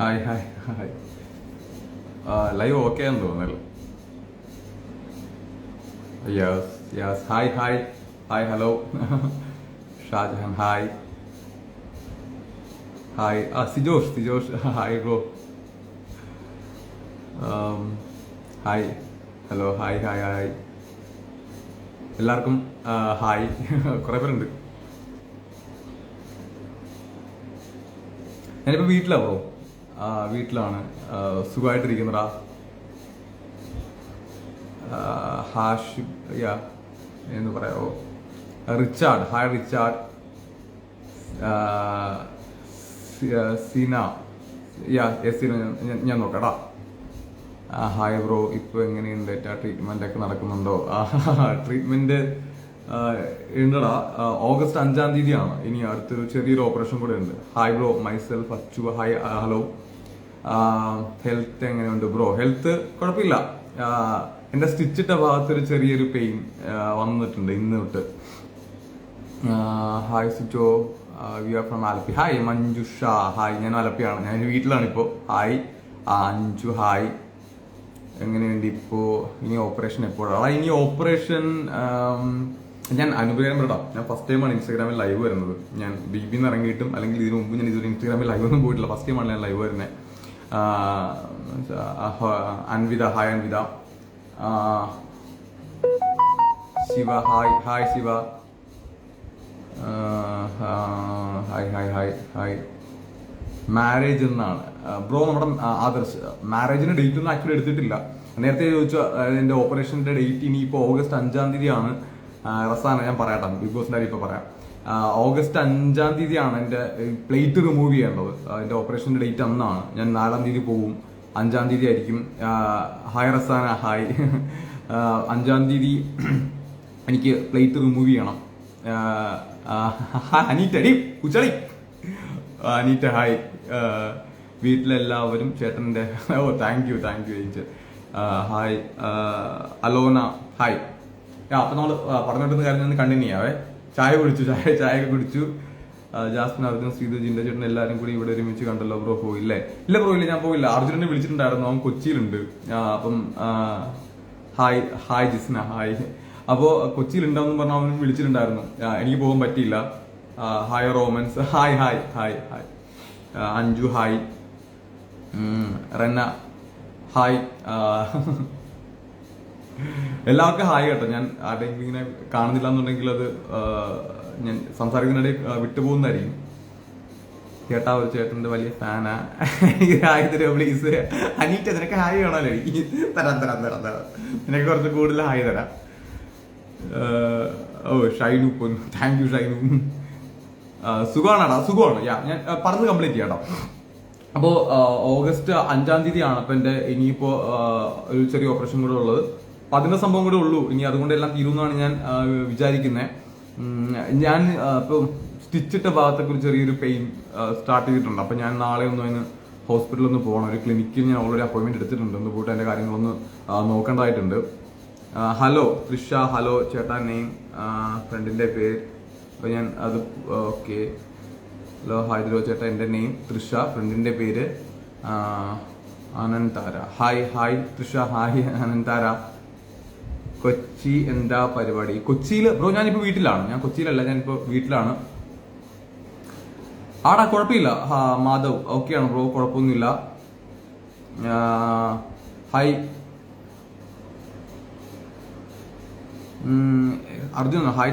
Hi hi hi. Live okay ആണെന്ന് തോന്നുന്നല്ലോ. Yes yes. Hi hi hi. Hello Shajahan. Hi hi. Sijosh Sijosh. Hi bro. Hi hello. Hi hi hi. എല്ലാവർക്കും hi. കുറേ പേരുണ്ട്. ഞാനിപ്പോൾ വീട്ടിലാണ് ബ്രോ. വീട്ടിലാണ്. സുഖമായിട്ടിരിക്കുന്നടാ. ഹാഷിബ് യാ എന്ന് പറയാമോ? റിച്ചാർഡ്. Hi Richard. സീന യാ യെസ് സീന. ഞാൻ നോക്കാടാ. Hi bro. ഇപ്പോൾ എങ്ങനെയുണ്ട്? ട്രീറ്റ്മെൻ്റ് ഒക്കെ നടക്കുന്നുണ്ടോ? ട്രീറ്റ്മെൻറ്റ് ഉണ്ടടാ. ഓഗസ്റ്റ് 5-ാം തീയതിയാണ്. ഇനി അടുത്തൊരു ചെറിയൊരു ഓപ്പറേഷൻ കൂടെ ഉണ്ട്. Hi bro. Myself Achu. Hi hello. Health എങ്ങനെയുണ്ട് ബ്രോ? ഹെൽത്ത് കുഴപ്പമില്ല. എൻ്റെ സ്റ്റിച്ചിട്ട ഭാഗത്തൊരു ചെറിയൊരു പെയിൻ വന്നിട്ടുണ്ട് ഇന്ന് തൊട്ട്. Hi Sijo. We are from Alleppey. Hi Manjusha. Hi. ഞാൻ ആലപ്പിയാണ്. ഞാൻ വീട്ടിലാണിപ്പോൾ. ഹായ് അഞ്ചു. ഹായ്. എങ്ങനെയുണ്ട് ഇപ്പോൾ? ഇനി ഓപ്പറേഷൻ എപ്പോഴാണ്? ഇനി ഓപ്പറേഷൻ ഞാൻ അനുഭവം പെടാം. ഞാൻ ഫസ്റ്റ് ടൈമാണ് ഇൻസ്റ്റാഗ്രാമിൽ ലൈവ് വരുന്നത്. ഞാൻ ബിബിന്ന് ഇറങ്ങിയിട്ടും അല്ലെങ്കിൽ ഇതിനു മുമ്പ് ഞാൻ ഇതുവരെ ഇൻസ്റ്റാഗ്രാമിൽ ലൈവ് ഒന്നും പോയിട്ടില്ല. ഫസ്റ്റ് ടൈമാണ് ഞാൻ ലൈവ് വരുന്നത്. Anvitha. Hi Anvitha. Shiva. Hi hi Shiva. Hi hi hi hi. Marriage എന്നാണ് ബ്രോ. നമ്മുടെ ആദർശ് മാരേജിന്റെ ഡേറ്റ് ഒന്നും ആക്ച്വലി എടുത്തിട്ടില്ല. നേരത്തെ ചോദിച്ചു എൻ്റെ ഓപ്പറേഷൻ്റെ ഡേറ്റ് ഇനിയിപ്പോൾ ഓഗസ്റ്റ് 5-ാം തീയതിയാണ്. റസാന ഞാൻ പറയാം, ബിഗ് ബോസിൻ്റെ കാര്യം ഇപ്പോൾ പറയാം. ഓഗസ്റ്റ് 5-ാം തീയതിയാണ് എൻ്റെ പ്ലേറ്റ് റിമൂവ് ചെയ്യേണ്ടത്. എൻ്റെ ഓപ്പറേഷൻ്റെ ഡേറ്റ് അന്നാണ്. ഞാൻ 4-ാം തീയതി പോവും. 5-ാം തീയതി ആയിരിക്കും. ഹായ് റസാന. ഹായ്. 5-ാം തീയതി എനിക്ക് പ്ലേറ്റ് റിമൂവ് ചെയ്യണം. അനീറ്റടി ഉച്ചളി. അനീറ്റ ഹായ്. വീട്ടിലെല്ലാവരും ചേട്ടൻ്റെ താങ്ക് യു ചേച്ചി. Hi Alona. ഹായ്. അപ്പം നമ്മൾ പറഞ്ഞിട്ടുന്ന കാര്യം ഞാൻ കണ്ടിന്യൂ ചെയ്യാവേ. ചായ ഒക്കെ കുടിച്ചു. ജാസ്മിൻ, അർജുൻ, ശ്രീധു, ജിൻഡ ചേട്ടൻ എല്ലാവരും കൂടി ഇവിടെ ഒരുമിച്ച് കണ്ടല്ലോ ബ്രോ. പോയില്ലേ? ഇല്ല ബ്രോ ഇല്ല, ഞാൻ പോയില്ല. അർജുനെ വിളിച്ചിട്ടുണ്ടായിരുന്നു. അവൻ കൊച്ചിയിലുണ്ട്. അപ്പം ഹായ് ഹായ് ജിസ്ന. ഹായ്. അപ്പോൾ കൊച്ചിയിലുണ്ടാവും പറഞ്ഞാൽ അവനും വിളിച്ചിട്ടുണ്ടായിരുന്നു. എനിക്ക് പോകാൻ പറ്റിയില്ല. ഹായ് റോമൻസ്. Hi hi hi hi. Anju hi. Renna hi. എല്ലാവർക്കും ഹായ് കേട്ടോ. ഞാൻ ആരുടെയെങ്കിലും ഇങ്ങനെ കാണുന്നില്ല എന്നുണ്ടെങ്കിൽ അത് ഞാൻ സംസാരിക്കുന്നിടയിൽ വിട്ടുപോകുന്നതായിരിക്കും. ചേട്ടാ ഒരു ചേട്ടൻ്റെ വലിയ ഫാനാ. ഹായ് തരുമോ പ്ലീസ്? അനീറ്റ നിനക്ക് ഹായ് വേണമല്ലോ? എനിക്ക് തരാം. നിനക്ക് കുറച്ച് കൂടുതൽ ഹായ് തരാം. ഓ ഷൈനു പൊന്നു. Thank you Shainu. സുഖമാണോടാ? സുഖമാണ്. ഞാൻ പറഞ്ഞ് കംപ്ലീറ്റ് ചെയ്യാം കേട്ടോ. അപ്പോൾ ഓഗസ്റ്റ് 5-ാം തീയതിയാണ്. അപ്പം എൻ്റെ ഇനിയിപ്പോൾ ഒരു ചെറിയ ഓപ്പറേഷൻ കൂടെ ഉള്ളത്. അപ്പം അതിൻ്റെ സംഭവം കൂടെ ഉള്ളൂ. ഇനി അതുകൊണ്ട് എല്ലാം തീരുമെന്നാണ് ഞാൻ വിചാരിക്കുന്നത്. ഞാൻ ഇപ്പോൾ സ്റ്റിച്ചിട്ട ഭാഗത്തൊക്കെ ഒരു ചെറിയൊരു പെയിൻ സ്റ്റാർട്ട് ചെയ്തിട്ടുണ്ട്. അപ്പം ഞാൻ നാളെ ഒന്ന് അതിന് ഹോസ്പിറ്റലിൽ ഒന്ന് പോകണം. ഒരു ക്ലിനിക്കിൽ ഞാൻ ഓൾറെഡി അപ്പോയിൻമെൻറ്റ് എടുത്തിട്ടുണ്ട്. ഒന്ന് പോയിട്ട് അതിൻ്റെ കാര്യങ്ങളൊന്ന് നോക്കേണ്ടതായിട്ടുണ്ട്. ഹലോ തൃഷ. ഹലോ ചേട്ടാ. നെയിം ഫ്രണ്ടിൻ്റെ പേര്. അപ്പോൾ ഞാൻ അത് ഓക്കെ. ഹലോ ഹായ് ഹലോ ചേട്ടാ. എൻ്റെ നെയിം തൃഷ. ഫ്രണ്ടിൻ്റെ പേര് Anantara. Hi hi Trisha. Hi Anantara. Kochi എന്താ പരിപാടി? കൊച്ചിയിൽ ബ്രോ ഞാനിപ്പോൾ വീട്ടിലാണ്. ഞാൻ കൊച്ചിയിലല്ല, ഞാനിപ്പോൾ വീട്ടിലാണ്. ആടാ കുഴപ്പമില്ല. മാധവ് ഓക്കെയാണ് ബ്രോ, കുഴപ്പമൊന്നുമില്ല. ഹായ് അർജുൻ. ഹായ്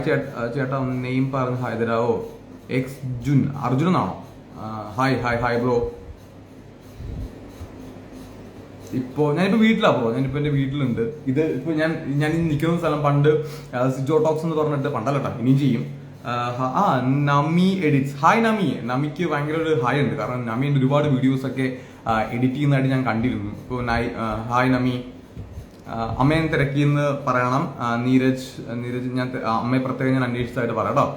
ചേട്ടാ നെയിം പറഞ്ഞ് ഹായ് തരാവോ? എക്സ് ജുൻ. അർജുനാണോ? Hi hi hi bro. ഇപ്പോൾ ഞാനിപ്പോൾ വീട്ടിലാണ് ബ്രോ. ഞാനിപ്പോൾ എൻ്റെ വീട്ടിലുണ്ട്. ഇത് ഇപ്പോൾ ഞാൻ ഈ നിൽക്കുന്ന സ്ഥലം പണ്ട് സിജോ ടോക്സ് എന്ന് പറഞ്ഞിട്ട് പണ്ടല്ലട്ടാ, ഇനിയും ചെയ്യും. നമി എഡിറ്റ്സ്. ഹായ് നമി. നമിക്ക് ഭയങ്കര ഒരു ഹായ് ഉണ്ട്. കാരണം നമി എൻ്റെ ഒരുപാട് വീഡിയോസ് ഒക്കെ എഡിറ്റ് ചെയ്യുന്നതായിട്ട് ഞാൻ കണ്ടിരുന്നു. ഇപ്പോൾ ഹായ് നമി. അമ്മയെ തിരക്കിയെന്ന് പറയണം. നീരജ്. ഞാൻ അമ്മയെ പ്രത്യേകം ഞാൻ അന്വേഷിച്ചതായിട്ട് പറയാം കേട്ടോ.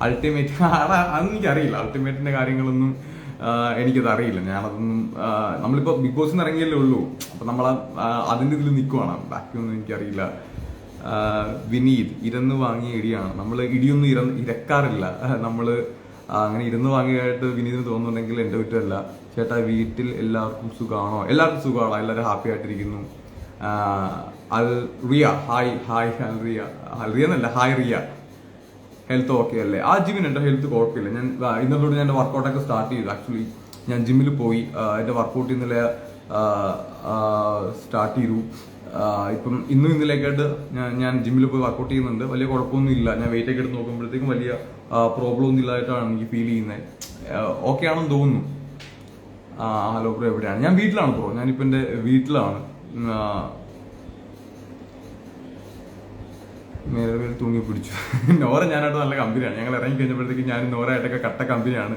അൾട്ടിമേറ്റ് അതൊന്നും എനിക്കറിയില്ല. അൾട്ടിമേറ്റിന്റെ കാര്യങ്ങളൊന്നും എനിക്കത് അറിയില്ല. ഞാനതൊന്നും നമ്മളിപ്പോൾ ബിഗ് ബോസിന് ഇറങ്ങിയല്ലേ ഉള്ളൂ. അപ്പം നമ്മൾ അതിൻ്റെ ഇതിൽ നിൽക്കുവാണ്. ബാക്കിയൊന്നും എനിക്കറിയില്ല. വിനീത്. ഇരന്ന് വാങ്ങിയ ഇടിയാണ്. നമ്മൾ ഇടിയൊന്നും ഇരക്കാറില്ല. നമ്മൾ അങ്ങനെ ഇരുന്ന് വാങ്ങിയായിട്ട് വിനീതിന് തോന്നുന്നുണ്ടെങ്കിൽ എൻ്റെ കുറ്റമല്ല. ചേട്ടാ വീട്ടിൽ എല്ലാവർക്കും സുഖമാണോ? എല്ലാവർക്കും സുഖമാണോ? എല്ലാവരും ഹാപ്പി ആയിട്ടിരിക്കുന്നു. അൽ റിയ, ഹായ് ഹായ് റിയ, റിയ എന്നല്ല, ഹായ് റിയ. ഹെൽത്ത് ഓക്കെ അല്ലേ? ആ ജിമ്മിന് എൻ്റെ ഹെൽത്ത് കുഴപ്പമില്ല. ഞാൻ ഇന്നത്തോട് ഞാൻ എൻ്റെ വർക്കൗട്ടൊക്കെ സ്റ്റാർട്ട് ചെയ്തു. ആക്ച്വലി ഞാൻ ജിമ്മിൽ പോയി എൻ്റെ വർക്കൗട്ട് ഇന്നലെ സ്റ്റാർട്ട് ചെയ്തു. ഇപ്പം ഇന്നലേക്കായിട്ട് ഞാൻ ജിമ്മിൽ പോയി വർക്കൗട്ട് ചെയ്യുന്നുണ്ട്. വലിയ കുഴപ്പമൊന്നും ഇല്ല. ഞാൻ വെയിറ്റ് ഒക്കെ എടുത്ത് നോക്കുമ്പോഴത്തേക്കും വലിയ പ്രോബ്ലം ഒന്നും ഇല്ലായിട്ടാണ് എനിക്ക് ഫീൽ ചെയ്യുന്നത്. ഓക്കെ ആണെന്ന് തോന്നുന്നു. ഹലോ ബ്രോ, എവിടെയാണ്? ഞാൻ വീട്ടിലാണ് ബ്രോ. ഞാനിപ്പോൾ എൻ്റെ വീട്ടിലാണ്. മേലവേൽ തൂങ്ങി പിടിച്ചു. നോറ ഞാനായിട്ട് നല്ല കമ്പനിയാണ്. ഞങ്ങൾ ഇറങ്ങി കഴിഞ്ഞപ്പോഴത്തേക്കും ഞാൻ നോറായിട്ടൊക്കെ കട്ട കമ്പനിയാണ്.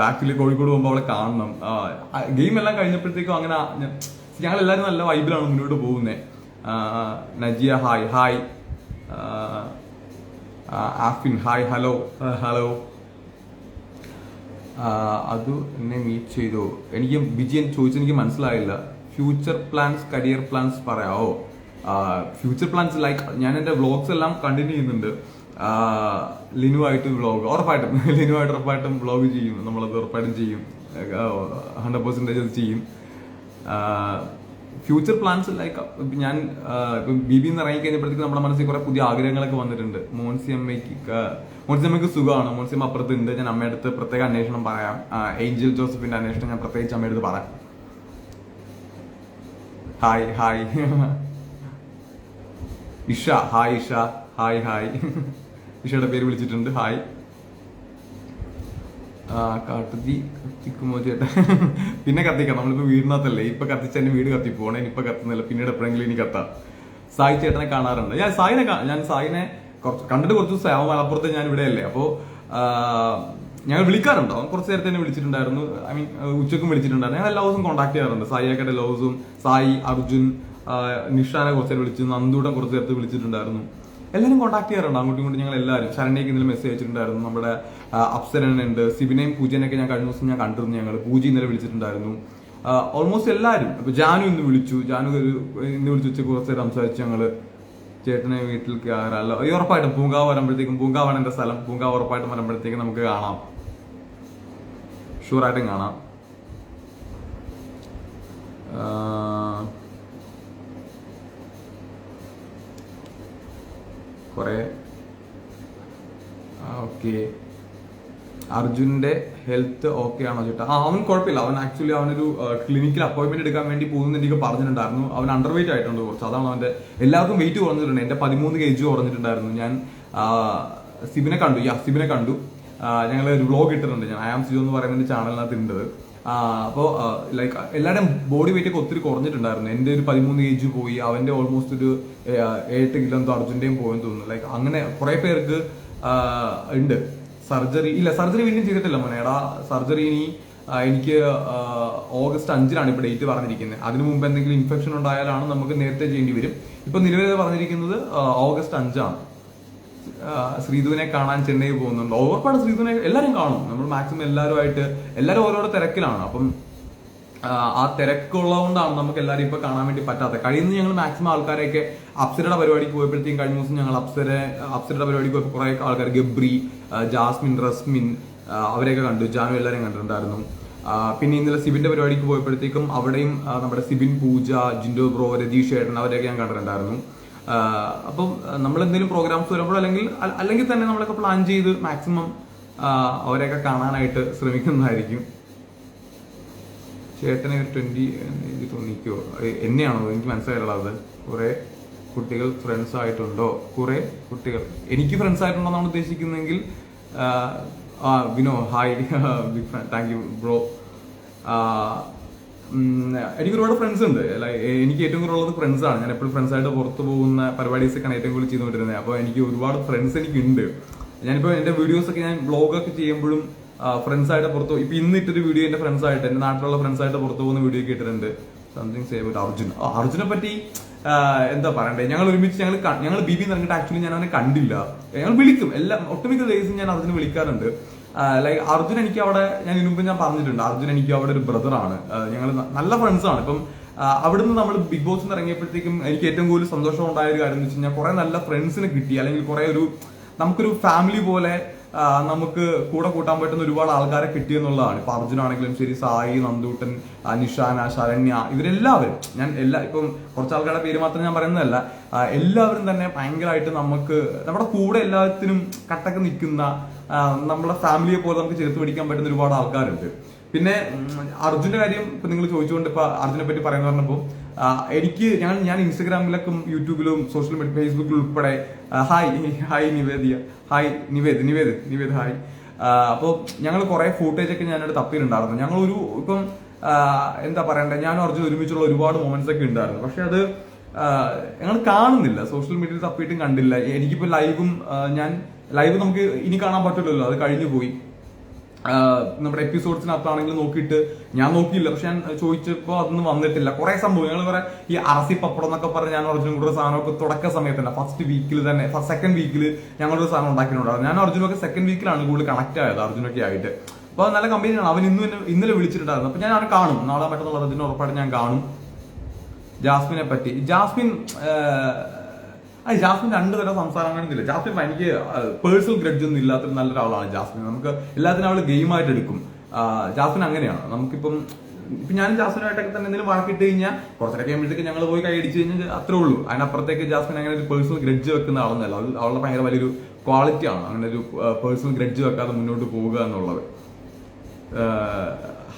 ആക്ച്വലി കോഴിക്കോട് പോകുമ്പോൾ അവളെ കാണണം. ഗെയിം എല്ലാം കഴിഞ്ഞപ്പോഴത്തേക്കും അങ്ങനെ ഞങ്ങൾ എല്ലാവരും നല്ല വൈബിലാണ് മുന്നോട്ട് പോകുന്നത്. Najiya hi hi. Afin hi hello hello. അത് എന്നെ മീറ്റ് ചെയ്തോ? എനിക്ക് വിജയൻ ചോദിച്ചെനിക്ക് മനസ്സിലായില്ല. ഫ്യൂച്ചർ പ്ലാൻസ്, കരിയർ പ്ലാൻസ് പറയാവോ? ഫ്യൂച്ചർ പ്ലാൻസ് ലൈക്ക് ഞാൻ എൻ്റെ വ്ളോഗ്സ് എല്ലാം കണ്ടിന്യൂ ചെയ്യുന്നുണ്ട്. ലിനുവായിട്ട് വ്ളോഗ് ഉറപ്പായിട്ടും വ്ളോഗ് ചെയ്യും. നമ്മളത് ഉറപ്പായിട്ടും ചെയ്യും. 100% അത് ചെയ്യും. ഫ്യൂച്ചർ പ്ലാൻസ് ലൈക്ക് ഞാൻ ഇപ്പം ബി ബി എന്ന് ഇറങ്ങി കഴിഞ്ഞപ്പോഴത്തേക്ക് നമ്മുടെ മനസ്സിൽ കുറെ പുതിയ ആഗ്രഹങ്ങളൊക്കെ വന്നിട്ടുണ്ട്. മോൻസി അമ്മയ്ക്ക് സുഖമാണ്. മോൻസി അമ്മ അപ്പുറത്തുണ്ട്. ഞാൻ അമ്മയുടെ അടുത്ത് പ്രത്യേക അന്വേഷണം പറയാം. ഏഞ്ചൽ ജോസഫിന്റെ അന്വേഷണം ഞാൻ പ്രത്യേകിച്ച് അമ്മയുടെ അടുത്ത് പറയാം. Hi hi. Isha hi. Isha hi hi. ഇഷയുടെ പേര് വിളിച്ചിട്ടുണ്ട്. ഹായ്. കാട്ടുതീ കത്തിക്കുമോ ചേട്ടാ? പിന്നെ കത്തിക്കാം. നമ്മളിപ്പോ വീടിനകത്തല്ലേ. ഇപ്പൊ കത്തിച്ച എന്റെ വീട് കത്തിപ്പോണേ. ഇപ്പൊ കത്തുന്നില്ല, പിന്നീട് എപ്പോഴെങ്കിലും ഇനി കത്താം. സായി ചേട്ടനെ കാണാറുണ്ട്. ഞാൻ സായിനെ കണ്ടിട്ട് കുറച്ച് ദിവസം അവൻ മലപ്പുറത്ത്, ഞാൻ ഇവിടെ അല്ലേ. അപ്പോ ഞങ്ങൾ വിളിക്കാറുണ്ട്. അവൻ കുറച്ച് നേരത്തെ തന്നെ വിളിച്ചിട്ടുണ്ടായിരുന്നു. ഐ മീൻ ഉച്ചക്കും വിളിച്ചിട്ടുണ്ടായിരുന്നു. ഞാൻ എല്ലാ ദിവസവും കോൺടാക്ട് ചെയ്യാറുണ്ട്. സായിയൊക്കെ എല്ലാ ദിവസവും. സായി, അർജുൻ, നിഷാനെ കുറച്ച് നേരം വിളിച്ചു. നന്ദൂടൻ കുറച്ച് നേരത്തെ വിളിച്ചിട്ടുണ്ടായിരുന്നു. എല്ലാവരും കോൺടാക്ട് ചെയ്യാറുണ്ട് അങ്ങോട്ടും ഇങ്ങോട്ടും. ഞങ്ങൾ എല്ലാവരും ശരണ്യക്ക് ഇന്നലെ മെസ്സേജ് അയച്ചിട്ടുണ്ടായിരുന്നു. നമ്മുടെ അപ്സരനുണ്ട്, സിബിനെയും പൂജനൊക്കെ ഞാൻ കഴിഞ്ഞ ദിവസം ഞാൻ കണ്ടിരുന്നു. ഞങ്ങൾ പൂജ ഇന്നലെ വിളിച്ചിട്ടുണ്ടായിരുന്നു. ഓൾമോസ്റ്റ് എല്ലാവരും. ഇപ്പൊ ജാനു ഇന്ന് വിളിച്ചു. ജാനു ഇന്ന് വിളിച്ചു കുറച്ച് നേരം സംസാരിച്ചു ഞങ്ങള്. ചേട്ടനെ വീട്ടിൽ കയറാമല്ലോ? ഉറപ്പായിട്ടും പൂങ്കാവ് വരുമ്പോഴത്തേക്കും, പൂങ്കാവാണ് എന്റെ സ്ഥലം. പൂങ്കാവ് ഉറപ്പായിട്ടും വരുമ്പോഴത്തേക്കും നമുക്ക് കാണാം. ഷുവറായിട്ടും കാണാം. കുറെ ഓക്കെ. അർജുന്റെ ഹെൽത്ത് ഓക്കെ ആണോ ചേട്ടാ? അവൻ കുഴപ്പമില്ല. അവൻ ആക്ച്വലി അവനൊരു ക്ലിനിക്കൽ അപ്പോയിന്റ്മെന്റ് എടുക്കാൻ വേണ്ടി പോകുന്ന എനിക്ക് പറഞ്ഞിട്ടുണ്ടായിരുന്നു. അവൻ അണ്ടർ വെയിറ്റ് ആയിട്ടുണ്ട് കുറച്ച്. അതാണ് അവന്റെ എല്ലാവർക്കും വെയിറ്റ് കുറഞ്ഞിട്ടുണ്ട്. എന്റെ 13 kg കുറഞ്ഞിട്ടുണ്ടായിരുന്നു. ഞാൻ സിബിനെ കണ്ടു. ഞങ്ങൾ ഒരു വ്ളോഗ് ഇട്ടിട്ടുണ്ട്. ഞാൻ ആം സിജോ എന്ന് പറയുന്ന ചാനലിനകത്ത് ഉണ്ട്. അപ്പോൾ ലൈക്ക് എല്ലാവരുടെയും ബോഡി വെയിറ്റ് ഒക്കെ ഒത്തിരി കുറഞ്ഞിട്ടുണ്ടായിരുന്നു. എൻ്റെ ഒരു 13 kg പോയി. അവന്റെ ഓൾമോസ്റ്റ് ഒരു 8 കിലോ എന്തോ അർജുന്റെയും പോയെന്ന് തോന്നുന്നു. ലൈക്ക് അങ്ങനെ കുറെ പേർക്ക് ഉണ്ട്. സർജറി വീണ്ടും ചെയ്തിട്ടില്ല മോനേടാ. സർജറി ഇനി എനിക്ക് ഓഗസ്റ്റ് 5-നാണ് ഇപ്പൊ ഡേറ്റ് പറഞ്ഞിരിക്കുന്നത്. അതിനു മുമ്പ് എന്തെങ്കിലും ഇൻഫെക്ഷൻ ഉണ്ടായാലാണ് നമുക്ക് നേരത്തെ ചെയ്യേണ്ടി വരും. ഇപ്പൊ നിലവിൽ പറഞ്ഞിരിക്കുന്നത് ഓഗസ്റ്റ് 5-ആണ്. ശ്രീധുവിനെ കാണാൻ ചെന്നൈ പോകുന്നുണ്ട്. ഉറപ്പാണ് ശ്രീധുവിനെ എല്ലാവരും കാണും. നമ്മൾ മാക്സിമം എല്ലാവരും ഓരോരോ തിരക്കിലാണ്. അപ്പം ആ തിരക്കുള്ളതുകൊണ്ടാണ് നമുക്ക് എല്ലാവരും ഇപ്പൊ കാണാൻ വേണ്ടി പറ്റാത്തത്. കഴിയുന്ന ഞങ്ങൾ മാക്സിമം ആൾക്കാരെയൊക്കെ അപ്സരയുടെ പരിപാടിക്ക് പോയപ്പോഴത്തേക്കും കഴിഞ്ഞ ദിവസം ഞങ്ങൾ അപ്സരയുടെ പരിപാടിക്ക് പോയപ്പോൾ കുറെ ആൾക്കാർ, ഗബ്രി, ജാസ്മിൻ, റസ്മിൻ, അവരെയൊക്കെ കണ്ടു. ജാനു എല്ലാവരെയും കണ്ടിട്ടുണ്ടായിരുന്നു. പിന്നെ ഇന്നലെ സിബിന്റെ പരിപാടിക്ക് പോയപ്പോഴത്തേക്കും അവിടെയും നമ്മുടെ സിബിൻ, പൂജ, ജിൻഡോ ബ്രോ, രതീഷ് ഏട്ടൻ, അവരെയൊക്കെ ഞാൻ കണ്ടിട്ടുണ്ടായിരുന്നു. അപ്പം നമ്മൾ എന്തെങ്കിലും പ്രോഗ്രാംസ് വരുമ്പോൾ അല്ലെങ്കിൽ തന്നെ നമ്മളൊക്കെ പ്ലാൻ ചെയ്ത് മാക്സിമം അവരെയൊക്കെ കാണാനായിട്ട് ശ്രമിക്കുന്നതായിരിക്കും. ചേട്ടനെ ഒരു 20 എനിക്ക് തോന്നിക്കോ? എന്നെയാണോ? എനിക്ക് മനസ്സിലായുള്ളത്. കുറെ കുട്ടികൾ ഫ്രണ്ട്സ് ആയിട്ടുണ്ടോ? കുറെ കുട്ടികൾ എനിക്ക് ഫ്രണ്ട്സ് ആയിട്ടുണ്ടോ എന്നാണ് ഉദ്ദേശിക്കുന്നതെങ്കിൽ Vino hi, big fan, thank you bro. എനിക്ക് ഒരുപാട് ഫ്രണ്ട്സ് ഉണ്ട്. എനിക്ക് ഏറ്റവും കൂടുതൽ ഉള്ളത് ഫ്രണ്ട്സ് ആണ്. ഞാൻ എപ്പോഴും ഫ്രണ്ട്സായിട്ട് പുറത്ത് പോകുന്ന പരിപാടീസൊക്കെയാണ് ഏറ്റവും കൂടുതൽ ചെയ്തുകൊണ്ടിരുന്നത്. അപ്പോൾ എനിക്ക് ഒരുപാട് ഫ്രണ്ട്സ് എനിക്കുണ്ട്. ഞാനിപ്പോൾ എൻ്റെ വീഡിയോസൊക്കെ ഞാൻ വ്ളോഗൊക്കെ ചെയ്യുമ്പോഴും ഫ്രണ്ട്സായിട്ട് പുറത്ത് പോകും. ഇപ്പൊ ഇന്നിട്ടൊരു വീഡിയോ എന്റെ ഫ്രണ്ട്സായിട്ട്, എന്റെ നാട്ടിലുള്ള ഫ്രണ്ട്സായിട്ട് പുറത്ത് പോകുന്ന വീഡിയോ ഒക്കെ ഇട്ടിട്ടുണ്ട്. സംതിങ് സേ അബൌട്ട് അർജുനെ പറ്റി എന്താ പറയണ്ടേ? ഞങ്ങൾ ഒരുമിച്ച് ഞങ്ങൾ ബി ബി ഇറങ്ങിയിട്ട് ആക്ച്വലി ഞാൻ അവനെ കണ്ടില്ല. ഞങ്ങൾ വിളിക്കും, ഒട്ടുമിക്ക ദിവസം ഞാൻ അർജുനെ വിളിക്കാറുണ്ട്. ലൈക്ക് അർജുൻ എനിക്ക് അവിടെ, ഞാൻ ഇതിനു മുമ്പ് ഞാൻ പറഞ്ഞിട്ടുണ്ട്, അർജുൻ എനിക്ക് അവിടെ ഒരു ബ്രദറാണ്. ഞങ്ങൾ നല്ല ഫ്രണ്ട്സാണ്. ഇപ്പം അവിടുന്ന് നമ്മൾ ബിഗ് ബോസിൽ ഇറങ്ങിയപ്പോഴത്തേക്കും എനിക്ക് ഏറ്റവും കൂടുതൽ സന്തോഷം ഉണ്ടായ ഒരു കാര്യം എന്ന് വെച്ച് കഴിഞ്ഞാൽ കുറെ നല്ല ഫ്രണ്ട്സിനെ കിട്ടി. അല്ലെങ്കിൽ കുറെ നമുക്കൊരു ഫാമിലി പോലെ നമുക്ക് കൂടെ കൂട്ടാൻ പറ്റുന്ന ഒരുപാട് ആൾക്കാരെ കിട്ടിയെന്നുള്ളതാണ്. ഇപ്പൊ അർജുനാണെങ്കിലും ശരി, സായി, നന്ദൂട്ടൻ, നിഷാന, ശരണ്യ, ഇവരെല്ലാവരും, ഞാൻ ഇപ്പം കുറച്ച് ആൾക്കാരുടെ പേര് മാത്രം ഞാൻ പറയുന്നതല്ല, എല്ലാവരും തന്നെ ഭയങ്കരമായിട്ട് നമുക്ക് നമ്മുടെ കൂടെ എല്ലാത്തിനും കട്ടക്ക് നിൽക്കുന്ന, നമ്മുടെ ഫാമിലിയെ പോലെ നമുക്ക് ചേർത്ത് പിടിക്കാൻ പറ്റുന്ന ഒരുപാട് ആൾക്കാരുണ്ട്. പിന്നെ അർജുന്റെ കാര്യം ഇപ്പൊ നിങ്ങൾ ചോദിച്ചുകൊണ്ട് ഇപ്പൊ അർജുനെ പറ്റി പറയുന്ന പറഞ്ഞപ്പോൾ എനിക്ക് ഞാൻ ഇൻസ്റ്റഗ്രാമിലൊക്കെ യൂട്യൂബിലും സോഷ്യൽ മീഡിയ ഫേസ്ബുക്കിലും ഉൾപ്പെടെ ഹായ് നിവേദ് ഹായ്. അപ്പോൾ ഞങ്ങൾ കുറെ ഫൂട്ടേജ് ഒക്കെ ഞാനവിടെ തപ്പിയിട്ടുണ്ടായിരുന്നു. ഞങ്ങളൊരു ഇപ്പം എന്താ പറയണ്ടേ, ഞാനും അർജുൻ ഒരുമിച്ചുള്ള ഒരുപാട് മൊമെന്റ്സ് ഒക്കെ ഉണ്ടായിരുന്നു. പക്ഷെ അത് ഞങ്ങൾ കാണുന്നില്ല, സോഷ്യൽ മീഡിയയിൽ തപ്പിയിട്ടും കണ്ടില്ല. എനിക്കിപ്പോ ലൈവ് നമുക്ക് ഇനി കാണാൻ പറ്റില്ലല്ലോ, അത് കഴിഞ്ഞു പോയി. നമ്മുടെ എപ്പിസോഡ്സിനകത്താണെങ്കിലും നോക്കിയിട്ട് ഞാൻ നോക്കിയില്ല, പക്ഷെ ഞാൻ ചോദിച്ചപ്പോൾ അതൊന്നും വന്നിട്ടില്ല. കുറെ സംഭവം ഞങ്ങൾ കുറെ ഈ അറസി പപ്പടം എന്നൊക്കെ പറഞ്ഞ് ഞാൻ അർജുനും കൂടെ സാധനമൊക്കെ തുടക്ക സമയത്ത് തന്നെ ഫസ്റ്റ് വീക്കിൽ തന്നെ സെക്കൻഡ് വീക്കിൽ ഞങ്ങളൊരു സാധനം ഉണ്ടാക്കിയിട്ടുണ്ടായിരുന്നു. ഞാൻ അർജുനൊക്കെ സെക്കൻഡ് വീക്കിലാണ് കൂടുതൽ കണക്ട് ആയത് അർജുനൊക്കെ ആയിട്ട്. അപ്പൊ നല്ല കമ്പനിയാണ്. അവൻ ഇന്നലെ വിളിച്ചിട്ടുണ്ടായിരുന്നു. അപ്പൊ ഞാൻ അവനെ കാണും, നാളെ മറ്റന്നുള്ള അർജുന ഉറപ്പായിട്ട് ഞാൻ കാണും. ജാസ്മിനെ പറ്റി ജാസ്മിൻ രണ്ട് തരം സംസാരം അങ്ങനെയൊന്നുമില്ല. ജാസ്മിൻ എനിക്ക് പേഴ്സണൽ ഗ്രഡ്ജ് ഒന്നും ഇല്ലാത്തൊരു നല്ലൊരാളാണ് ജാസ്മിൻ. നമുക്ക് എല്ലാത്തിനും അവള് ഗെയിമായിട്ട് എടുക്കും. ജാസ്മിൻ അങ്ങനെയാണ്. നമുക്കിപ്പം ഇപ്പൊ ഞാൻ ജാസ്മിനായിട്ടൊക്കെ തന്നെ എന്തെങ്കിലും വഴക്കിട്ട് കഴിഞ്ഞാൽ കുറച്ചൊക്കെ കഴിയുമ്പോഴത്തേക്ക് ഞങ്ങൾ പോയി കൈയടിച്ച് കഴിഞ്ഞാൽ അത്രേ ഉള്ളൂ. അതിനപ്പുറത്തേക്ക് ജാസ്മിൻ അങ്ങനെ ഒരു പേഴ്സണൽ ഗ്രഡ്ജ് വെക്കുന്ന ആളൊന്നല്ല. അത് അവളുടെ ഭയങ്കര വലിയൊരു ക്വാളിറ്റിയാണ്, അങ്ങനെ ഒരു പേഴ്സണൽ ഗ്രഡ്ജ് വെക്കാതെ മുന്നോട്ട് പോവുക എന്നുള്ളത്.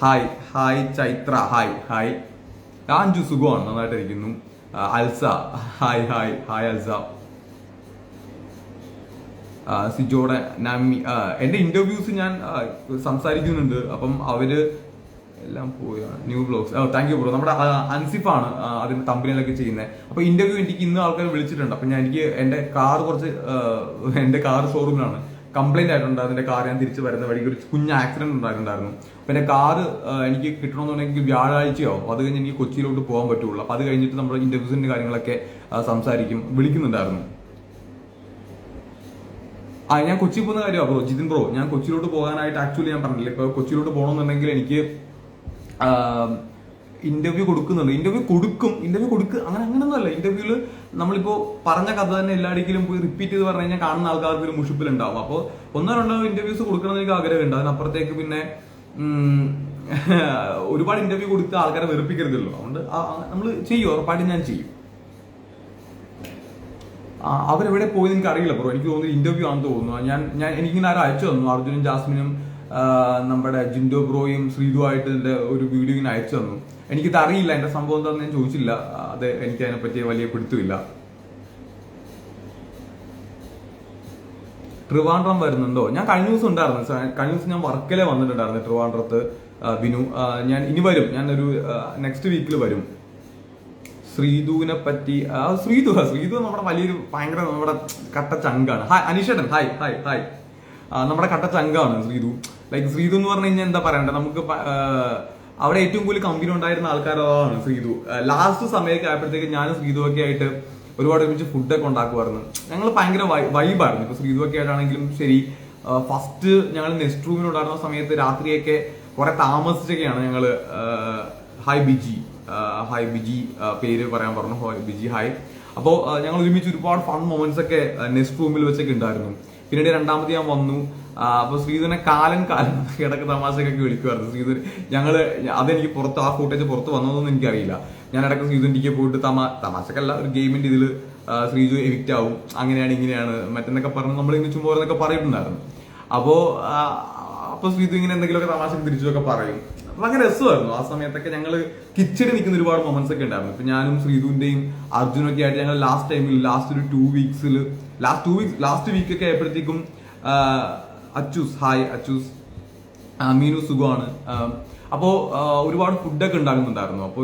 ഹായ് ചൈത്ര, ഹായ് അഞ്ചു, സുഖമാണ്, നന്നായിട്ടിരിക്കുന്നു. അൽസ, ഹായ് അൽസ. സിജോടെ നാമി, എന്റെ ഇന്റർവ്യൂസ് ഞാൻ സംസാരിക്കുന്നുണ്ട്. അപ്പം അവര് എല്ലാം പോയാണ്. New blogs, thank you bro. നമ്മുടെ അൻസിഫാണ് അതിന്റെ തമ്പനിയിലൊക്കെ ചെയ്യുന്നത്. അപ്പൊ ഇന്റർവ്യൂ എനിക്ക് ഇന്ന് ആൾക്കാർ വിളിച്ചിട്ടുണ്ട്. അപ്പൊ എനിക്ക് എന്റെ കാർ ഷോറൂമിലാണ്, കംപ്ലൈന്റ് ആയിട്ടുണ്ട്. അതിന്റെ കാർ ഞാൻ തിരിച്ചു വരുന്ന വഴിക്ക് ഒരു കുഞ്ഞ് ആക്സിഡന്റ് ഉണ്ടായിട്ടുണ്ടായിരുന്നു. അപ്പൊ എന്റെ കാറ് എനിക്ക് കിട്ടണമെന്നുണ്ടെങ്കിൽ വ്യാഴാഴ്ചയാവും. അത് കഴിഞ്ഞ് എനിക്ക് കൊച്ചിയിലോട്ട് പോകാൻ പറ്റുള്ളൂ. അപ്പൊ അത് കഴിഞ്ഞിട്ട് നമ്മുടെ ഇന്റർവ്യൂസിന്റെ കാര്യങ്ങളൊക്കെ സംസാരിക്കും. വിളിക്കുന്നുണ്ടായിരുന്നു. ഞാൻ കൊച്ചി പോകുന്ന കാര്യമാണ് ബ്രോ, ജിതിൻ ബ്രോ. ഞാൻ കൊച്ചിയിലോട്ട് പോകാനായിട്ട് ആക്ച്വലി ഞാൻ പറഞ്ഞില്ല, ഇപ്പൊ കൊച്ചിയിലോട്ട് പോകണമെന്നുണ്ടെങ്കിൽ എനിക്ക് ഇന്റർവ്യൂ കൊടുക്കുന്നുണ്ട്. ഇന്റർവ്യൂ അങ്ങനെയൊന്നും അല്ല. ഇന്റർവ്യൂല് നമ്മളിപ്പോ പറഞ്ഞ കഥ തന്നെ എല്ലായിടയ്ക്കും പോയി റിപ്പീറ്റ് ചെയ്ത് പറഞ്ഞു കഴിഞ്ഞാൽ കാണുന്ന ആൾക്കാർക്ക് ഒരു മുഷിപ്പിലുണ്ടാവും. അപ്പോൾ 1-2 ഇന്റർവ്യൂസ് കൊടുക്കണമെന്ന് എനിക്ക് ആഗ്രഹമുണ്ട്. അതിനപ്പുറത്തേക്ക് പിന്നെ ഒരുപാട് ഇന്റർവ്യൂ കൊടുത്ത് ആൾക്കാരെ വെറുപ്പിക്കരുതല്ലോ. അതുകൊണ്ട് നമ്മൾ ചെയ്യും, ഉറപ്പായിട്ടും ഞാൻ ചെയ്യും. അവരെവിടെ പോയി എനിക്ക് അറിയില്ല ബ്രോ. എനിക്ക് തോന്നുന്നു ഇന്റർവ്യൂ ആണെന്ന് തോന്നുന്നു. എനിക്കിങ്ങനെ ആരും അയച്ചു തന്നു. അർജുനും ജാസ്മിനും നമ്മുടെ ജിൻഡോ ബ്രോയും ശ്രീതുമായിട്ട് ഇതിന്റെ ഒരു വീഡിയോ ഇങ്ങനെ അയച്ചു തന്നു. എനിക്കിത് അറിയില്ല, എന്റെ സംഭവം എന്താണെന്ന് ഞാൻ ചോദിച്ചില്ല. അത് എനിക്ക് അതിനെപ്പറ്റി വലിയ പിടുത്തമില്ല. ട്രിവാൻഡ്രം വരുന്നുണ്ടോ? ഞാൻ കഴിഞ്ഞ ദിവസം ഞാൻ വർക്കലേ വന്നിട്ടുണ്ടായിരുന്നു ട്രിവാൻഡ്രത്ത്. ബിനു, ഞാൻ ഇനി വരും. ഞാനൊരു നെക്സ്റ്റ് വീക്കിൽ വരും. ശ്രീതുവിനെ പറ്റി ശ്രീതു നമ്മുടെ വലിയൊരു ഭയങ്കര നമ്മുടെ കട്ട ചങ്കാണ്. Hi അനീഷേട്ടൻ, hi. നമ്മുടെ കട്ട ചങ്കാണ് ശ്രീതു. ശ്രീതു എന്ന് പറഞ്ഞു കഴിഞ്ഞാൽ എന്താ പറയണ്ടേ, നമുക്ക് അവിടെ ഏറ്റവും കൂടുതൽ കമ്പനി ഉണ്ടായിരുന്ന ആൾക്കാരാണ് ശ്രീതു. ലാസ്റ്റ് സമയമൊക്കെ ആയപ്പോഴത്തേക്ക് ഞാനും ശ്രീതു ഒക്കെ ആയിട്ട് ഒരുപാട് ഒരുമിച്ച് ഫുഡൊക്കെ ഉണ്ടാക്കുമായിരുന്നു. ഞങ്ങൾ ഭയങ്കര വൈബായിരുന്നു. ഇപ്പൊ ശ്രീതു ഒക്കെ ആയിട്ടാണെങ്കിലും ശരി, ഫസ്റ്റ് ഞങ്ങൾ നെക്സ്റ്റ് റൂമിലുണ്ടായിരുന്ന സമയത്ത് രാത്രിയൊക്കെ കുറെ താമസിച്ചൊക്കെയാണ് ഞങ്ങള് ഹായ് ബിജി പേര് പറയാൻ പറഞ്ഞു. ബിജി ഹായ്. അപ്പോൾ ഞങ്ങൾ ഒരുമിച്ച് ഒരുപാട് ഫൺ മൊമെന്റ്സ് ഒക്കെ നെക്സ്റ്റ് റൂമിൽ വെച്ചൊക്കെ ഉണ്ടായിരുന്നു. പിന്നീട് രണ്ടാമത് ഞാൻ വന്നു. അപ്പൊ ശ്രീധുനെ കാലൻ കിടക്ക് തമാശക്കൊക്കെ വിളിക്കുമായിരുന്നു. ശ്രീധുൻ അതെനിക്ക് പുറത്ത് ആ ഫുട്ടേജ് പുറത്ത് വന്നതൊന്നും എനിക്കറിയില്ല. ഞാൻ ഇടയ്ക്ക് ശ്രീധുൻ്റെ പോയിട്ട് തമാശക്കല്ല, ഒരു ഗെയിമിന്റെ ഇതിൽ ശ്രീജു എവിക്റ്റ് ആവും, അങ്ങനെയാണ് ഇങ്ങനെയാണ് മറ്റെന്നൊക്കെ പറഞ്ഞ് നമ്മളിങ്ങനെ ചുമ്മാ പറയുന്നുണ്ടായിരുന്നു. അപ്പൊ ശ്രീധു ഇങ്ങനെ എന്തെങ്കിലുമൊക്കെ തമാശക്ക് തിരിച്ചൊക്കെ പറയും. ഭയങ്കര രസമായിരുന്നു. ആ സമയത്തൊക്കെ ഞങ്ങൾ കിച്ചടി നിൽക്കുന്ന ഒരുപാട് മൊമെന്റ്സ് ഒക്കെ ഉണ്ടായിരുന്നു. ഇപ്പൊ ഞാനും ശ്രീധുവിന്റെയും അർജുനൊക്കെ ആയിട്ട് ഞങ്ങൾ ലാസ്റ്റ് വീക്കൊക്കെ ആയപ്പോഴത്തേക്കും അച്ചൂസ്, ഹായ് അച്ചൂസ്. മീനു, സുഖമാണ്. അപ്പോ ഒരുപാട് ഫുഡൊക്കെ ഉണ്ടാക്കുന്നുണ്ടായിരുന്നു. അപ്പൊ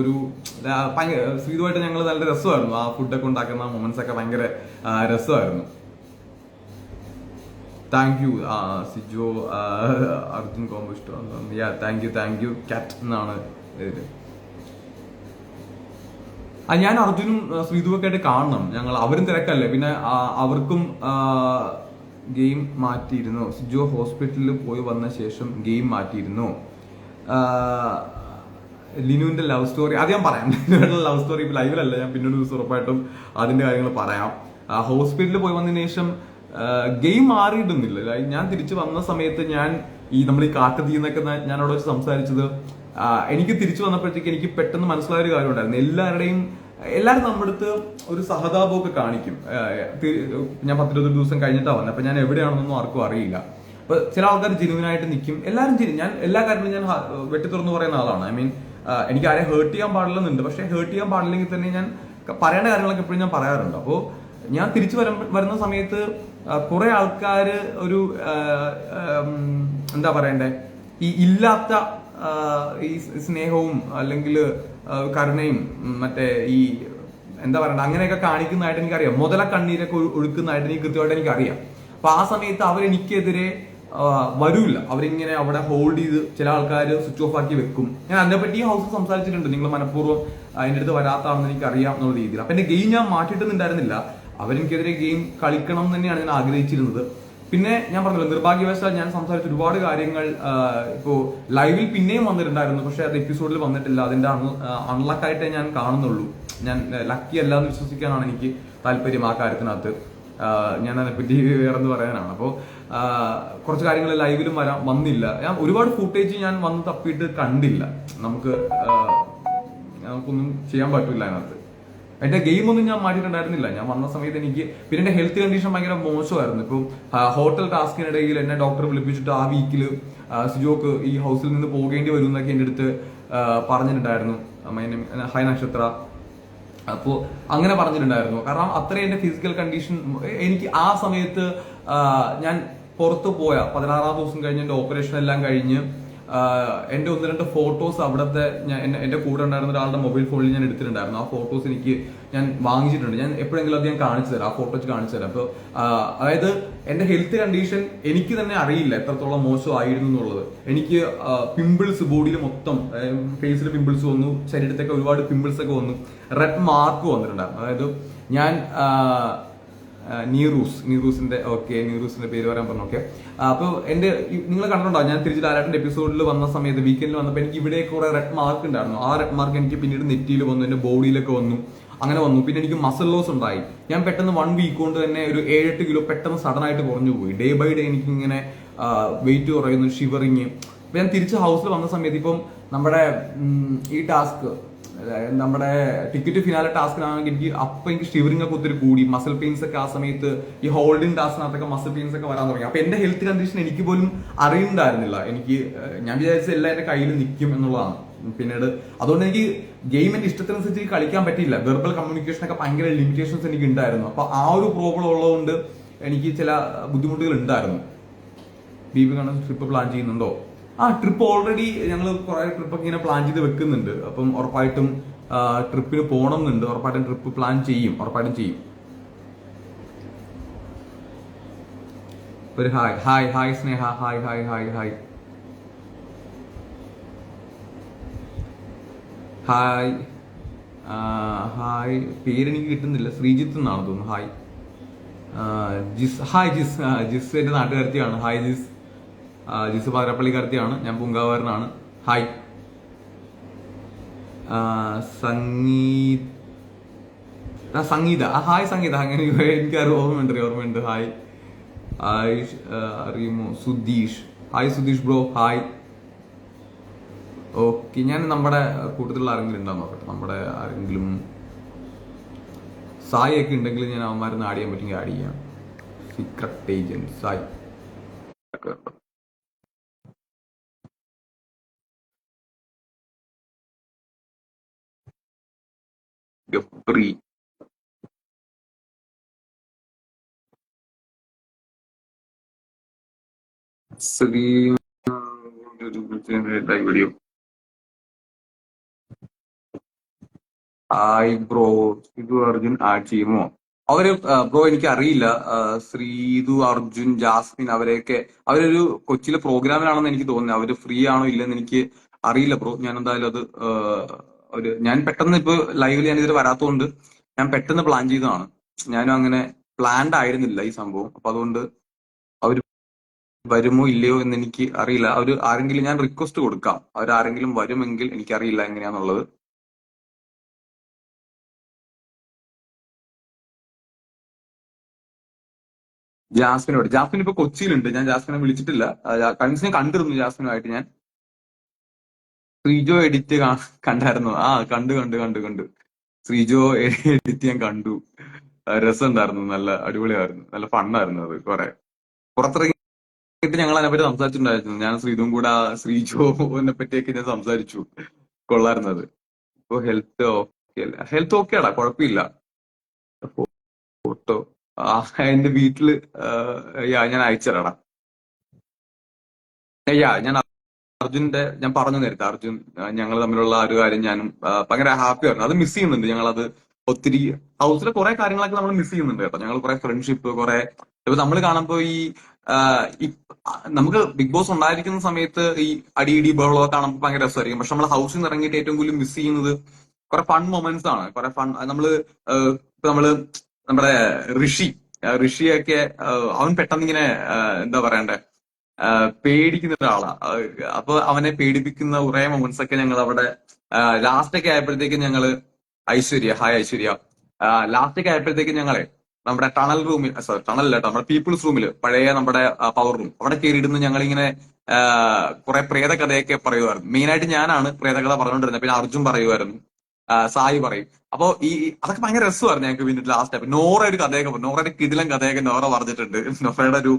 ശ്രീധുവായിട്ട് ഞങ്ങൾ നല്ല രസമായിരുന്നു. ആ ഫുഡൊക്കെ ഉണ്ടാക്കുന്ന മൊമെന്റ്സ് ഒക്കെ ഭയങ്കര രസമായിരുന്നു. Thank you Sijo. Arjun combo ഇഷ്ടമാണ്. താങ്ക് യു കാറ്റ് എന്നാണ് ഇത്. ഞാൻ അർജുനും ശ്രീധുവൊക്കെ ആയിട്ട് കാണണം. അവരും തിരക്കല്ലേ, പിന്നെ അവർക്കും ഗെയിം മാറ്റിയിരുന്നു. സിജോ ഹോസ്പിറ്റലിൽ പോയി വന്ന ശേഷം ഗെയിം മാറ്റിയിരുന്നു. ലിനുവിന്റെ ലവ് സ്റ്റോറി അത് ഞാൻ പറയാം. ലിനുവിന്റെ ലവ് സ്റ്റോറി ഇപ്പൊ ലൈവിലല്ല, ഞാൻ പിന്നീട് ദിവസം ഉറപ്പായിട്ടും അതിന്റെ കാര്യങ്ങൾ പറയാം. ഹോസ്പിറ്റലിൽ പോയി വന്നതിന് ശേഷം ഗെയിം മാറിയിട്ടൊന്നുമില്ല. ഞാൻ തിരിച്ചു വന്ന സമയത്ത് നമ്മൾ ഈ കാട്ടു തീന്നൊക്കെ ഞാൻ അവിടെ വെച്ച് സംസാരിച്ചത്, എനിക്ക് തിരിച്ചു വന്നപ്പോഴത്തേക്ക് എനിക്ക് പെട്ടെന്ന് മനസ്സിലായ ഒരു കാര്യം ഉണ്ടായിരുന്നു. എല്ലാവരും നമ്മുടെ അടുത്ത് ഒരു സഹതാപമൊക്കെ കാണിക്കും. ഞാൻ 10-20 ദിവസം കഴിഞ്ഞിട്ടാണ് വന്നത്, അപ്പൊ ഞാൻ എവിടെയാണെന്നൊന്നും ആർക്കും അറിയില്ല. അപ്പൊ ചില ആൾക്കാർ ജെനുവിനായിട്ട് നിൽക്കും. ഞാൻ എല്ലാ കാര്യങ്ങളും ഞാൻ വെട്ടി തുറന്നു പറയുന്ന ആളാണ്. ഐ മീൻ, എനിക്ക് ആരെ ഹേർട്ട് ചെയ്യാൻ പാടില്ലെന്നുണ്ട്, പക്ഷെ ഹേർട്ട് ചെയ്യാൻ പാടില്ലെങ്കിൽ തന്നെ ഞാൻ പറയേണ്ട കാര്യങ്ങളൊക്കെ എപ്പോഴും ഞാൻ പറയാറുണ്ട്. അപ്പോൾ ഞാൻ തിരിച്ചു വരുന്ന സമയത്ത് കുറെ ആൾക്കാർ ഒരു എന്താ പറയണ്ടേ, ഈ ഇല്ലാത്ത ഈ സ്നേഹവും അല്ലെങ്കിൽ കരുണയും മറ്റേ ഈ എന്താ പറയണ്ട അങ്ങനെയൊക്കെ കാണിക്കുന്നതായിട്ട് എനിക്കറിയാം. മുതല കണ്ണീരൊക്കെ ഒഴുക്കുന്നതായിട്ട് എനിക്ക് കൃത്യമായിട്ട് എനിക്കറിയാം. അപ്പൊ ആ സമയത്ത് അവരെനിക്കെതിരെ വരൂല്ല. അവരിങ്ങനെ അവിടെ ഹോൾഡ് ചെയ്ത് ചില ആൾക്കാർ സ്വിച്ച് ഓഫ് ആക്കി വെക്കും. ഞാൻ അതിനെപ്പറ്റി ഹൗസിൽ സംസാരിച്ചിട്ടുണ്ട്. നിങ്ങൾ മനഃപൂർവ്വം അതിൻ്റെ അടുത്ത് വരാത്താണെന്ന് എനിക്ക് അറിയാം എന്നുള്ള രീതിയിൽ. അപ്പൊ എന്റെ ഗെയിം ഞാൻ മാറ്റിയിട്ടൊന്നുണ്ടായിരുന്നില്ല. അവരെനിക്കെതിരെ ഗെയിം കളിക്കണം എന്ന് തന്നെയാണ് ഞാൻ ആഗ്രഹിച്ചിരുന്നത്. പിന്നെ ഞാൻ പറഞ്ഞല്ലോ, നിർഭാഗ്യവശാൽ ഞാൻ സംസാരിച്ച ഒരുപാട് കാര്യങ്ങൾ ഇപ്പോ ലൈവിൽ പിന്നെയും വന്നിട്ടുണ്ടായിരുന്നു, പക്ഷെ അത് എപ്പിസോഡിൽ വന്നിട്ടില്ല. അതിന്റെ അൺലക്കായിട്ടേ ഞാൻ കാണുന്നുള്ളൂ. ഞാൻ ലക്കി അല്ല എന്ന് വിശ്വസിക്കാനാണ് എനിക്ക് താല്പര്യം ആ കാര്യത്തിനകത്ത്. ഞാൻ അതിനെപ്പറ്റി വേറെന്ത് പറയാനാണ്. അപ്പോൾ കുറച്ച് കാര്യങ്ങൾ ലൈവിലും വന്നില്ല. ഞാൻ ഒരുപാട് ഫുട്ടേജ് ഞാൻ വന്ന് തപ്പിയിട്ട് കണ്ടില്ല. നമുക്കൊന്നും ചെയ്യാൻ പറ്റില്ല അതിനകത്ത്. എന്റെ ഗെയിം ഒന്നും ഞാൻ മാറ്റിയിട്ടുണ്ടായിരുന്നില്ല. ഞാൻ വന്ന സമയത്ത് പിന്നെ എന്റെ ഹെൽത്ത് കണ്ടീഷൻ ഭയങ്കര മോശമായിരുന്നു. ഇപ്പം ഹോട്ടൽ ടാസ്കിനിടയിൽ എന്നെ ഡോക്ടർ വിളിപ്പിച്ചിട്ട് ആ വീക്കില് സിജോക്ക് ഈ ഹൗസിൽ നിന്ന് പോകേണ്ടി വരും എന്നൊക്കെ എന്റെ അടുത്ത് പറഞ്ഞിട്ടുണ്ടായിരുന്നു. ഹൈ നക്ഷത്ര. അപ്പോ അങ്ങനെ പറഞ്ഞിട്ടുണ്ടായിരുന്നു. കാരണം അത്രയും എന്റെ ഫിസിക്കൽ കണ്ടീഷൻ എനിക്ക് ആ സമയത്ത് ഞാൻ പുറത്തു പോയ 16-ാം ദിവസം കഴിഞ്ഞ് എന്റെ ഓപ്പറേഷൻ എല്ലാം കഴിഞ്ഞ് എന്റെ 1-2 ഫോട്ടോസ് അവിടുത്തെ എന്റെ കൂടെ ഉണ്ടായിരുന്ന ഒരാളുടെ മൊബൈൽ ഫോണിൽ ഞാൻ എടുത്തിട്ടുണ്ടായിരുന്നു. ആ ഫോട്ടോസ് ഞാൻ വാങ്ങിച്ചിട്ടുണ്ട്. ഞാൻ എപ്പോഴെങ്കിലും അത് ഞാൻ കാണിച്ചു തരാം, ആ ഫോട്ടോസ് കാണിച്ചു തരാം. അപ്പൊ അതായത് എന്റെ ഹെൽത്ത് കണ്ടീഷൻ എനിക്ക് തന്നെ അറിയില്ല എത്രത്തോളം മോശമായിരുന്നു എന്നുള്ളത്. എനിക്ക് പിമ്പിൾസ് ബോഡിയിൽ മൊത്തം, ഫേസിൽ പിമ്പിൾസ് വന്നു, ശരീരത്തൊക്കെ ഒരുപാട് പിമ്പിൾസ് ഒക്കെ വന്നു, റെഡ് മാർക്ക് വന്നിട്ടുണ്ടായിരുന്നു. അതായത് ഞാൻ നീറൂസിന്റെ പേര് പറയാൻ പറഞ്ഞു. ഓക്കെ, അപ്പൊ നിങ്ങൾ കണ്ടിട്ടുണ്ടാവും, ഞാൻ തിരിച്ച് ലാലേട്ടന്റെ എപ്പിസോഡിൽ വന്ന സമയത്ത് വീക്കെൻഡിൽ വന്നപ്പോൾ എനിക്ക് ഇവിടെ കുറെ റെഡ് മാർക്ക് ഉണ്ടായിരുന്നു. ആ റെഡ് മാർക്ക് എനിക്ക് പിന്നീട് നെറ്റിയിൽ വന്നു, എന്റെ ബോഡിയിലൊക്കെ വന്നു, അങ്ങനെ വന്നു. പിന്നെ എനിക്ക് മസിൽ ലോസ് ഉണ്ടായി. ഞാൻ പെട്ടെന്ന് 1 വീക്ക് കൊണ്ട് തന്നെ ഒരു 7-8 കിലോ പെട്ടെന്ന് സഡൻ ആയിട്ട് കുറഞ്ഞു പോയി. ഡേ ബൈ ഡേ എനിക്ക് ഇങ്ങനെ വെയിറ്റ് കുറയുന്നു, ഷിവറിങ്. അപ്പൊ ഞാൻ തിരിച്ച് ഹൗസിൽ വന്ന സമയത്ത് ഇപ്പം നമ്മുടെ ഈ ടാസ്ക്, നമ്മുടെ ടിക്കറ്റ് ഫിനാലെ ടാസ്കിനാണെങ്കിൽ എനിക്ക് ഷിവറിംഗ് ഒക്കെ ഒത്തിരി കൂടി, മസിൽ പെയിൻസ് ഒക്കെ ആ സമയത്ത് ഈ ഹോൾഡിംഗ് ടാസ്കിനകത്തൊക്കെ മസിൽ പെയിൻസ് ഒക്കെ വരാൻ തുടങ്ങി. അപ്പൊ എന്റെ ഹെൽത്ത് കണ്ടീഷൻ എനിക്ക് പോലും അറിയുന്നുണ്ടായിരുന്നില്ല. ഞാൻ വിചാരിച്ച എല്ലാം എന്റെ കയ്യിൽ നിൽക്കും എന്നുള്ളതാണ്. പിന്നീട് അതുകൊണ്ട് എനിക്ക് ഗെയിം എന്റെ ഇഷ്ടത്തിനനുസരിച്ച് കളിക്കാൻ പറ്റിയില്ല. വെർബൽ കമ്മ്യൂണിക്കേഷൻ ഒക്കെ ഭയങ്കര ലിമിറ്റേഷൻസ് എനിക്ക് ഉണ്ടായിരുന്നു. അപ്പൊ ആ ഒരു പ്രോബ്ലം ഉള്ളതുകൊണ്ട് എനിക്ക് ചില ബുദ്ധിമുട്ടുകൾ ഉണ്ടായിരുന്നു. ദീപ് കാണാൻ ട്രിപ്പ് പ്ലാൻ ചെയ്യുന്നുണ്ടോ? ട്രിപ്പ് ഓൾറെഡി ഞങ്ങൾ കുറെ ട്രിപ്പൊക്കെ ഇങ്ങനെ പ്ലാൻ ചെയ്ത് വെക്കുന്നുണ്ട്. അപ്പം ഉറപ്പായിട്ടും ട്രിപ്പിന് പോകണം എന്നുണ്ട്. ഉറപ്പായിട്ടും ട്രിപ്പ് പ്ലാൻ ചെയ്യും, ഉറപ്പായിട്ടും ചെയ്യും. ഒരു ഹായ് സ്നേഹ, ഹായ് പേരെനിക്ക് കിട്ടുന്നില്ല. ശ്രീജിത്ത് എന്നാണ് തോന്നുന്നു. ജിസ് എന്റെ നാട്ടുകാരത്തിയാണ്. ഹായ് ജിസ് പാതിരപ്പള്ളിക്കാരത്തിയാണ്. ഞാൻ പൂങ്കാവരനാണ്. ഹായ് സംഗീത. ഹായ് സംഗീത. അങ്ങനെ എനിക്ക് ഓർമ്മയുണ്ട്. ഹായ് അറിയുമോ? Sudheesh. Hi Sudheesh bro. Hi. Okay, ഞാൻ നമ്മുടെ കൂട്ടത്തിലുള്ള ആരെങ്കിലും ഉണ്ടാവും നോക്കട്ടെ. നമ്മുടെ ആരെങ്കിലും സായി ഒക്കെ ഉണ്ടെങ്കിൽ ഞാൻ അവന്മാരെന്ന് ആഡ് ചെയ്യാൻ പറ്റുമെങ്കിൽ ആഡ് ചെയ്യാം. Secret agent Sai. ഗപ്രി. Video. Hi bro. Sreethu Arjun add ചെയ്യുമോ? ബ്രോ എനിക്ക് അറിയില്ല. ശ്രീതു അർജുൻ ജാസ്മിൻ അവരൊരു കൊച്ചിയിലെ പ്രോഗ്രാമിലാണെന്ന് എനിക്ക് തോന്നുന്നത്. അവര് ഫ്രീ ആണോ ഇല്ലെന്ന് എനിക്ക് അറിയില്ല ബ്രോ. ഞാൻ എന്തായാലും അത് ഞാൻ പെട്ടെന്ന് ഇപ്പൊ ലൈവിൽ ഞാൻ ഇതിൽ വരാത്തതുകൊണ്ട് ഞാൻ പെട്ടെന്ന് പ്ലാൻ ചെയ്തതാണ്. ഞാനും അങ്ങനെ പ്ലാൻഡ് ആയിരുന്നില്ല ഈ സംഭവം. അപ്പൊ അതുകൊണ്ട് അവർ വരുമോ ഇല്ലയോ എന്ന് എനിക്ക് അറിയില്ല. ആരെങ്കിലും ഞാൻ റിക്വസ്റ്റ് കൊടുക്കാം. അവരാരെങ്കിലും വരുമെങ്കിൽ എനിക്കറിയില്ല എങ്ങനെയാന്നുള്ളത്. ജാസ്മിൻ ഇപ്പൊ കൊച്ചിയിലുണ്ട്. ഞാൻ ജാസ്മിനെ വിളിച്ചിട്ടില്ല. കൺസിനെ കണ്ടിരുന്നു ജാസ്മിനുമായിട്ട് ഞാൻ. ശ്രീജോ എഡിറ്റ് കണ്ടായിരുന്നു. ആ, കണ്ടു. ശ്രീജോ എഡിറ്റ് ഞാൻ കണ്ടു. രസമുണ്ടായിരുന്നു, നല്ല അടിപൊളിയായിരുന്നു, നല്ല ഫണ്ണായിരുന്നു അത്. പുറത്തിറങ്ങിയിട്ട് ഞങ്ങൾ അതിനെപ്പറ്റി സംസാരിച്ചിട്ടുണ്ടായിരുന്നു. ഞാൻ ശ്രീതും കൂടെ ശ്രീജോനെ പറ്റിയൊക്കെ ഞാൻ സംസാരിച്ചു. കൊള്ളായിരുന്നു അത്. ഇപ്പൊ ഹെൽത്ത് ഓക്കെ അല്ല, ഹെൽത്ത് ഓക്കെയാടാ, കുഴപ്പമില്ല. ഫോട്ടോ എന്റെ വീട്ടില് ഞാൻ അയച്ചുതരാടാ. ഞാൻ ഞാൻ പറഞ്ഞു നേരത്തെ അർജുൻ, ഞങ്ങൾ തമ്മിലുള്ള ആ ഒരു കാര്യം ഞാനും ഭയങ്കര ഹാപ്പി ആയിരുന്നു. അത് മിസ് ചെയ്യുന്നുണ്ട് ഞങ്ങളത് ഒത്തിരി. ഹൗസിലെ കുറെ കാര്യങ്ങളൊക്കെ നമ്മൾ മിസ് ചെയ്യുന്നുണ്ട് കേട്ടോ. ഞങ്ങൾ കുറെ ഫ്രണ്ട്ഷിപ്പ്, കുറെ ഇപ്പൊ നമ്മൾ കാണുമ്പോ ആ, ഈ നമുക്ക് ബിഗ് ബോസ് ഉണ്ടായിരിക്കുന്ന സമയത്ത് ഈ അടിയിടി ബഹളമൊക്കെ കാണുമ്പോൾ ഭയങ്കര രസമായിരിക്കും. പക്ഷെ നമ്മൾ ഹൗസിൽ നിന്ന് ഇറങ്ങിയിട്ട് ഏറ്റവും കൂടുതൽ മിസ് ചെയ്യുന്നത് കുറെ ഫൺ മൊമെന്റ്സ് ആണ്. കുറെ ഫൺ നമ്മള് ഇപ്പൊ നമ്മള് നമ്മുടെ ഋഷി ഋഷിയൊക്കെ അവൻ പെട്ടെന്ന് ഇങ്ങനെ എന്താ പറയണ്ടേ, പേടിക്കുന്ന ഒരാളാ. അപ്പൊ അവനെ പേടിപ്പിക്കുന്ന കുറെ മൊമെന്റ്സ് ഒക്കെ ഞങ്ങൾ അവിടെ ലാസ്റ്റ് ഒക്കെ ആയപ്പോഴത്തേക്കും ഞങ്ങള് ഹായ് ഐശ്വര്യ, ലാസ്റ്റ് ഒക്കെ ആയപ്പോഴത്തേക്കും ഞങ്ങളെ നമ്മുടെ ടണൽ റൂമിൽ, സോറി ടണൽ അല്ല, നമ്മുടെ പീപ്പിൾസ് റൂമിൽ, പഴയ നമ്മുടെ പവർ റൂം, അവിടെ കയറിയിരുന്ന് ഞങ്ങളിങ്ങനെ കുറെ പ്രേത കഥയൊക്കെ പറയുമായിരുന്നു. മെയിനായിട്ട് ഞാനാണ് പ്രേത കഥ പറഞ്ഞുകൊണ്ടിരുന്നത്. പിന്നെ അർജുൻ പറയുമായിരുന്നു, സായി പറയും. അപ്പൊ അതൊക്കെ ഭയങ്കര രസമായിരുന്നു ഞങ്ങൾക്ക്. പിന്നെ ലാസ്റ്റ് ആയപ്പോ നോറ ഒരു കഥയൊക്കെ പറഞ്ഞു. നോറയുടെ കിടിലൻ കഥയൊക്കെ നോറ പറഞ്ഞിട്ടുണ്ട്. നോറയുടെ ഒരു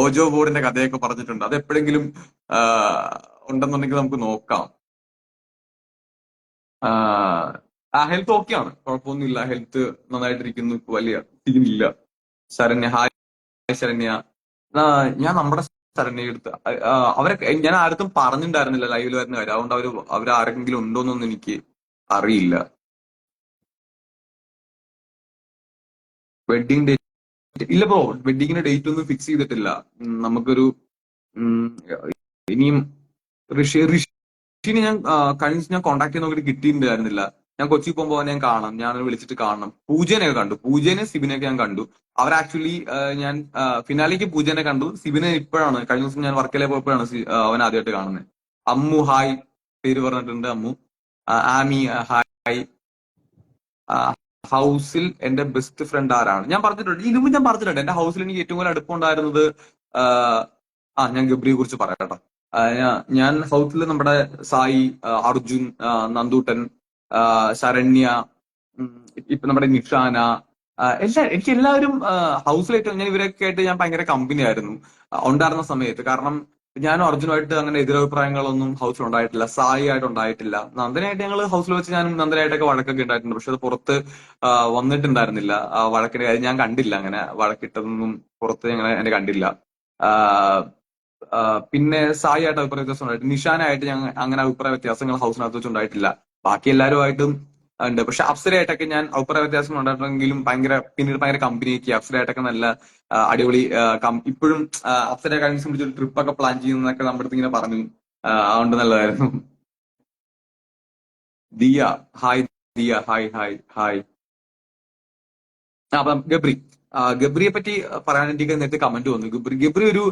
ഓജോ ബോർഡിന്റെ കഥയൊക്കെ പറഞ്ഞിട്ടുണ്ട്. അത് എപ്പോഴെങ്കിലും ഉണ്ടെന്നുണ്ടെങ്കിൽ നമുക്ക് നോക്കാം. ഹെൽത്ത് ഓക്കെയാണ്, കുഴപ്പമൊന്നുമില്ല. ഹെൽത്ത് നന്നായിട്ടിരിക്കുന്നു. ഇപ്പൊ വലിയ സീനില്ല. ശരണ്യ, ഹായ് ശരണ്യ. ഞാൻ നമ്മുടെ ശരണ്യ എടുത്ത് അവരൊക്കെ ഞാൻ ആർക്കും പറഞ്ഞിട്ടുണ്ടായിരുന്നില്ല ലൈവിൽ വരുന്ന കാര്യം. അതുകൊണ്ട് അവരാരെങ്കിലും ഉണ്ടോന്നൊന്നും എനിക്ക് അറിയില്ല. വെഡിങ് ഡേറ്റ് ഇല്ല ബ്രോ, വെഡിങ്ങിന്റെ ഡേറ്റ് ഒന്നും ഫിക്സ് ചെയ്തിട്ടില്ല. നമുക്കൊരു ഉം, ഇനിയും ഋഷിനെ ഞാൻ കഴിഞ്ഞ ദിവസം ഞാൻ കോൺടാക്ട് ചെയ്ത് നോക്കിയിട്ട് കിട്ടിയിട്ടുണ്ടായിരുന്നില്ല. ഞാൻ കൊച്ചി പോകുമ്പോൾ ഞാൻ കാണാം, ഞാൻ വിളിച്ചിട്ട് കാണണം. പൂജനെയൊക്കെ കണ്ടു, പൂജനെ സിബിനെയൊക്കെ ഞാൻ കണ്ടു. അവർ ആക്ച്വലി ഞാൻ ഫിനാലേക്ക് പൂജനെ കണ്ടു. സിബിനെ ഇപ്പോഴാണ്, കഴിഞ്ഞ ദിവസം ഞാൻ വർക്കലേ പോയപ്പോഴാണ് അവൻ ആദ്യമായിട്ട് കാണുന്നത്. അമ്മു ഹായ്, പേര് പറഞ്ഞിട്ടുണ്ട് അമ്മു. ആമി ഹായ്. ഹൗസിൽ എന്റെ ബെസ്റ്റ് ഫ്രണ്ട് ആരാണ്? ഞാൻ പറഞ്ഞിട്ടുണ്ട്, ഇതിന് മുമ്പ് ഞാൻ പറഞ്ഞിട്ടുണ്ട്. എന്റെ ഹൗസിൽ എനിക്ക് ഏറ്റവും കൂടുതൽ അടുപ്പമുണ്ടായിരുന്നത് ഞാൻ ഗബ്രിയെ കുറിച്ച് പറയാട്ടോ. ഞാൻ ഹൗസിൽ നമ്മുടെ സായി, അർജുൻ, നന്ദൂട്ടൻ, ശരണ്യ, ഉം, ഇപ്പൊ നമ്മുടെ നിഷാന, എനിക്ക് എല്ലാവരും ഹൗസിലായിട്ട് ഞാൻ ഇവരൊക്കെ ആയിട്ട് ഞാൻ ഭയങ്കര കമ്പനി ആയിരുന്നു ഉണ്ടായിരുന്ന സമയത്ത്. കാരണം ഞാനും അർജുനുമായിട്ട് അങ്ങനെ എതിരഭിപ്രായങ്ങളൊന്നും ഹൗസിൽ ഉണ്ടായിട്ടില്ല. സായി ആയിട്ട് ഉണ്ടായിട്ടില്ല. നന്ദനായിട്ട് ഞങ്ങൾ ഹൗസിൽ വെച്ച് ഞാനും നന്ദനായിട്ടൊക്കെ വഴക്കൊക്കെ ഉണ്ടായിട്ടുണ്ട്. പക്ഷെ അത് പുറത്ത് വന്നിട്ടുണ്ടായിരുന്നില്ല. ആ വഴക്കിന്റെ കാര്യം ഞാൻ കണ്ടില്ല. അങ്ങനെ വഴക്കിട്ടതൊന്നും പുറത്ത് ഞങ്ങൾ എന്നെ കണ്ടില്ല. ആ, പിന്നെ സായി ആയിട്ട് അഭിപ്രായ വ്യത്യാസം ഉണ്ടായിട്ട്, നിഷാനായിട്ട് ഞങ്ങൾ അങ്ങനെ അഭിപ്രായ വ്യത്യാസങ്ങൾ ഹൗസിനകത്ത് വെച്ച് ഉണ്ടായിട്ടില്ല. ബാക്കി എല്ലാവരുമായിട്ടും ഉണ്ട്. പക്ഷെ അപ്സരയായിട്ടൊക്കെ ഞാൻ അഭിപ്രായ വ്യത്യാസം ഉണ്ടായിട്ടുണ്ടെങ്കിലും പിന്നീട് ഭയങ്കര കമ്പനിയൊക്കെ. അപ്സരയായിട്ടൊക്കെ നല്ല അടിപൊളി ഇപ്പോഴും അപ്സര കഴിഞ്ഞ ദിവസം വിളിച്ചൊരു ട്രിപ്പൊക്കെ പ്ലാൻ ചെയ്യുന്നതൊക്കെ നമ്മുടെ അടുത്ത് ഇങ്ങനെ പറഞ്ഞു. അതുകൊണ്ട് നല്ലതായിരുന്നു. Diya hi, Diya hi hi hi. അപ്പം ഗബ്രിയെ പറ്റി പറയാൻ എനിക്ക് നേരത്തെ കമന്റ് വന്നു. ഗബ്രി ഒരു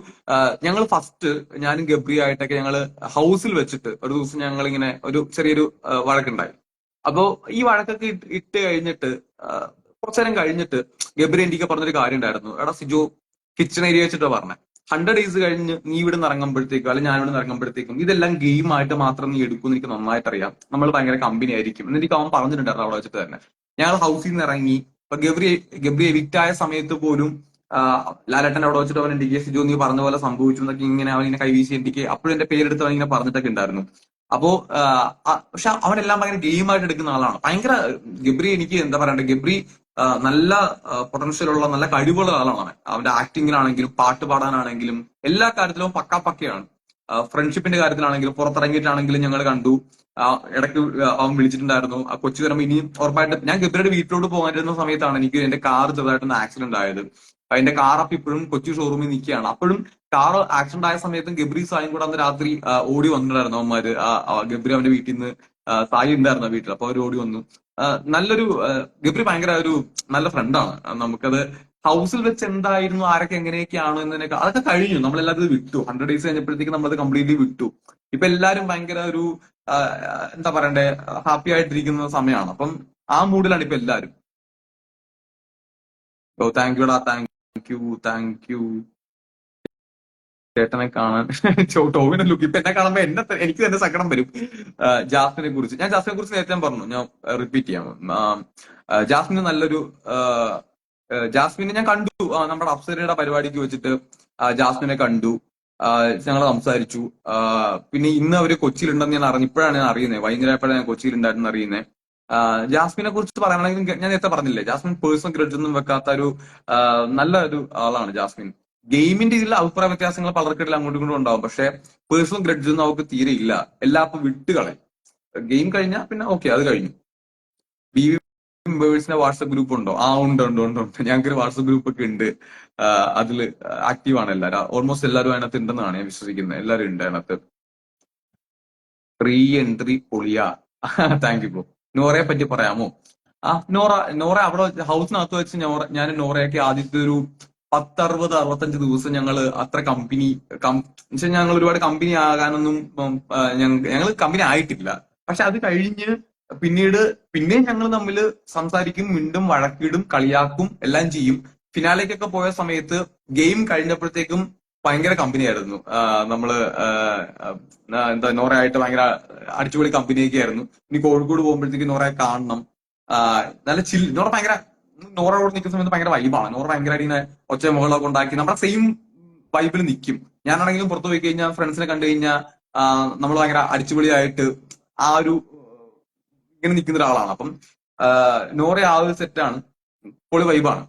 ഞങ്ങൾ ഫസ്റ്റ് ഞാനും ഗബ്രി ആയിട്ടൊക്കെ ഞങ്ങള് ഹൗസിൽ വെച്ചിട്ട് ഒരു ദിവസം ഞങ്ങൾ ഇങ്ങനെ ഒരു ചെറിയൊരു വഴക്കുണ്ടായി. അപ്പോ ഈ വഴക്കൊക്കെ ഇട്ട് കഴിഞ്ഞിട്ട് കുറച്ചു നേരം കഴിഞ്ഞിട്ട് ഗബ്രി എനിക്ക് പറഞ്ഞൊരു കാര്യം ഉണ്ടായിരുന്നു. എടാ സിജോ, കിച്ചൺ ഏരിയ വെച്ചിട്ടാ പറഞ്ഞത്, 100 ഡേയ്സ് കഴിഞ്ഞ് നീ ഇവിടെ നിന്ന് ഇറങ്ങുമ്പോഴത്തേക്കും അല്ലെങ്കിൽ ഞാൻ ഇവിടെ നിന്ന് ഇറങ്ങുമ്പോഴത്തേക്കും ഇതെല്ലാം ഗെയിം ആയിട്ട് മാത്രം നീ എടുക്കുമെന്ന് എനിക്ക് നന്നായിട്ട് അറിയാം. നമ്മൾ ഭയങ്കര കമ്പനി ആയിരിക്കും എന്ന് എനിക്ക് അവൻ പറഞ്ഞിട്ടുണ്ടായിരുന്നു അവിടെ വെച്ചിട്ട് തന്നെ. ഞങ്ങൾ ഹൗസിൽ നിന്ന് ഇറങ്ങി. ഇപ്പൊ ഗബ്രി എവിക്റ്റ് ആയ സമയത്ത് പോലും ലാലേട്ടൻ അവിടെ വെച്ചിട്ട് അവൻ എനിക്ക് സിജോ നീ പറഞ്ഞ പോലെ സംഭവിച്ചു എന്നൊക്കെ ഇങ്ങനെ അവൻ ഇങ്ങനെ കൈവീശി എനിക്ക് അപ്പോഴും എന്റെ പേരെടുത്ത് അവൻ ഇങ്ങനെ പറഞ്ഞിട്ടൊക്കെ ഉണ്ടായിരുന്നു. അപ്പോ പക്ഷെ അവനെല്ലാം ഭയങ്കര ഗെയിമായിട്ട് എടുക്കുന്ന ആളാണ്. ഭയങ്കര ഗബ്രി, എനിക്ക് എന്താ പറയണ്ടേ, ഗബ്രി നല്ല പൊട്ടൻഷ്യൽ ഉള്ള നല്ല കഴിവുള്ള ആളാണ് അവൻ. അവന്റെ ആക്ടിങ്ങിലാണെങ്കിലും പാട്ട് പാടാനാണെങ്കിലും എല്ലാ കാര്യത്തിലും പക്കയാണ്. ഫ്രണ്ട്ഷിപ്പിന്റെ കാര്യത്തിലാണെങ്കിലും പുറത്തിറങ്ങിയിട്ടാണെങ്കിലും ഞങ്ങൾ കണ്ടു. ഇടയ്ക്ക് അവൻ വിളിച്ചിട്ടുണ്ടായിരുന്നു. ആ കൊച്ചി വരുമ്പോൾ ഇനിയും ഉറപ്പായിട്ട് ഞാൻ ഗബ്രിയുടെ വീട്ടിലോട്ട് പോകാനിരുന്ന സമയത്താണ് എനിക്ക് എന്റെ കാർ ചെറുതായിട്ടൊന്ന് ആക്സിഡന്റ് ആയത്. എന്റെ കാർ അപ്പൊ ഇപ്പോഴും കൊച്ചി ഷോറൂമിൽ നിൽക്കുകയാണ്. അപ്പോഴും കാർ ആക്സിഡന്റ് ആയ സമയത്തും ഗബ്രി സായും കൂടെ അന്ന് രാത്രി ഓടി വന്നിട്ടുണ്ടായിരുന്നു അവന്മാര്. ഗബ്രി അവന്റെ വീട്ടിൽ നിന്ന്, സായി ഉണ്ടായിരുന്നു വീട്ടിൽ. അപ്പൊ അവർ ഓടി വന്നു. നല്ലൊരു ഗബ്രി ഭയങ്കര ഒരു നല്ല ഫ്രണ്ടാണ്. നമുക്കത് ഹൗസിൽ വെച്ച് എന്തായിരുന്നു, ആരൊക്കെ എങ്ങനെയൊക്കെയാണ് എന്നതിനൊക്കെ അതൊക്കെ കഴിഞ്ഞു. നമ്മളെല്ലാവരും ഇത് വിട്ടു. 100 ഡേയ്സ് കഴിഞ്ഞപ്പോഴത്തേക്ക് നമ്മളത് കംപ്ലീറ്റ്ലി വിട്ടു. ഇപ്പൊ എല്ലാരും ഭയങ്കര ഒരു എന്താ പറയണ്ടേ, ഹാപ്പി ആയിട്ടിരിക്കുന്ന സമയമാണ്. അപ്പം ആ മൂഡിലാണ് ഇപ്പൊ എല്ലാരും. ഓ താങ്ക് യുടാ, താങ്ക് യു താങ്ക് യു ചേട്ടനെ കാണാൻ. ടോവിന്റെ ലുക്ക് ഇപ്പൊ എന്നെ കാണുമ്പോ എനിക്ക് തന്നെ സങ്കടം വരും. ജാസ്മിനെ കുറിച്ച് നേരത്തെ ഞാൻ പറഞ്ഞു, ഞാൻ റിപ്പീറ്റ് ചെയ്യാം. ജാസ്മിന് നല്ലൊരു ആ, ജാസ്മിനെ ഞാൻ കണ്ടു. നമ്മുടെ അപ്സരയുടെ പരിപാടിക്ക് വെച്ചിട്ട് ജാസ്മിനെ കണ്ടു. ഞങ്ങൾ സംസാരിച്ചു. പിന്നെ ഇന്ന് അവര് കൊച്ചിയിലുണ്ടെന്ന് ഞാൻ ഇപ്പോഴാണ് ഞാൻ അറിയുന്നത്. വൈകുന്നേരപ്പോഴാണ് ഞാൻ കൊച്ചിയിലുണ്ടായിരുന്നു അറിയുന്നത്. ജാസ്മിനെ കുറിച്ച് പറയുകയാണെങ്കിൽ ഞാൻ നേരത്തെ പറഞ്ഞില്ലേ, ജാസ്മിൻ പേഴ്സണൽ ഗ്രഡ്ജ് ഒന്നും വെക്കാത്ത ഒരു നല്ല ഒരു ആളാണ് ജാസ്മിൻ. ഗെയിമിന്റെ ഇതിൽ അഭിപ്രായ വ്യത്യാസങ്ങൾ പലർക്കിടയിൽ അങ്ങോട്ടും ഇങ്ങോട്ടും ഉണ്ടാവും. പക്ഷെ പേഴ്സണൽ ഗ്രഡ്ജ് ഒന്നും അവർക്ക് തീരെ ഇല്ല. എല്ലാവർക്കും വിട്ടുകളയും. ഗെയിം കഴിഞ്ഞാൽ പിന്നെ ഓക്കെ, അത് കഴിഞ്ഞു. ബി മെമ്പേഴ്സിന്റെ വാട്സപ്പ് ഗ്രൂപ്പ് ഉണ്ടോ? ഉണ്ട് ഉണ്ട് ഉണ്ട് ഉണ്ട്. ഞങ്ങൾക്കൊരു വാട്സപ്പ് ഗ്രൂപ്പ് ഒക്കെ ഉണ്ട്. അതില് ആക്റ്റീവ് ആണ് എല്ലാവരും. ഓൾമോസ്റ്റ് എല്ലാവരും അതിനകത്ത് ഉണ്ടെന്നാണ് ഞാൻ വിശ്വസിക്കുന്നത്. എല്ലാവരും ഉണ്ട് അതിനകത്ത്. റീ എൻട്രി പൊളിയാ. Thank you bro. നോറയെ പറ്റി പറയാമോ? നോറ അവിടെ ഹൗസിനകത്ത് വെച്ച് ഞാൻ നോറയൊക്കെ ആദ്യത്തെ ഒരു 10-60-65 ദിവസം ഞങ്ങള് അത്ര കമ്പനി ഞങ്ങൾ ഒരുപാട് കമ്പനി ആകാനൊന്നും ഞങ്ങൾ കമ്പനി ആയിട്ടില്ല. പക്ഷെ അത് കഴിഞ്ഞ് പിന്നീട് പിന്നെയും ഞങ്ങൾ തമ്മിൽ സംസാരിക്കും, മിണ്ടും, വഴക്കിടും, കളിയാക്കും, എല്ലാം ചെയ്യും. ഫിനാലേക്കൊക്കെ പോയ സമയത്ത് ഗെയിം കഴിഞ്ഞപ്പോഴത്തേക്കും ഭയങ്കര കമ്പനിയായിരുന്നു. നമ്മള് എന്താ നോറയായിട്ട് ഭയങ്കര അടിച്ചുപൊളി കമ്പനിയൊക്കെ ആയിരുന്നു. ഇനി കോഴിക്കോട് പോകുമ്പോഴത്തേക്ക് നോറയെ കാണണം. നല്ല നോറ ഭയങ്കര നോറയോട് നിൽക്കുന്ന സമയത്ത് ഭയങ്കര വൈബാണ്. നോറ ഭയങ്കരമായിട്ട് ഇങ്ങനെ ഒച്ച മുകളൊക്കെ ഉണ്ടാക്കി നമ്മുടെ സെയിം വൈബിൽ നിൽക്കും. ഞാനാണെങ്കിലും പുറത്തു പോയി കഴിഞ്ഞാൽ ഫ്രണ്ട്സിനെ കണ്ടു കഴിഞ്ഞാൽ നമ്മൾ ഭയങ്കര അടിച്ചുപൊളിയായിട്ട് ആ ഒരു ഇങ്ങനെ നിൽക്കുന്ന ഒരാളാണ്. അപ്പം നോറ ആ ഒരു സെറ്റാണ്. പൊളി വൈബാണ്.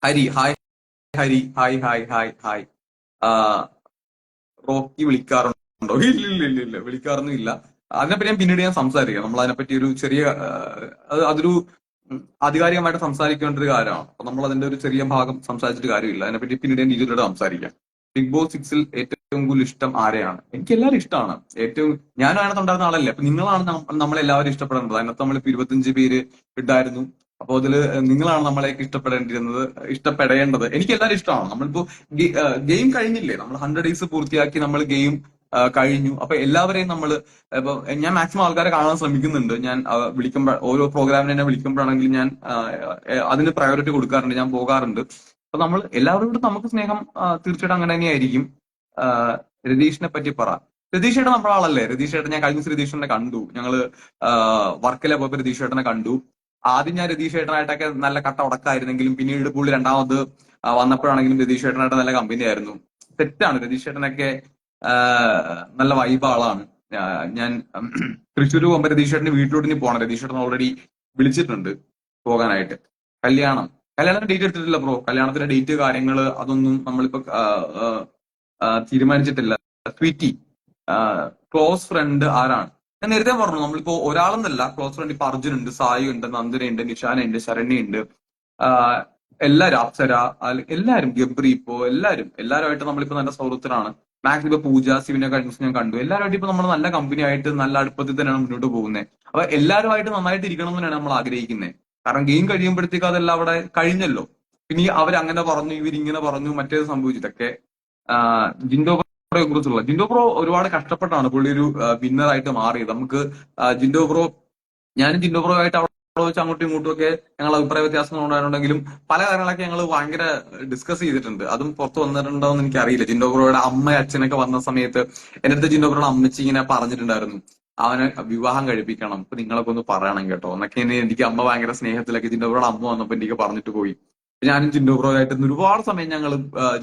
Hari hi. Hari hi hi hi hi. Rocky വിളിക്കാറുണ്ടോ? ഇല്ല ഇല്ല ഇല്ല ഇല്ല, വിളിക്കാറൊന്നും ഇല്ല. അതിനെപ്പറ്റി പിന്നീട് ഞാൻ സംസാരിക്കാം. നമ്മൾ അതിനെപ്പറ്റി ഒരു ചെറിയ അതൊരു ആധികാരികമായിട്ട് സംസാരിക്കേണ്ട ഒരു കാര്യമാണ്. അപ്പൊ നമ്മൾ അതിന്റെ ഒരു ചെറിയ ഭാഗം സംസാരിച്ചിട്ട് കാര്യമില്ല. അതിനെപ്പറ്റി പിന്നീട് ഞാൻ ഡീറ്റെയിലായിട്ട് സംസാരിക്കാം. ബിഗ് ബോസ് 6 ഏറ്റവും കൂടുതൽ ഇഷ്ടം ആരെയാണ്? എനിക്ക് എല്ലാവരും ഇഷ്ടമാണ്. ഞാനും അതിനകത്തുണ്ടായിരുന്ന ആളല്ലേ. അപ്പൊ നിങ്ങളാണ് നമ്മളെല്ലാവരും ഇഷ്ടപ്പെടേണ്ടത്. അതിനകത്ത് നമ്മളിപ്പോ 25 പേര് ഉണ്ടായിരുന്നു. അപ്പൊ അതില് നിങ്ങളാണ് നമ്മളെയൊക്കെ ഇഷ്ടപ്പെടേണ്ടത്. എനിക്ക് എല്ലാവരും ഇഷ്ടമാണ്. നമ്മളിപ്പോ ഗെയിം കഴിഞ്ഞില്ലേ, നമ്മൾ 100 ഡേയ്സ് പൂർത്തിയാക്കി, നമ്മൾ ഗെയിം കഴിഞ്ഞു. അപ്പൊ എല്ലാവരെയും നമ്മൾ ഇപ്പൊ ഞാൻ മാക്സിമം ആൾക്കാരെ കാണാൻ ശ്രമിക്കുന്നുണ്ട്. ഞാൻ വിളിക്കുമ്പോൾ, ഓരോ പ്രോഗ്രാമിനെ എന്നെ വിളിക്കുമ്പോഴാണെങ്കിലും ഞാൻ അതിന് പ്രയോറിറ്റി കൊടുക്കാറുണ്ട്, ഞാൻ പോകാറുണ്ട്. അപ്പൊ നമ്മൾ എല്ലാവരോടും നമുക്ക് സ്നേഹം തീർച്ചയായിട്ടും അങ്ങനെ തന്നെയായിരിക്കും. രതീഷിനെ പറ്റി പറ. രതീഷേട്ടൻ നമ്മുടെ ആളല്ലേ. രതീഷേട്ടൻ ഞാൻ കഴിഞ്ഞ ദിവസം രതീഷേട്ടനെ കണ്ടു. ഞങ്ങള് വർക്കല പോയപ്പോ രതീഷേട്ടനെ കണ്ടു. ആദ്യം ഞാൻ രതീഷേട്ടനായിട്ടൊക്കെ നല്ല കട്ട ഉടക്കായിരുന്നെങ്കിലും പിന്നീട് പുള്ളി രണ്ടാമത് വന്നപ്പോഴാണെങ്കിലും രതീഷേട്ടനായിട്ട് നല്ല കമ്പനി ആയിരുന്നു. സെറ്റാണ് രതീഷേട്ടനൊക്കെ. നല്ല വൈബ് ആളാണ്. ഞാൻ തൃശ്ശൂർ പോകുമ്പോ രതീഷേട്ടന് വീട്ടിലോട്ട് ഇനി പോകണം. രതീഷേട്ടൻ ഓൾറെഡി വിളിച്ചിട്ടുണ്ട് പോകാനായിട്ട്. കല്യാണത്തിന് ഡേറ്റ് എടുത്തിട്ടില്ല ബ്രോ. കല്യാണത്തിന്റെ ഡേറ്റ് കാര്യങ്ങള് അതൊന്നും നമ്മളിപ്പോ തീരുമാനിച്ചിട്ടില്ല. സ്വീറ്റി ക്ലോസ് ഫ്രണ്ട് ആരാണ്? ഞാൻ നേരത്തെ പറഞ്ഞു, നമ്മളിപ്പോ ഒരാളെന്നല്ല, ക്ലോസ് ഫ്രണ്ട് ഇപ്പൊ അർജുൻ ഉണ്ട്, സായി ഉണ്ട്, നന്ദന ഉണ്ട്, നിഷാന ഉണ്ട്, ശരണ്യ ഉണ്ട്, എല്ലാരും, അപ്സര, എല്ലാരും, ഗബ്രി, ഇപ്പോ എല്ലാരുമായിട്ട് നമ്മളിപ്പോ നല്ല സൗഹൃദത്തിലാണ്. മാക്സിമം ഇപ്പൊ പൂജ സിവിനെ കഴിഞ്ഞ ദിവസം ഞാൻ കണ്ടു. എല്ലാവരുമായിട്ട് ഇപ്പൊ നമ്മൾ നല്ല കമ്പനി ആയിട്ട് നല്ല അടുപ്പത്തിൽ തന്നെയാണ് മുന്നോട്ട് പോകുന്നത്. അപ്പൊ എല്ലാവരുമായിട്ട് നന്നായിട്ട് ഇരിക്കണം എന്ന് തന്നെയാണ് നമ്മൾ ആഗ്രഹിക്കുന്നത്. കാരണം ഗെയിം കഴിയുമ്പോഴത്തേക്ക് അതെല്ലാം അവിടെ കഴിഞ്ഞല്ലോ. പിന്നെ അവരങ്ങനെ പറഞ്ഞു, ഇവരിങ്ങനെ പറഞ്ഞു, മറ്റേത് സംഭവിച്ചിട്ടൊക്കെ. ജിൻഡോ ബ്രോയെ കുറിച്ചുള്ള, ജിൻഡോ ബ്രോ ഒരുപാട് കഷ്ടപ്പെട്ടാണ് പുള്ളി ഒരു വിന്നർ ആയിട്ട് മാറിയത്. നമുക്ക് ജിൻഡോ ബ്രോ, ഞാനും ജിൻഡോ ബ്രോ ആയിട്ട് അവിടെ വെച്ച് അങ്ങോട്ടും ഇങ്ങോട്ടും ഒക്കെ ഞങ്ങൾ അഭിപ്രായ വ്യത്യാസങ്ങൾ ഉണ്ടായിട്ടുണ്ടെങ്കിലും പല കാര്യങ്ങളൊക്കെ ഞങ്ങൾ ഭയങ്കര ഡിസ്കസ് ചെയ്തിട്ടുണ്ട്. അതും പുറത്ത് വന്നിട്ടുണ്ടോ എന്ന് എനിക്ക് അറിയില്ല. ജിൻഡോ ബ്രോയുടെ അമ്മ അച്ഛനൊക്കെ വന്ന സമയത്ത് എന്റെ അടുത്ത് ജിൻഡോ ബ്രോയുടെ അമ്മച്ചി ഇങ്ങനെ പറഞ്ഞിട്ടുണ്ടായിരുന്നു, അവനെ വിവാഹം കഴിപ്പിക്കണം, ഇപ്പൊ നിങ്ങളൊക്കെ ഒന്ന് പറയണം കേട്ടോ എന്നൊക്കെ. എനിക്ക് അമ്മ ഭയങ്കര സ്നേഹത്തിലൊക്കെ ജിൻഡോ ബ്രോയുടെ അമ്മ വന്നപ്പോ എനിക്ക് പറഞ്ഞിട്ട് പോയി. ഞാനും ജിൻഡോ ബ്രോ ആയിട്ട് ഒരുപാട് സമയം ഞങ്ങൾ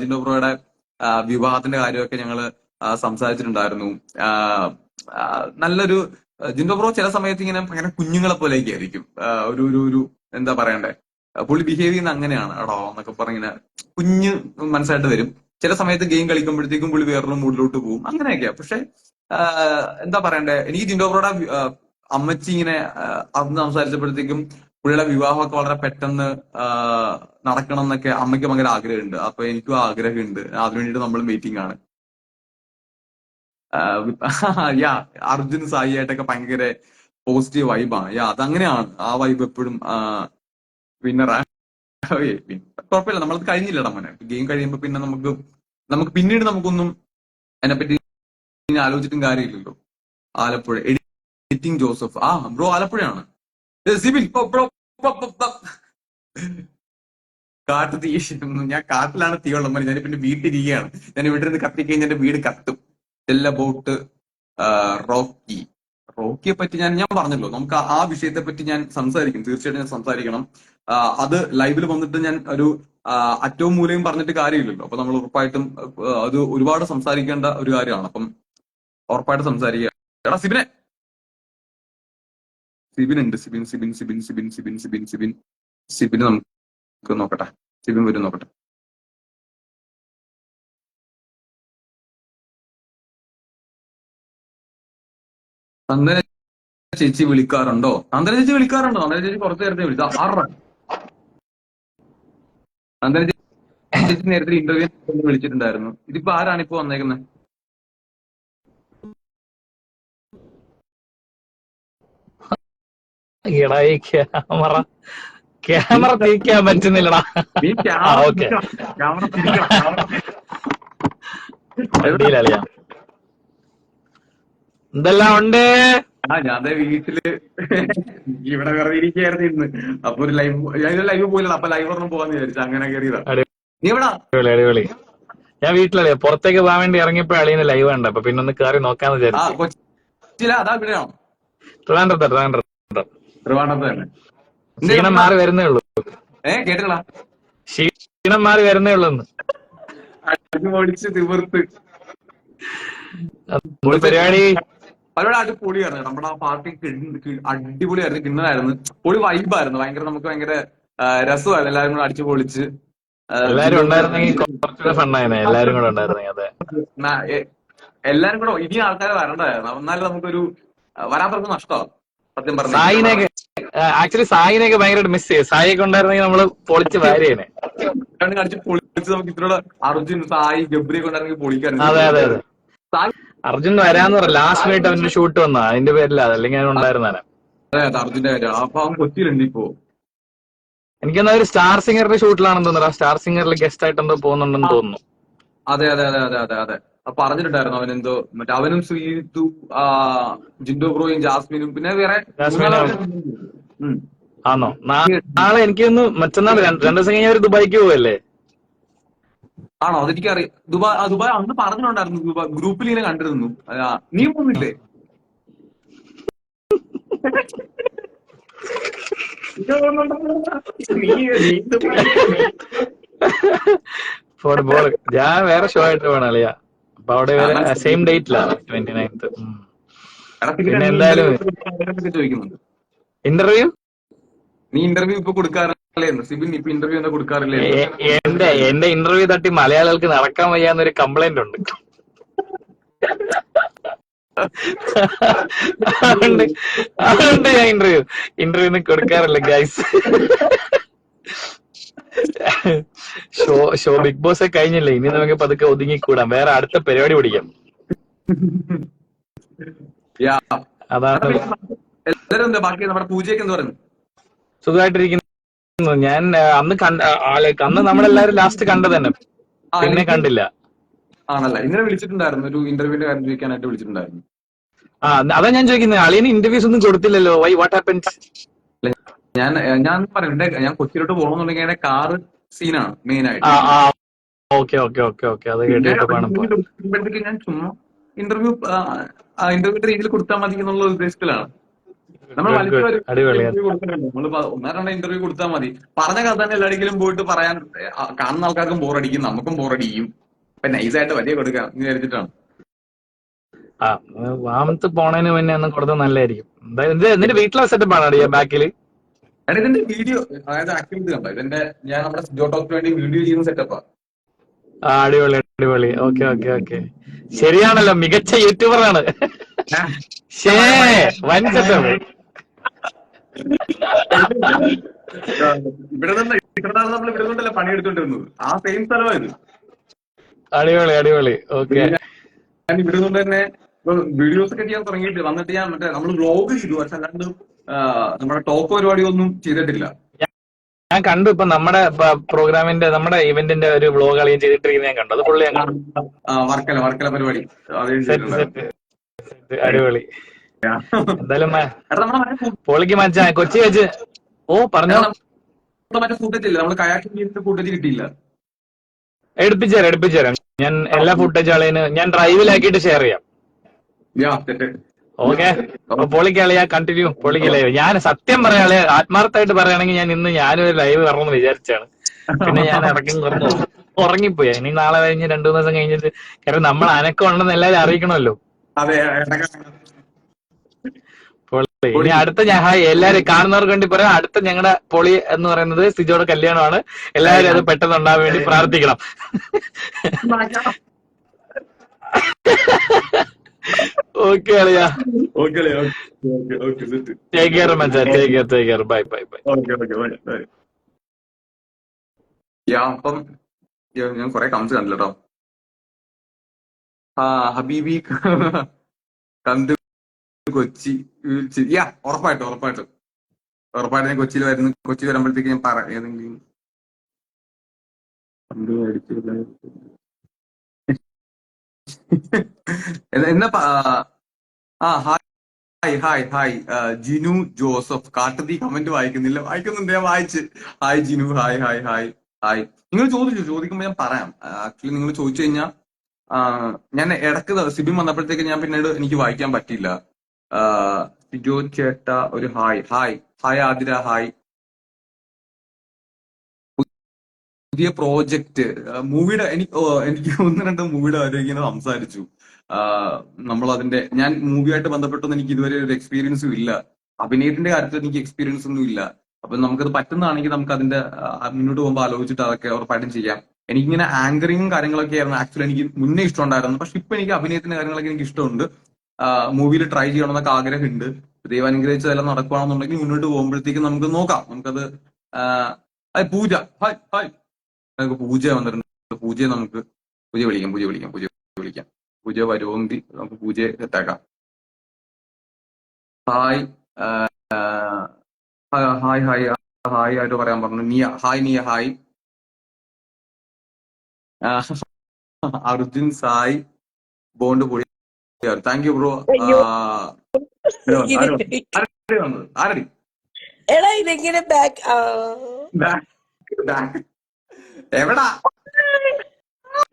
ജിൻഡോ ബ്രോയുടെ വിവാഹത്തിന്റെ കാര്യമൊക്കെ ഞങ്ങള് സംസാരിച്ചിട്ടുണ്ടായിരുന്നു. നല്ലൊരു ജിൻഡോ ബ്രോ ചില സമയത്ത് ഇങ്ങനെ ഭയങ്കര കുഞ്ഞുങ്ങളെ പോലെയൊക്കെ ആയിരിക്കും. ഒരു ഒരു ഒരു എന്താ പറയണ്ടേ, പുള്ളി ബിഹേവ് ചെയ്യുന്ന അങ്ങനെയാണ് എടോ എന്നൊക്കെ പറഞ്ഞിങ്ങനെ കുഞ്ഞ് മനസ്സായിട്ട് വരും. ചില സമയത്ത് ഗെയിം കളിക്കുമ്പോഴത്തേക്കും പുള്ളി വേറൊരു മൂഡിലോട്ട് പോകും. അങ്ങനെയൊക്കെയാ. പക്ഷെ എന്താ പറയണ്ടേ, എനിക്ക് ജിൻഡോ ബ്രോയുടെ അമ്മച്ചി ഇങ്ങനെ അന്ന് സംസാരിച്ചപ്പോഴത്തേക്കും പുള്ളിയുടെ വിവാഹമൊക്കെ വളരെ പെട്ടെന്ന് നടക്കണം എന്നൊക്കെ അമ്മയ്ക്ക് ഭയങ്കര ആഗ്രഹമുണ്ട്. അപ്പൊ എനിക്കും ആഗ്രഹമുണ്ട്. അതിനുവേണ്ടിയിട്ട് നമ്മൾ മീറ്റിംഗ് ആണ്. യാ, അർജുൻ സായി ആയിട്ടൊക്കെ ഭയങ്കര പോസിറ്റീവ് വൈബാണ്. യാ, അതങ്ങനെയാണ്. ആ വൈബ് എപ്പോഴും വിന്നറാണ്. കുഴപ്പമില്ല, നമ്മളത് കഴിഞ്ഞില്ലടാ മോനെ. ഗെയിം കഴിയുമ്പോ പിന്നെ നമുക്ക് പിന്നീട് നമുക്കൊന്നും അതിനെപ്പറ്റി ആലോചിച്ചിട്ടും കാര്യമില്ലല്ലോ. Alappuzha editing Joseph. ബ്രോ ആലപ്പുഴയാണ്. സിബിൻ ബ്രോ. കാട്ടു തീ. ഞാൻ കാട്ടിലാണ് തീ ഉള്ളത്. ഞാൻ പിന്നെ വീട്ടിലിരിക്കുകയാണ്. ഞാൻ ഇവിടെ നിന്ന് കത്തിക്കഴിഞ്ഞാൽ എന്റെ വീട് കത്തും. Tell about Rocky. റോക്കിയെ പറ്റി ഞാൻ പറഞ്ഞല്ലോ, നമുക്ക് ആ വിഷയത്തെ പറ്റി ഞാൻ സംസാരിക്കും. തീർച്ചയായിട്ടും ഞാൻ സംസാരിക്കണം. അത് ലൈവിൽ വന്നിട്ട് ഞാൻ ഒരു അറ്റവും മൂലയും പറഞ്ഞിട്ട് കാര്യമില്ലല്ലോ. അപ്പൊ നമ്മൾ ഉറപ്പായിട്ടും അത് ഒരുപാട് സംസാരിക്കേണ്ട ഒരു കാര്യമാണ്. അപ്പം ഉറപ്പായിട്ട് സംസാരിക്കുക. എടാ സിബിനെ, സിബിൻ ഉണ്ട്. സിബിന് നമുക്ക് നോക്കട്ടെ. സിബിൻ വരും നോക്കട്ടെ. നന്ദന ചേച്ചി വിളിക്കാറുണ്ടോ? നന്ദന ചേച്ചി വിളിക്കാറുണ്ടോ? നന്ദന ചേച്ചി കുറച്ച് നേരത്തെ വിളിച്ചു. നന്ദന ചേച്ചി നേരത്തെ ഇന്റർവ്യൂ വിളിച്ചിട്ടുണ്ടായിരുന്നു. ഇതിപ്പോ ആരാണ് ഇപ്പൊ വന്നേക്കുന്നത്? ക്യാമറ തിരിക്കാൻ പറ്റുന്നില്ലടാ. നീ ഓക്കെ, ക്യാമറ എന്തെല്ലാം ഉണ്ട്? ഞാൻ വീട്ടില് ഇവിടെ വെറുതെ ഇരിക്കുകയായിരുന്നു ഇന്ന്. അപ്പൊ ഒരു ലൈവ് പോയില്ല. അപ്പൊ ലൈവ് ഒന്നും പോകാന്ന് വിചാരിച്ചു. അങ്ങനെ കയറിയതാ. നീ എവിടാ? അടിപൊളി. ഞാൻ വീട്ടിലല്ലേ, പുറത്തേക്ക് പോകാൻ വേണ്ടി ഇറങ്ങിയപ്പോ അളിയുന്ന ലൈവ് ഉണ്ട്. അപ്പൊ പിന്നെ ഒന്ന് കയറി നോക്കാന്ന് വിചാരിച്ചു. കൊച്ചിയിലാ? അതാ ഇവിടെയാണോ? ട്രിവാൻഡ്രത്ത് തന്നെ. ക്ഷീണം മാറി വരുന്നേ ഉള്ളൂ. കേട്ടില്ല? ക്ഷീണം മാറി വരുന്നേ ഉള്ളൂ. അടിപൊളിച്ച് തിമിർത്ത് പരിപാടി അടിപൊളിയായിരുന്നു. നമ്മുടെ ആ പാർട്ടി അടിപൊളിയായിരുന്നു. കിണ്ണനായിരുന്നു. പൊളി വൈബായിരുന്നു. നമുക്ക് ഭയങ്കര രസമായിരുന്നു. എല്ലാരും കൂടെ അടിച്ചു പൊളിച്ച്. എല്ലാരും ഉണ്ടായിരുന്നെങ്കിൽ കുറച്ചുകൂടെ ഫണ്ണായിരുന്നു. എല്ലാരും കൂടെ ഉണ്ടായിരുന്നെങ്കിൽ. അതെ, എല്ലാരും കൂടെ ഇനി ആൾക്കാരെ വരണ്ടായിരുന്നു. എന്നാലും നമുക്കൊരു വരാത്തവർക്ക് നഷ്ടമാണ് സത്യം പറഞ്ഞു. സായിനെയൊക്കെ ആക്ച്വലി സായിനെയൊക്കെ ഭയങ്കരമായിട്ട് മിസ് ചെയ്യും. സായിയൊക്കെ ഉണ്ടായിരുന്നെങ്കിൽ നമ്മള് പൊളിച്ച് വാരിയേനെ. അടിച്ച് പൊളിച്ച് നമുക്ക് ഇത്രയോടെ അർജുൻ, സായി, ഗബ്രിയൊക്കെ ഉണ്ടായിരുന്നെങ്കിൽ പൊളിക്കായിരുന്നു. അതെ അതെ അതെ. അർജുൻ വരാന്ന് പറ, ലാസ്റ്റ് മിനിറ്റ് അവന്റെ ഷൂട്ട് വന്നാ, അതിന്റെ പേരില്ല. അതല്ലെങ്കിൽ ഞാൻ ഉണ്ടായിരുന്നാണ്. അതെ, അർജുന്റെ കാര്യം. അപ്പൊ അവൻ കൊച്ചിയിലുണ്ട് ഇപ്പോ. എനിക്കെന്നാ ഒരു സ്റ്റാർ സിംഗറിന്റെ ഷൂട്ടിലാണെന്ന് തോന്നുന്നു. സ്റ്റാർ സിംഗറിൽ ഗസ്റ്റ് ആയിട്ട് എന്തോ പോകുന്നുണ്ടെന്ന് തോന്നുന്നു. അതെ അതെ അതെ അതെ അതെ അതെ. അപ്പൊ പറഞ്ഞിട്ടുണ്ടായിരുന്നു അവനെന്തോ മറ്റേ അവനും ശ്രീതു, ജിൻഡോ ബ്രോയും ജാസ്മിനും പിന്നെ വേറെ. ആണോ? നാളെ എനിക്കൊന്ന് മറ്റന്നാൾ 2 ദിവസം കഴിഞ്ഞ ഒരു ദുബായിക്ക് പോവല്ലേ? ആണോ? അതെനിക്കറിയാം. ദുബായ് അന്ന് പറഞ്ഞിട്ടുണ്ടായിരുന്നു. ദുബായ് ഗ്രൂപ്പിൽ ഇങ്ങനെ കണ്ടിരുന്നു. നീ പോകുന്നില്ലേ? ഞാൻ വേറെ ഷോ ആയിട്ട് വേണം അളിയാ. അപ്പൊ അവിടെ സെയിം ഡേറ്റിലാണ് 29th. പിന്നെ എന്തായാലും ഇന്റർവ്യൂ നീ ഇന്റർവ്യൂ ഇപ്പൊ കൊടുക്കാറില്ലേ? സിബിൻ ഇപ്പൊ ഇന്റർവ്യൂ എന്താ കൊടുക്കാറില്ലേ? എന്റെ ഇന്റർവ്യൂ തട്ടി മലയാളികൾക്ക് നടക്കാൻ വയ്യാന്നൊരു കംപ്ലൈന്റ് ഉണ്ട്. അതുകൊണ്ട് ഞാൻ ഇന്റർവ്യൂ കൊടുക്കാറില്ല ഗൈസ്. ഷോ ബിഗ് ബോസ് കഴിഞ്ഞില്ലേ, ഇനി നമുക്ക് പതുക്കെ ഒതുങ്ങിക്കൂടാം. വേറെ അടുത്ത പരിപാടി പിടിക്കാം. അതാണ്. ബാക്കി നമ്മുടെ പൂജയൊക്കെ എന്താ പറയുന്നു? സുഖമായിട്ടിരിക്കുന്നു. ഞാൻ അന്ന് നമ്മളെല്ലാരും ലാസ്റ്റ് കണ്ടത് തന്നെ, പിന്നെ കണ്ടില്ല. ആണല്ല, ഇന്നലെ വിളിച്ചിട്ടുണ്ടായിരുന്നു. ഒരു ഇന്റർവ്യൂവിന്റെ കാര്യം ചോദിക്കാനായിട്ട് വിളിച്ചിട്ടുണ്ടായിരുന്നു. അതാ ഞാൻ ചോദിക്കുന്നത്, അളിയന് ഇന്റർവ്യൂസ് ഒന്നും കൊടുത്തില്ലല്ലോ. Y, what happens? ഞാൻ പറയണ്ടേ, ഞാൻ കൊച്ചിയിലോട്ട് പോകണമെന്നുണ്ടെങ്കിൽ എന്റെ കാറ് സീനാണ് മെയിൻ ആയിട്ട്. Okay okay okay okay. അത് കേട്ടിട്ട് ഞാൻ ചുമ്മാ ഇന്റർവ്യൂന്റെ രീതിയിൽ കൊടുത്താൽ മതി എന്നുള്ള ഉദ്ദേശത്തിലാണ്. നമ്മൾ ഒന്നോ ഇന്റർവ്യൂ കൊടുത്താൽ മതി. പറഞ്ഞ കഥ തന്നെ എല്ലാടിക്കലും പോയിട്ട് പറയാൻ കാണുന്ന ആൾക്കാർക്കും ബോറടിക്കും, നമുക്കും ബോറടിക്കും. അപ്പൊ നൈസായിട്ട് വലിയ കൊടുക്കാം എന്ന് വിചാരിച്ചിട്ടാണ്. വാമത്ത് പോണതിന് മുന്നേ ഒന്നും കൊടുത്താൽ നല്ലതായിരിക്കും. എന്നിട്ട് വീട്ടിലെ സെറ്റപ്പ് ആണ് ബാക്കില്. ഇതിന്റെ വീഡിയോ, അതായത് ആക്ടിവിറ്റി കണ്ടോ? ഇതിന്റെ ഞാൻ നമ്മുടെ ജോ ടോക്ക് വേണ്ടി വീഡിയോ ചെയ്യുന്ന സെറ്റപ്പാ. അടിപൊളി അടിപൊളി. Okay okay okay. ശരിയാണല്ലോ, മികച്ച യൂട്യൂബറാണ്. വൻ സെറ്റപ്പ്. ഇവിടെ നമ്മൾ ഇവിടെ നിന്നല്ല പണിയെടുത്തോണ്ടിരുന്നത്. ആ സെയിം സ്ഥലമായത്. അടിപൊളി അടിപൊളി. ഓക്കെ. ഞാൻ ഇവിടെ നിന്ന് തന്നെ വീഡിയോസ് ഒക്കെ ചെയ്യാൻ തുടങ്ങിയിട്ട് വന്നിട്ട് ഞാൻ മറ്റേ നമ്മൾ വ്ലോഗ് ചെയ്തു. പക്ഷെ അല്ലാണ്ട് നമ്മുടെ ടോക്ക് പരിപാടിയൊന്നും ചെയ്തിട്ടില്ല. ഞാൻ കണ്ടു ഇപ്പൊ നമ്മുടെ പ്രോഗ്രാമിന്റെ, നമ്മുടെ ഇവന്റിന്റെ ഒരു വ്ലോഗ് അളിയും ചെയ്തിട്ടിരിക്കുന്നത് ഞാൻ കണ്ടു. അത് പുള്ളി ഞാൻ കണ്ടു. വർക്കല പരിപാടി. അടിപൊളി. എന്തായാലും പൊളിക്ക് മച്ചാ. കൊച്ചി വെച്ച് പറഞ്ഞോ. മറ്റേ ഫുട്ടേജ് ഇല്ല, നമ്മള് കയാക്കിംഗ് ഫുട്ടേജ് കിട്ടിയില്ല. എടുപ്പിച്ചുതരാം. ഞാൻ എല്ലാ ഫുട്ടേജ് ആളേന് ഞാൻ ഡ്രൈവിലാക്കിയിട്ട് ഷെയർ ചെയ്യാം. ഓക്കെ, പൊളിക്കളിയാ, കണ്ടിന്യൂ, പൊളിക്കലേ. ഞാൻ സത്യം പറയാളെ, ആത്മാർത്ഥമായിട്ട് പറയുകയാണെങ്കിൽ ഞാനും ഒരു ലൈവ് വരണമെന്ന് വിചാരിച്ചാണ്. പിന്നെ ഞാൻ ഇറക്കി ഉറങ്ങിപ്പോയി. ഇനി നാളെ കഴിഞ്ഞ് 2 ദിവസം കഴിഞ്ഞിട്ട്, കാരണം നമ്മൾ അനക്കം ഉണ്ടെന്ന് എല്ലാവരും അറിയിക്കണമല്ലോ. ഇനി അടുത്ത ഞാൻ എല്ലാരും കാണുന്നവർക്ക് വേണ്ടി പറയാം, അടുത്ത ഞങ്ങളുടെ പൊളി എന്ന് പറയുന്നത് സിജോയുടെ കല്യാണമാണ്. എല്ലാവരും അത് പെട്ടെന്ന് ഉണ്ടാവാൻ വേണ്ടി പ്രാർത്ഥിക്കണം. ഓക്കെ അളിയാ, ടേക്ക് കെയർ മച്ചാ, ടേക്ക് കെയർ, ബൈ. അപ്പം ഞാൻ കൊറേ കമന്റ്സ് കണ്ടില്ല കേട്ടോ. ഹബീബി കണ്ട് കൊച്ചി, ഉറപ്പായിട്ടും ഞാൻ കൊച്ചിയിൽ വരുമ്പോഴത്തേക്ക് ഞാൻ പറയാം ഏതെങ്കിലും എന്നാ ഹായ് ജിനു ജോസഫ്. കാട്ടുതീ കമന്റ് വായിക്കുന്നുണ്ട്, ഞാൻ വായിച്ച്. Hi Jinu, hi. നിങ്ങൾ ചോദിക്കുമ്പോ ഞാൻ പറയാം. ആക്ച്വലി നിങ്ങൾ ചോദിച്ചു കഴിഞ്ഞാൽ ഞാൻ ഇടക്ക് സിബിൻ വന്നപ്പോഴത്തേക്ക് ഞാൻ പിന്നീട് എനിക്ക് വായിക്കാൻ പറ്റിയില്ല. സിജോ ചേട്ട ഒരു ഹായ് ആതിര, ഹായ്. പുതിയ പ്രോജക്റ്റ് മൂവിയുടെ എനിക്ക് 1-2 മൂവിയുടെ കാര്യം ഇങ്ങനെ സംസാരിച്ചു. ഞാൻ മൂവിയായിട്ട് ബന്ധപ്പെട്ടൊന്നും എനിക്ക് ഇതുവരെ ഒരു എക്സ്പീരിയൻസും ഇല്ല. അഭിനയത്തിന്റെ കാര്യത്തിൽ എനിക്ക് എക്സ്പീരിയൻസ് ഒന്നും ഇല്ല. അപ്പൊ നമുക്കത് പറ്റുന്നതാണെങ്കിൽ നമുക്ക് അതിന്റെ മുന്നോട്ട് പോകുമ്പോൾ ആലോചിച്ചിട്ട് അതൊക്കെ ഉറപ്പായിട്ടും ചെയ്യാം. എനിക്കിങ്ങനെ ആങ്കറിങ്ങും കാര്യങ്ങളൊക്കെ ആയിരുന്നു ആക്ച്വലി എനിക്ക് മുന്നേ ഇഷ്ടമുണ്ടായിരുന്നു. പക്ഷെ ഇപ്പൊ എനിക്ക് അഭിനയത്തിന്റെ കാര്യങ്ങളൊക്കെ എനിക്ക് ഇഷ്ടമുണ്ട്. മൂവിയിൽ ട്രൈ ചെയ്യണമെന്നൊക്കെ ആഗ്രഹമുണ്ട്. ദൈവം അനുഗ്രഹിച്ച് എല്ലാം നടക്കുകയാണെന്നുണ്ടെങ്കിൽ മുന്നോട്ട് പോകുമ്പോഴത്തേക്കും നമുക്ക് നോക്കാം. നമുക്കത് പൂജ ഹായ് നമുക്ക് പൂജ വന്നിട്ടുണ്ട്. പൂജയെ വിളിക്കാം. പൂജ വരുമെങ്കിൽ നമുക്ക് പൂജയെ സെറ്റാക്കാം. ഹായ് ആരോ പറയാൻ പറഞ്ഞു. നിയ ഹായ്. അർജുൻ സായ് ബോണ്ട് പൊളി. Thank you bro. ആരടി എടാ ഇതെങ്ങനെ ബാക്ക് എവിടാ?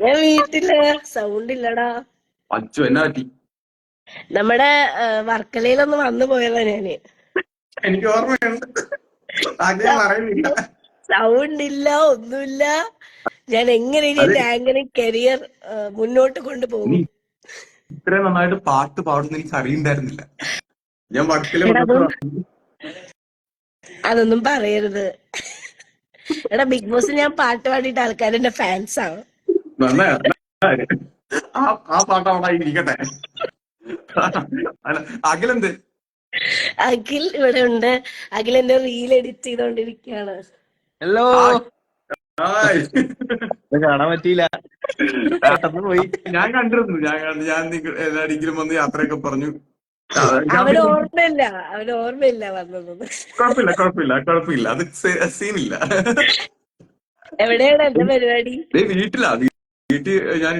ഞാൻ വീട്ടില്. സൗണ്ട് ഇല്ലടാ. അച്ചു എന്നാ പറ്റി? നമ്മുടെ വർക്കലയിലൊന്ന് വന്നു പോയതാ ഞാന്. എനിക്ക് ഓർമ്മയുണ്ട്, പറയുന്നില്ല. സൗണ്ട് ഇല്ല, ഒന്നുമില്ല. ഞാൻ എങ്ങനെ എന്റെ ആങ്കറിംഗ് കരിയർ മുന്നോട്ട് കൊണ്ടുപോകും? ഇത്രയും നന്നായിട്ട് പാട്ട് പാടുന്ന എനിക്ക് അറിയണ്ടായിരുന്നില്ല. ഞാൻ വർക്കല അതൊന്നും പറയരുത്. എടാ ബിഗ് ബോസ് ഞാൻ പാട്ട് പാടിയിട്ട് ആൾക്കാർ എന്റെ ഫാൻസ് ആണ്. ആ പാട്ട് അവിടെ ഇരിക്കട്ടെ. അഖിലെന്ത്? അഖിൽ ഇവിടെ ഉണ്ട്. അഖിൽ എന്റെ റീൽ എഡിറ്റ് ചെയ്തോണ്ടിരിക്കുകയാണ്. ഹലോ, കാണാൻ പറ്റിയില്ല, പോയി. ഞാൻ കണ്ടിരുന്നു. ഞാൻ എല്ലാരിക്കലും വന്ന് യാത്രയൊക്കെ പറഞ്ഞു. അവന് ഓർമ്മയില്ല വന്നതൊന്നും. കുഴപ്പമില്ല, അത് സീനില്ല. എവിടെയാണ് എന്റെ പരിപാടി? വീട്ടിൽ ഞാൻ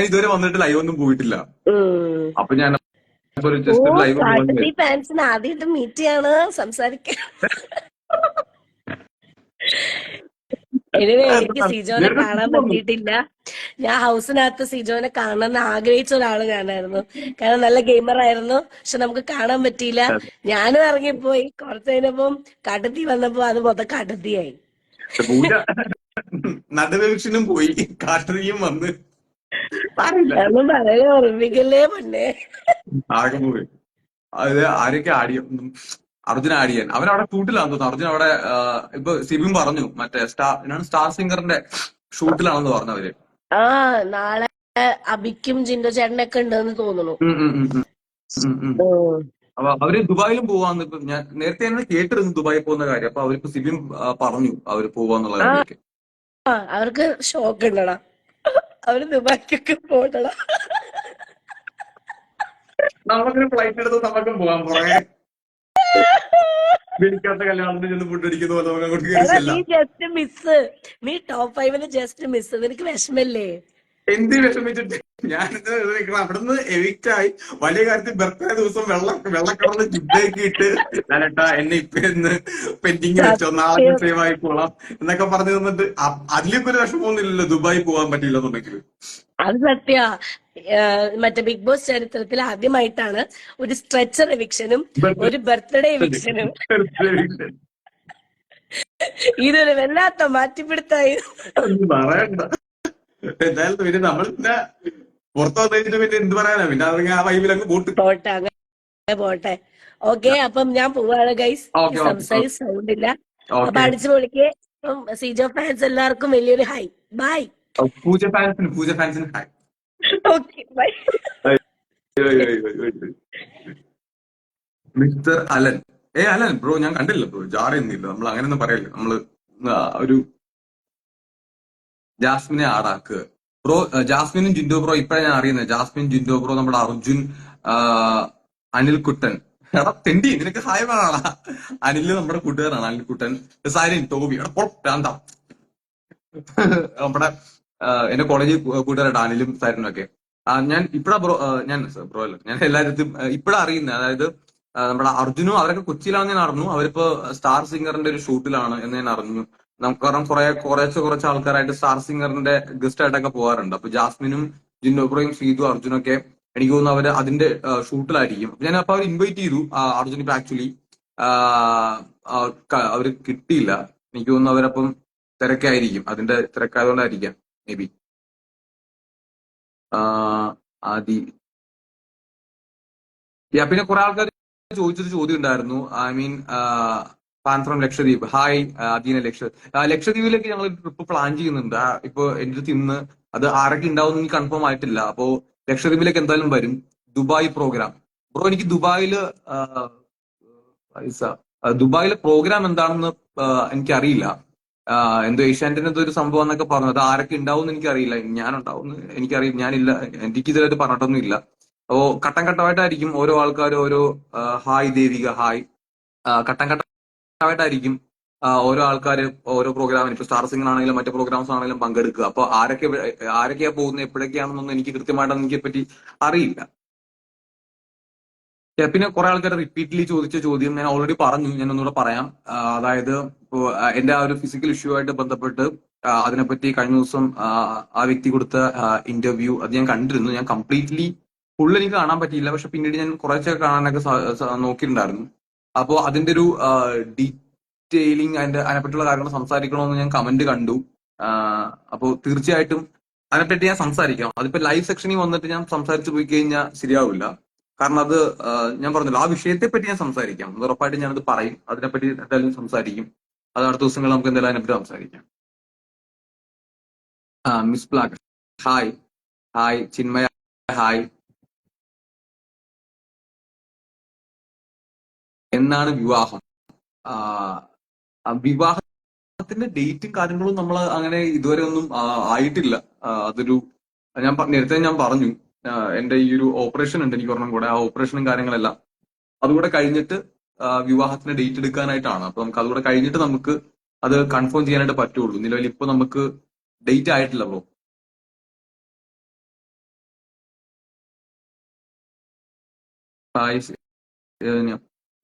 ഇതുവരെ വന്നിട്ട് ലൈവ് ഒന്നും പോയിട്ടില്ല. അപ്പൊ ഞാൻ ഫാൻസിന് ആദ്യമായിട്ട് മീറ്റ് ചെയ്യാണ്, സംസാരിക്കാൻ. എനിക്ക് സിജോനെ കാണാൻ പറ്റിയിട്ടില്ല. ഞാൻ ഹൗസിനകത്ത് സിജോനെ കാണാൻ ആഗ്രഹിച്ച ഒരാള് ഞാനായിരുന്നു. കാരണം നല്ല ഗെയിമർ ആയിരുന്നു. പക്ഷെ നമുക്ക് കാണാൻ പറ്റിയില്ല. ഞാനും ഇറങ്ങിപ്പോയി. കുറച്ച് കഴിഞ്ഞപ്പം കടത്തി വന്നപ്പോ അത് മൊത്തം കടത്തിയായി. നടുവിനും പോയി, കാട്ടുതീയും വന്ന് ഒന്നും പറയാൻ ഓർമ്മിക്കല്ലേ പൊന്നെ. ആകെ പോയി. അത് ആരൊക്കെ അർജുൻ ആടിയൻ അവനവിടെ ഷൂട്ടിലാണെന്ന് തോന്നുന്നു. അർജുൻ അവിടെ ഇപ്പൊ സിബിൻ പറഞ്ഞു മറ്റേ സ്റ്റാർ സിംഗറിന്റെ ഷൂട്ടിലാണെന്ന് പറഞ്ഞവര്. നാളെ അബിക്കും ജിൻഡോ ചേട്ടനൊക്കെ ഉണ്ടെന്ന് തോന്നുന്നു. അപ്പൊ അവര് ദുബായിലും പോവാന്ന് ഇപ്പൊ ഞാൻ നേരത്തെ തന്നെ കേട്ടിരുന്നു ദുബായിൽ പോകുന്ന കാര്യം. അപ്പൊ അവരിപ്പോ സിബിൻ പറഞ്ഞു അവര് പോവാന്നുള്ള കാര്യമൊക്കെ. അവർക്ക് ഷോക്ക് ഉണ്ടടാ, അവര് ദുബായിക്കൊക്കെ പോകണ്ടടാ. നമുക്കൊരു ഫ്ലൈറ്റ് എടുത്ത് നമുക്കും പോകാൻ പുറകെ വിളിക്കാത്ത കല്യാണത്തിന് ചെന്ന് ഫുഡ് അടിക്കുന്ന പോലെ നമുക്ക് അങ്ങോട്ട് നീ ജസ്റ്റ് മിസ്. നീ ടോപ്പ് 5 ജസ്റ്റ് മിസ്. നിനക്ക് വിഷമല്ലേ? എന്ത് വിഷമിച്ചിട്ട് ഞാനിത് അവിടുന്ന് എവിക്റ്റ് ആയി. വലിയ കാര്യത്തിൽ ബർത്ത്ഡേ ദിവസം വെള്ളക്കളറിൽ ജുബയൊക്കെ ഇട്ട് ഞാനേട്ടാ എന്നെ ഇപ്പൊ ഇന്ന് പെൻഡിങ് വെച്ചോ, നാളെ സത്യം. സേവ് ആയിക്കോളാം എന്നൊക്കെ പറഞ്ഞു തന്നിട്ട് അതിലേക്ക് ഒരു വിഷമമൊന്നുമില്ലല്ലോ ദുബായി പോകാൻ പറ്റിയില്ലെന്നുണ്ടെങ്കിൽ. അത് സത്യ. മറ്റേ ബിഗ് ബോസ് ചരിത്രത്തിൽ ആദ്യമായിട്ടാണ് ഒരു സ്ട്രെച്ചർ എവിക്ഷനും ഒരു ബർത്ത്ഡേ എവിക്ഷനും. ഇതൊരു വല്ലാത്ത മാറ്റിപ്പിടുത്തായി. ഒന്നും പറയണ്ട. എന്തായാലും പിന്നെ നമ്മൾ പിന്നെ പുറത്തു വന്നു കഴിഞ്ഞിട്ട് പിന്നെ എന്ത് പറയാനാ, പിന്നെ അതങ്ങ് ആ വൈബിലങ്ങ് പോട്ട്. പോട്ടെ, അങ്ങനെ പോട്ടെ. ഓക്കെ, അപ്പം ഞാൻ പോവാണ് ഗൈസ്. ഓക്കെ ഓക്കെ സംസാരിച്ച് സൗണ്ട് ഇല്ല. അപ്പൊ ഓക്കെ. അടിച്ചു പൊളിക്ക്. സീജോ ഫാൻസ് എല്ലാവർക്കും വലിയൊരു ഹൈ. ബൈ. പൂജ ഫാൻസിന് hi. Okay, bye. Mister Alan. Alan bro ഞാൻ കണ്ടില്ല ബ്രോ, ജാടയൊന്നുമില്ല. നമ്മൾ അങ്ങനെയൊന്നും പറയല്ല. നമ്മള് ഒരു ജാസ്മിനെ ആടാക്കുക ബ്രോ. ജാസ്മിനും ജിൻഡോ ബ്രോ ഇപ്പഴാണ് ഞാൻ അറിയുന്നത്. ജാസ്മിൻ, ജിൻഡോ ബ്രോ, നമ്മുടെ അർജുൻ, ആ, അനിൽ കുട്ടൻ. എടാ തെണ്ടി നിനക്ക് ഹായ് വേണാ. അനില് നമ്മുടെ കൂട്ടുകാരാണ്. അനിൽ കുട്ടൻ, സാരിൻ, ടോബി. എടാ പ്രാന്ത. നമ്മുടെ എന്റെ കോളേജിൽ കൂട്ടുകാരായിട്ട് അനിലും സാരിനും ഒക്കെ. ഞാൻ ഇപ്പഴാ ബ്രോ, ഞാൻ ബ്രോ അല്ല, ഞാൻ എല്ലായിടത്തും ഇപ്പഴാ അറിയുന്നത്. അതായത് നമ്മുടെ അർജുനും അവരൊക്കെ കൊച്ചിയിലാണെന്ന് ഞാൻ അറിഞ്ഞു. അവരിപ്പോ സ്റ്റാർ സിംഗറിന്റെ ഒരു ഷൂട്ടിലാണ് എന്ന് ഞാൻ അറിഞ്ഞു. നമുക്ക് കാരണം കുറച്ച് ആൾക്കാരായിട്ട് സ്റ്റാർ സിംഗറിന്റെ ഗസ്റ്റ് ആയിട്ടൊക്കെ പോകാറുണ്ട്. അപ്പൊ ജാസ്മിനും ജിന്നോബ്രോയും സീതു അർജുനൊക്കെ എനിക്ക് തോന്നുന്നു അവര് അതിന്റെ ഷൂട്ടിലായിരിക്കും. ഞാൻ അപ്പൊ അവർ ഇൻവൈറ്റ് ചെയ്തു. അർജുൻ ഇപ്പൊ ആക്ച്വലി അവര് കിട്ടിയില്ല. എനിക്ക് തോന്നുന്നു അവരപ്പം തിരക്കായിരിക്കും. അതിന്റെ തിരക്കായതുകൊണ്ടായിരിക്കാം മേ ബി. ആദി പിന്നെ കുറെ ആൾക്കാർ ചോദിച്ചൊരു ചോദ്യം ഉണ്ടായിരുന്നു. I mean fan from Lakshadweep. Hi Adeena. ലക്ഷദ്വീപിലേക്ക് ഞങ്ങൾ ട്രിപ്പ് പ്ലാൻ ചെയ്യുന്നുണ്ട്. ഇപ്പൊ എന്റെ അടുത്ത് ഇന്ന് അത് ആരൊക്കെ ഉണ്ടാവും എനിക്ക് കൺഫേം ആയിട്ടില്ല. അപ്പോ ലക്ഷദ്വീപിലേക്ക് എന്തായാലും വരും. Dubai programme bro. എനിക്ക് ദുബായില് പൈസ ദുബായിലെ പ്രോഗ്രാം എന്താണെന്ന് എനിക്കറിയില്ല. എന്തോ ഏഷ്യാനെറ്റിന് എന്തോ ഒരു സംഭവം എന്നൊക്കെ പറഞ്ഞു. അത് ആരൊക്കെ ഉണ്ടാവും എനിക്കറിയില്ല. ഞാനുണ്ടാവും എനിക്കറിയില്ല. ഞാനില്ല, എനിക്ക് ഇതുവരെ പറഞ്ഞിട്ടൊന്നും ഇല്ല. അപ്പോ ഘട്ടം ഘട്ടമായിട്ടായിരിക്കും ഓരോ ആൾക്കാരും ഓരോ ഹായ് ദേവിക ഹായ്. ഘട്ടം ഘട്ടമായിട്ടായിരിക്കും ഓരോ ആൾക്കാര് ഓരോ പ്രോഗ്രാമിന്, ഇപ്പൊ സ്റ്റാർ സിംഗർ ആണെങ്കിലും മറ്റു പ്രോഗ്രാംസ് ആണെങ്കിലും പങ്കെടുക്കുക. അപ്പൊ ആരൊക്കെയാ പോകുന്നത് എപ്പോഴൊക്കെയാണെന്നൊന്നും എനിക്ക് കൃത്യമായിട്ടൊന്നും എനിക്ക് പറ്റി അറിയില്ല. പിന്നെ കുറെ ആൾക്കാർ റിപ്പീറ്റ്ലി ചോദിച്ച ചോദ്യം ഞാൻ ഓൾറെഡി പറഞ്ഞു. ഞാൻ ഒന്നുകൂടെ പറയാം. അതായത് ഇപ്പോ എന്റെ ആ ഒരു ഫിസിക്കൽ ഇഷ്യൂ ആയിട്ട് ബന്ധപ്പെട്ട് അതിനെപ്പറ്റി കഴിഞ്ഞ ദിവസം ആ വ്യക്തി കൊടുത്ത ഇന്റർവ്യൂ അത് ഞാൻ കണ്ടിരുന്നു. ഞാൻ കംപ്ലീറ്റ്ലി ഫുൾ എനിക്ക് കാണാൻ പറ്റിയില്ല. പക്ഷെ പിന്നീട് ഞാൻ കുറച്ചൊക്കെ കാണാനൊക്കെ നോക്കിയിട്ടുണ്ടായിരുന്നു. അപ്പോ അതിന്റെ ഒരു ഡീറ്റെയിലിംഗ് അതിനെപ്പറ്റിയുള്ള കാര്യങ്ങൾ സംസാരിക്കണമെന്ന് ഞാൻ കമന്റ് കണ്ടു. അപ്പോൾ തീർച്ചയായിട്ടും അതിനെപ്പറ്റി ഞാൻ സംസാരിക്കാം. അതിപ്പോ ലൈവ് സെക്ഷനിൽ വന്നിട്ട് ഞാൻ സംസാരിച്ചു പോയി കഴിഞ്ഞാൽ ശരിയാവില്ല. കാരണം അത് ഞാൻ പറഞ്ഞല്ലോ, ആ വിഷയത്തെ പറ്റി ഞാൻ സംസാരിക്കാം. അത് ഉറപ്പായിട്ടും ഞാനത് പറയും. അതിനെപ്പറ്റി എന്തായാലും സംസാരിക്കും. അത് അടുത്ത ദിവസങ്ങളിൽ നമുക്ക് എന്തായാലും അതിനെപ്പറ്റി സംസാരിക്കാം. Miss black hi. Hi Chinmaya hi. എന്നാണ് വിവാഹം? വിവാഹത്തിന്റെ ഡേറ്റും കാര്യങ്ങളും നമ്മൾ അങ്ങനെ ഇതുവരെ ഒന്നും ആയിട്ടില്ല. അതൊരു നേരത്തെ ഞാൻ പറഞ്ഞു. എന്റെ ഈ ഒരു ഓപ്പറേഷൻ ഉണ്ട് എനിക്ക് ഒരെണ്ണം കൂടെ. ആ ഓപ്പറേഷനും കാര്യങ്ങളെല്ലാം അതുകൂടെ കഴിഞ്ഞിട്ട് വിവാഹത്തിന് ഡേറ്റ് എടുക്കാനായിട്ടാണ്. അപ്പൊ നമുക്ക് അതുകൂടെ കഴിഞ്ഞിട്ട് നമുക്ക് അത് കൺഫേം ചെയ്യാനായിട്ട് പറ്റുള്ളൂ. നിലവിൽ ഇപ്പൊ നമുക്ക് ഡേറ്റ് ആയിട്ടില്ല ബ്രോ.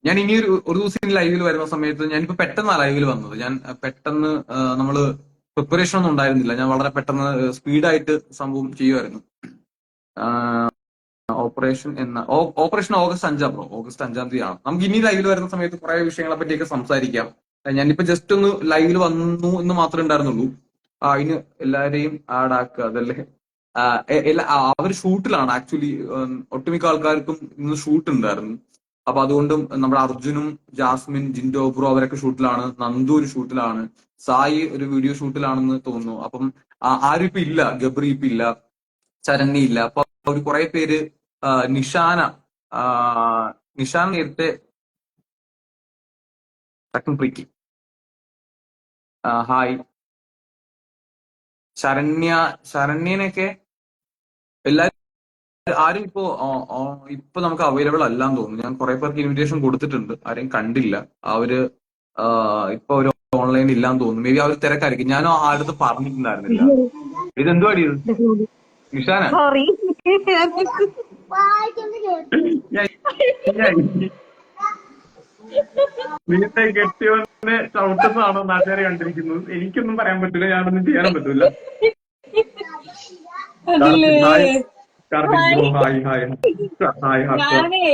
ഞാൻ ഇനി ഒരു ദിവസം ലൈവിൽ വരുന്ന സമയത്ത് ഞാനിപ്പോ പെട്ടെന്നാണ് ലൈവിൽ വന്നത്. ഞാൻ പെട്ടെന്ന് നമ്മള് പ്രിപ്പറേഷൻ ഒന്നും ഉണ്ടായിരുന്നില്ല. ഞാൻ വളരെ പെട്ടെന്ന് സ്പീഡായിട്ട് സംഭവം ചെയ്യുമായിരുന്നു. Operation August 5 bro. ഓഗസ്റ്റ് 5 നമുക്ക് ഇനി ലൈവിൽ വരുന്ന സമയത്ത് കുറെ വിഷയങ്ങളെ പറ്റിയൊക്കെ സംസാരിക്കാം. ഞാനിപ്പോ ജസ്റ്റ് ഒന്ന് ലൈവിൽ വന്നു എന്ന് മാത്രമേ ഉണ്ടായിരുന്നുള്ളൂ. അതിന് എല്ലാരെയും ആഡാക്കുക അതല്ലേ. അവർ ഷൂട്ടിലാണ് ആക്ച്വലി. ഒട്ടുമിക്ക ആൾക്കാർക്കും ഇന്ന് ഷൂട്ട് ഉണ്ടായിരുന്നു. അപ്പൊ അതുകൊണ്ടും നമ്മുടെ അർജുനും ജാസ്മിൻ, ജിൻഡോ ബ്രോ അവരൊക്കെ ഷൂട്ടിലാണ്. നന്ദു ഒരു ഷൂട്ടിലാണ്. സായി ഒരു വീഡിയോ ഷൂട്ടിലാണെന്ന് തോന്നുന്നു. അപ്പം ആരും ഇപ്പൊ ഇല്ല. ഗബ്രി ഇപ്പൊ ഇല്ല. ചരണ്യ ഇല്ല. അപ്പൊ ഒരു കുറെ പേര് നിഷാന നിഷാൻ നേരത്തെ പ്രിക്കി ഹായ്. ശരണ്യനൊക്കെ എല്ലാരും ആരും ഇപ്പൊ നമുക്ക് അവൈലബിൾ അല്ലാന്ന് തോന്നുന്നു. ഞാൻ കുറെ പേർക്ക് ഇൻവിറ്റേഷൻ കൊടുത്തിട്ടുണ്ട്. ആരെയും കണ്ടില്ല. അവര് ഇപ്പൊ ഒരു ഓൺലൈൻ ഇല്ലാന്ന് തോന്നുന്നു. മേ ബി അവർ തിരക്കായിരിക്കും. ഞാനും ആരുടെ പറഞ്ഞിട്ടുണ്ടായിരുന്നില്ല. ഇതെന്തുവാടി ഇത്? നിഷാന സോറി. നിന്നെ കെട്ടിയോനെ ചവിട്ടുന്നതാണോ നാട്ടുകാരെ കണ്ടിരിക്കുന്നത്? എനിക്കൊന്നും പറയാൻ പറ്റില്ല, ഞാനൊന്നും ചെയ്യാനും പറ്റില്ല. അതില്ലേ ഹായ് ഹായ് ഹായ് ഹർഷ. ഞാനേ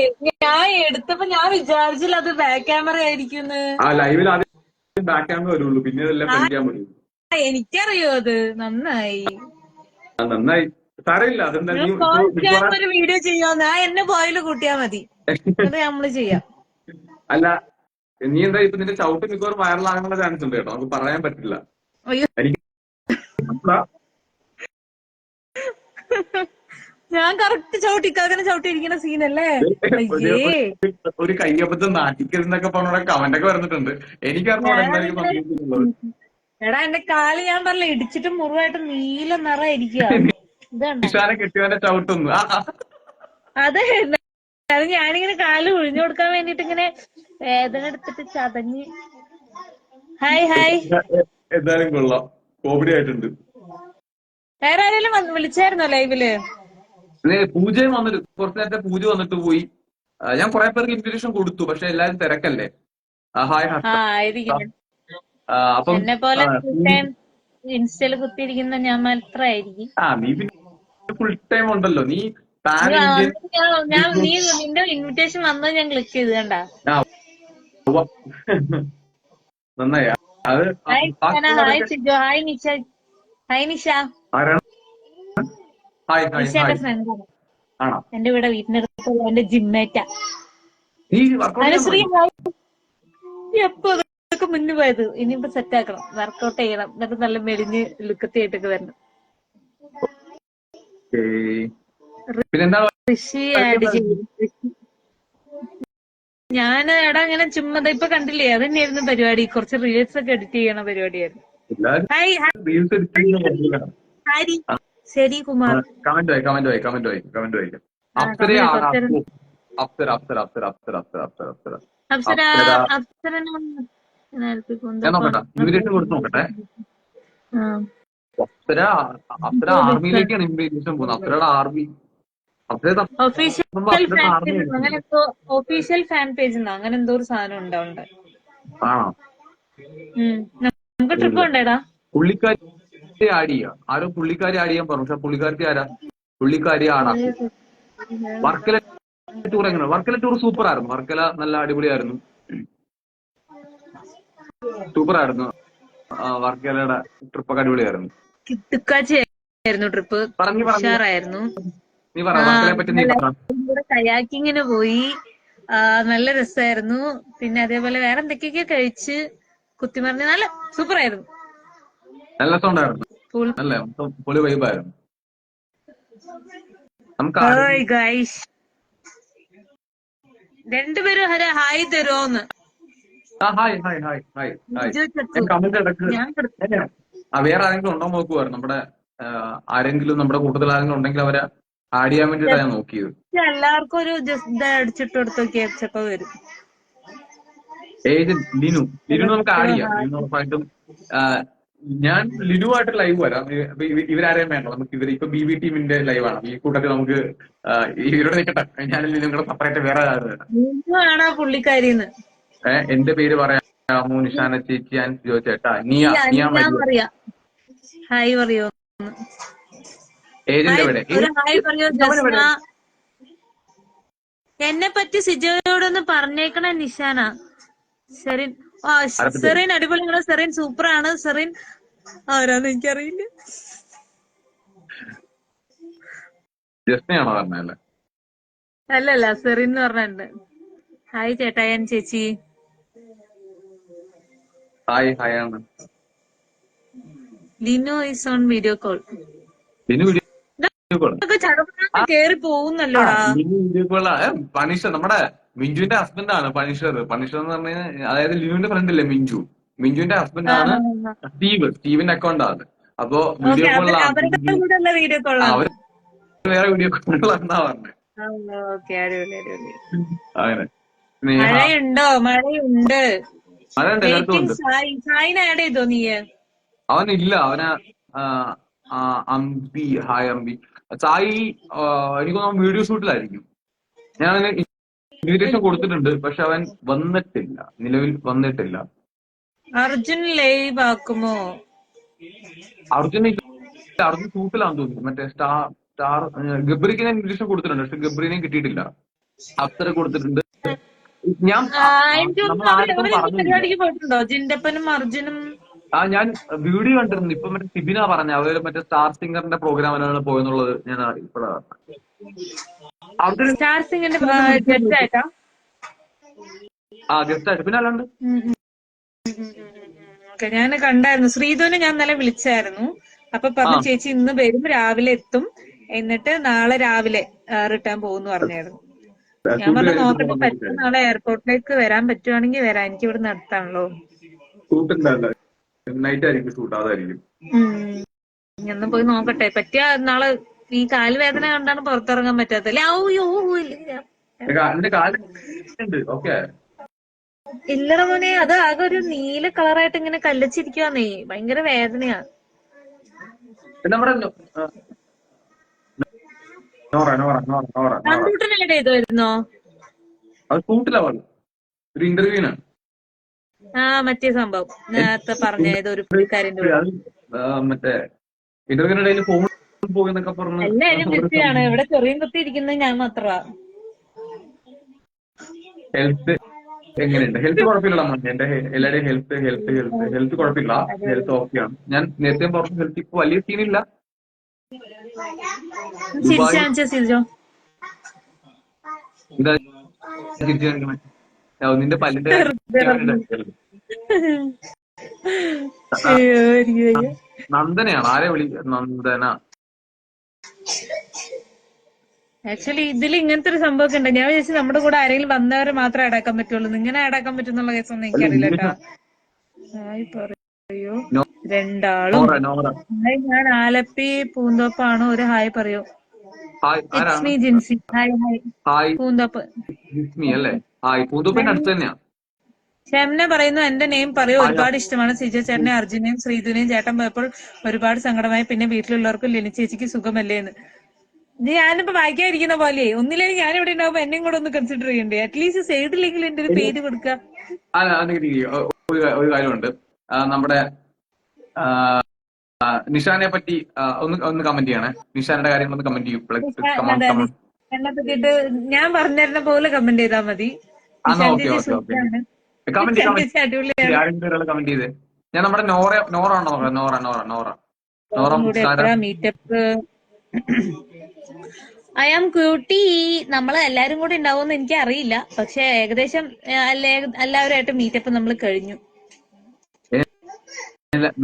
ഞാൻ എടുത്തപ്പോ ഞാൻ വിചാരിച്ചില്ല അത് ബാക്ക് ക്യാമറ ആയിരിക്കുന്ന്. ആ ലൈവിൽ ആദ്യം ബാക്ക് ക്യാമറ വരുള്ളൂ, പിന്നെ ഇതെല്ലാം ഫ്രണ്ട് ക്യാമറ വരും. എനിക്കറിയോ അത്. നന്നായി. നന്നായി, സാരമില്ല. അതെന്താ നീ ഒരു വീഡിയോ ചെയ്യാന്ന് എന്നെ ബോയില് കൂട്ടിയാ മതി, അത് നമ്മള് ചെയ്യാം. അല്ല, നീ എന്താ ഇപ്പൊ നിന്റെ ചവിട്ട് മിക്കവാറും വൈറലാകാനുള്ള ചാൻസ് ഉണ്ട് കേട്ടോ, നമുക്ക് പറയാൻ പറ്റില്ല. അയ്യോ, എനിക്ക് ഞാൻ കറക്റ്റ് ചവിട്ടിക്കാകനെ ചവിട്ടിയിരിക്കുന്ന സീനല്ലേ? അയ്യേ, ഒരു കയ്യബദ്ധം നാട്ടിക്കരുന്നൊക്കെ പറഞ്ഞ കമന്റ് ഒക്കെ വരുന്നിട്ടുണ്ട്. എനിക്കറിഞ്ഞൂടെ എന്തായിരിക്കും സംഭവിച്ചിട്ടുള്ളത്. എടാ എന്റെ കാല് ഞാൻ പറഞ്ഞില്ല ഇടിച്ചിട്ട് മുറിവായിട്ട് നീല നിറ ഇരിക്കുക. ഇതാണ് നിഷാനെ കെട്ടിയവന്റെ ചവിട്ടുന്നു. അതെ. അത് ഞാനിങ്ങനെ കാല് ഒഴിഞ്ഞു കൊടുക്കാൻ വേണ്ടിട്ട് ഇങ്ങനെ വേദന എടുത്തിട്ട് ചതഞ്ഞ്. Hi hi. എന്തായാലും കൊള്ളാം, കോമഡി ആയിട്ടുണ്ട്. വേറെ ആരെങ്കിലും വിളിച്ചായിരുന്നോ ലൈവില്? പൂജയും വന്നിട്ട് കുറച്ചു നേരത്തെ പൂജ വന്നിട്ട് പോയി. ഞാൻ കുറെ പേർക്ക് ഇൻവിറ്റേഷൻ കൊടുത്തു, പക്ഷെ എല്ലാരും തിരക്കല്ലേ. ഹായ് ഹർഷ. ആയിരിക്കും. അപ്പം എന്നെ പോലെ ഇൻസ്റ്റയില് കുത്തിയിരിക്കുന്ന ഞാൻ മാത്രമായിരിക്കും. നീ പിന്നെ ഫുൾ ടൈം ഉണ്ടല്ലോ, നീ ഞാൻ നീ നിന്റെ ഇൻവിറ്റേഷൻ വന്നത് ഞാൻ ക്ലിക്ക് ചെയ്ത് കണ്ടാ. നന്നായി. അത് hi Sijo, hi Nisha. Hi Nisha. ആരാണ്? ഹായ് ഹായ് നിഷ എന്റെ ഹായ്. ഫ്രണ്ട് ആണോ? എന്റെ ഇവിടെ വീട്ടിനടുത്തുള്ള എന്റെ ജിമ്മേറ്റാ. നീ വർക്കൗട്ട് അനുശ്രീ എപ്പോ ഇതൊക്കെ മുന്നു പോയത്. ഇനിയിപ്പോ സെറ്റ് ആക്കണം, വർക്കൗട്ട് ചെയ്യണം, എന്നിട്ട് നല്ല മെലിഞ്ഞ് ലുക്കത്തി ആയിട്ടൊക്കെ വരണം. പിന്നെന്താ കൃഷി ആഡ് ചെയ്യും. ഞാൻ എടാ ഇങ്ങനെ ചുമ്മാ ഇപ്പൊ കണ്ടില്ലേ, അത് തന്നെയായിരുന്നു പരിപാടി. കുറച്ച് റീൽസ് ഒക്കെ എഡിറ്റ് ചെയ്യണ പരിപാടിയായിരുന്നു. Hi Harry. ശരി കുമാർ. കമന്റ് വായി കമന്റ് വായി കമന്റ് വായി കമന്റ് വായിക്കാം. അപ്സര അപ്സര അപ്സര അപ്സര അപ്സര അപ്സര അപ്സര അപ്സര ഞാൻ നോക്കട്ടെ, ഇൻവിറ്റേഷൻ കൊടുത്ത് നോക്കട്ടെ. അപ്സര അപ്സര ആർമിയിലേക്കാണ് ഇൻവിറ്റേഷൻ പോകുന്നത്. അപ്സരയുടെ ആർമി ഒഫീഷ്യൽ ഫാൻ പേജ് അങ്ങനെ എന്തോ ഒരു സാധനം ഉണ്ടാവുണ്ട്. ആണോ? നമുക്ക് ട്രിപ്പ് ഉണ്ടേടാ. പുള്ളിക്കാരി ആഡ് ചെയ്യാം. ആരോ പുള്ളിക്കാരി ആഡ് ചെയ്യാൻ പറഞ്ഞു, പക്ഷെ പുള്ളിക്കാരത്തി ആരാ? പുള്ളിക്കാരി ആടാക്കി. വർക്കല ടൂർ എങ്ങനെ? വർക്കല ടൂർ സൂപ്പർ ആയിരുന്നു. വർക്കല നല്ല അടിപൊളിയായിരുന്നു, സൂപ്പർ ആയിരുന്നു. വർക്കലയുടെ ട്രിപ്പൊക്കെ അടിപൊളിയായിരുന്നു. കിട്ടുക്കാച്ചിയായിരുന്നു ട്രിപ്പ്. ഉഷാറായിരുന്നു. നീ പറ വർക്കലയെ പറ്റി. നീ പറ. കയാക്കിങ്ങിന് പോയി, നല്ല രസമായിരുന്നു. പിന്നെ അതേപോലെ വേറെ എന്തൊക്കെയൊക്കെ കഴിച്ച് കുത്തിമറിഞ്ഞ് നല്ല സൂപ്പർ ആയിരുന്നു. നല്ല രസമുണ്ടായിരുന്നു അല്ലേ? പൊളി വൈബായിരുന്നു. നമുക്ക് രണ്ടുപേരും ഹായ് തരുമോന്ന്? Hi hi hi hi hi. Comment ഇടക്ക് വേറെ ആരെങ്കിലും ഉണ്ടോ നോക്കുവായിരുന്നു. നമ്മുടെ ആരെങ്കിലും നമ്മുടെ കൂട്ടത്തിൽ ആരെങ്കിലും ഉണ്ടെങ്കിൽ അവരെ ആഡ് ചെയ്യാൻ വേണ്ടിയിട്ടാണ് ഞാൻ നോക്കിയത്. എല്ലാവർക്കും ഒരു അടിച്ചിട്ട് കൊടുത്തൊക്കെ ചിലപ്പോ വരും. ഏത് ലിനു? ലിനു നമുക്ക് ആഡ് ചെയ്യാം. ലിനു ഉറപ്പായിട്ടും. ഞാൻ ലിനുവായിട്ട് ലൈവ് വരാം. ഇവരാരെയും വേണ്ട നമുക്ക്. ഇപ്പൊ ബി ബി ടീമിന്റെ ലൈവാണ്. ഈ കൂട്ടത്തിൽ നമുക്ക് ഇവരോട് നിൽക്കട്ടെ. ഞാൻ ലിനു കൂടെ സെപ്പറേറ്റ് വേറെ ആണോ പുള്ളിക്കാരിന്ന്? എന്റെ പേര് പറയാമോ? നിഷാന ചേച്ചി, ഞാൻ ചോദിച്ചേട്ടാ. ഹായ് പറയോ? ഏജന്റ് എവിടെ? ഹായ് പറയോ? എന്നെ പറ്റി സിജോയോടൊന്ന് പറഞ്ഞേക്കണേ നിഷാന. സെറിൻ സെറിൻ അടിപൊളിയാണ്. സെറിൻ സൂപ്പറാണ്. സെറിൻ ആരാന്ന് എനിക്കറിയില്ല. ജസ്നയാണോ പറഞ്ഞല്ലേ? അല്ലല്ല, സെറിൻ എന്ന് പറഞ്ഞിട്ടുണ്ട്. ഹായ് ചേട്ടായൻ ചേച്ചി. ഹായ് ഹായ് ആണ്. Linu is on video call. Linu video കേറി പോകുന്നല്ലോടാ. Video call. പണിഷർ നമ്മുടെ മിഞ്ചുവിന്റെ ഹസ്ബൻഡാണ് പണിഷർ. പണിഷർ എന്ന് പറഞ്ഞു കഴിഞ്ഞാൽ അതായത് ലിനുവിന്റെ ഫ്രണ്ട് ഇല്ലേ മിഞ്ചു, മിഞ്ചുവിന്റെ ഹസ്ബൻഡാണ് സ്റ്റീവ്. സ്റ്റീവിന്റെ അക്കൗണ്ടാണ്. അപ്പൊ വീഡിയോ കോളിലാണ് അവര് വേറെ വീഡിയോ കോളിലാണെന്നാ പറഞ്ഞത്. അങ്ങനെ മഴയുണ്ടോ? മഴയുണ്ട്. മഴയുണ്ട്, എല്ലായിടത്തും ഉണ്ട്. സായിനെ ആഡ് ചെയ്തോ നീ? അവനില്ല, അവന് അമ്പി, ഹായ് അമ്പി. സായി എനിക്ക് തോന്നുന്നു വീഡിയോ ഷൂട്ടിലായിരിക്കും. ഞാൻ ഇൻവിറ്റേഷൻ കൊടുത്തിട്ടുണ്ട്, പക്ഷെ അവൻ വന്നിട്ടില്ല, നിലവിൽ വന്നിട്ടില്ല. അർജുൻ ലൈവ് ആക്കുമോ? അർജുൻ അർജുൻ ഷൂട്ടിലാന്ന് തോന്നുന്നു. മറ്റേ സ്റ്റാർ ഗബ്രിക്ക് ഞാൻ ഇൻവിറ്റേഷൻ കൊടുത്തിട്ടുണ്ട്, പക്ഷെ ഗബ്രീനെയും കിട്ടിയിട്ടില്ല. അപ്സര കൊടുത്തിട്ടുണ്ട്. ഞാൻ എനിക്ക് നമ്മൾ തോന്നുന്നു ആർക്കും അവര് പറഞ്ഞില്ല. പരിപാടിക്ക് പോയിട്ടുണ്ടോ? ജിൻഡപ്പനും അർജുനും. ഞാൻ വീഡിയോ കണ്ടിരുന്നു. ഇപ്പൊ മറ്റേ സിബിന പറഞ്ഞ അവര് മറ്റേ സ്റ്റാർ സിംഗറിന്റെ പ്രോഗ്രാമിനാണ് പോയെന്നുള്ളത് ഞാൻ ഇപ്പോഴാണ്. അർജുൻ സ്റ്റാർ സിംഗിന്റെ ഗസ്റ്റ് ആയിട്ടാ? ഗസ്റ്റ് ആയിട്ട് പിന്നെ അല്ലാണ്ട് ഓക്കെ, ഞാൻ കണ്ടായിരുന്നു. ശ്രീധുവിനെ ഞാൻ ഇന്നലെ വിളിച്ചായിരുന്നു. അപ്പൊ പറഞ്ഞു ചേച്ചി ഇന്ന് വരും, രാവിലെ എത്തും, എന്നിട്ട് നാളെ രാവിലെ റിട്ടേൺ പോകുന്നു പറഞ്ഞായിരുന്നു. ഞാൻ പറഞ്ഞു നോക്കട്ടെ, പറ്റും നാളെ എയർപോർട്ടിലേക്ക് വരാൻ പറ്റുവാണെങ്കിൽ വരാം, എനിക്ക് ഇവിടെ നടത്താണല്ലോ. നൈറ്റ് ആയിരിക്കും ഷൂട്ട്, അതായിരിക്കും. ഒന്ന് പോയി നോക്കട്ടെ, പറ്റിയ നാളെ. ഈ കാലുവേദന കണ്ടാണ് പുറത്തിറങ്ങാൻ പറ്റാത്തല്ലേ. എന്റെ കാലുണ്ട്. ഓക്കെ, ഇല്ലട മോനെ, അത് ആകെ ഒരു നീല കളറായിട്ട് ഇങ്ങനെ കല്ലച്ചിരിക്കുവാന്നേ, ഭയങ്കര വേദനയാ. നമ്മുടെ കമ്പ്യൂട്ടറിനായിട്ട് ചെയ്തുവരുന്നോ? അത് ഷൂട്ടിലാ ഒരു ഇന്റർവ്യൂവിനാണ്. മറ്റേ സംഭവം നേരത്തെ പറഞ്ഞ ഒരു പുള്ളിക്കാരന്റെ മറ്റേ ഇന്റർവ്യൂവിനിടയിൽ ഫോൺ പോകുന്നൊക്കെ പറഞ്ഞു. എല്ലാരും ബിസിയാണ്. ഇവിടെ ചെറിയും കുത്തി ഇരിക്കുന്നത് ഞാൻ മാത്രമാ. ഹെൽത്ത് എങ്ങനെയുണ്ട്? ഹെൽത്ത് കുഴപ്പമില്ല. എന്റെ എല്ലാവരുടെയും ഹെൽത്ത് കുഴപ്പമില്ല. ഹെൽത്ത് ഓക്കെയാണ്. ഞാൻ നേരത്തെ പറഞ്ഞു ഹെൽത്ത് ഇപ്പൊ വലിയ സീനില്ല. നിന്റെ പല്ലിന്റെ നന്ദനയാണ്. ആരെ വിളിക്കുക? നന്ദന. ആക്ച്വലി ഇതിൽ ഇങ്ങനത്തെ ഒരു സംഭവം ഉണ്ട്. ഞാൻ വിചാരിച്ചു നമ്മുടെ കൂടെ ആരെങ്കിലും വന്നവരെ മാത്രമേ അടക്കാൻ പറ്റുള്ളൂ. ഇങ്ങനെ അടക്കാൻ പറ്റുന്നുള്ള കേസൊന്നും എനിക്കറിയില്ല കേട്ടോ. പറയൂ രണ്ടാളും. ഞാൻ ആലപ്പി പൂന്തോപ്പാണ്. ഒരു ഹായ് പറയൂ. ജിൻസി. ഹായ് പൂന്തോപ്പ്. ഷെംന പറയുന്നു എന്റെ നെയിം പറയൂ. ഒരുപാട് ഇഷ്ടമാണ് സിജോ ചേട്ടനെ, അർജുനെയും ശ്രീധുനെയും. ചേട്ടൻ പോയപ്പോൾ ഒരുപാട് സങ്കടമായി. പിന്നെ വീട്ടിലുള്ളവർക്കും ലിനി ചേച്ചിക്ക് സുഖമല്ലേ എന്ന്. ഞാനിപ്പോ വായിക്കാതിരിക്കുന്ന പോലെ ഒന്നില്ലെങ്കിൽ ഞാൻ ഇവിടെ ഉണ്ടാവുമ്പോ എന്നെയും കൂടെ ഒന്ന് കൺസിഡർ ചെയ്യണ്ടേ? അറ്റ്ലീസ്റ്റ് സൈഡിലെങ്കിലും എന്റെ ഒരു പേര് കൊടുക്കുക. ഒരു കാര്യമുണ്ട്, നമ്മുടെ നിഷാനെ പറ്റി ഒന്ന് കമന്റ് ചെയ്യണേ. നിഷാന്റെ കാര്യങ്ങളൊന്ന് കമന്റ് ചെയ്യൂ. എന്നെ പറ്റിട്ട് ഞാൻ പറഞ്ഞിരുന്ന പോലെ കമന്റ് ചെയ്താൽ മതി. കമന്റ് ചെയ്തേ. ഞാൻ നമ്മുടെ മീറ്റപ്പ് ഐ ആം ക്യൂട്ടി. നമ്മള് എല്ലാരും കൂടെ ഉണ്ടാവുമെന്ന് എനിക്ക് അറിയില്ല, പക്ഷെ ഏകദേശം എല്ലാവരുമായിട്ട് മീറ്റപ്പ് നമ്മൾ കഴിഞ്ഞു.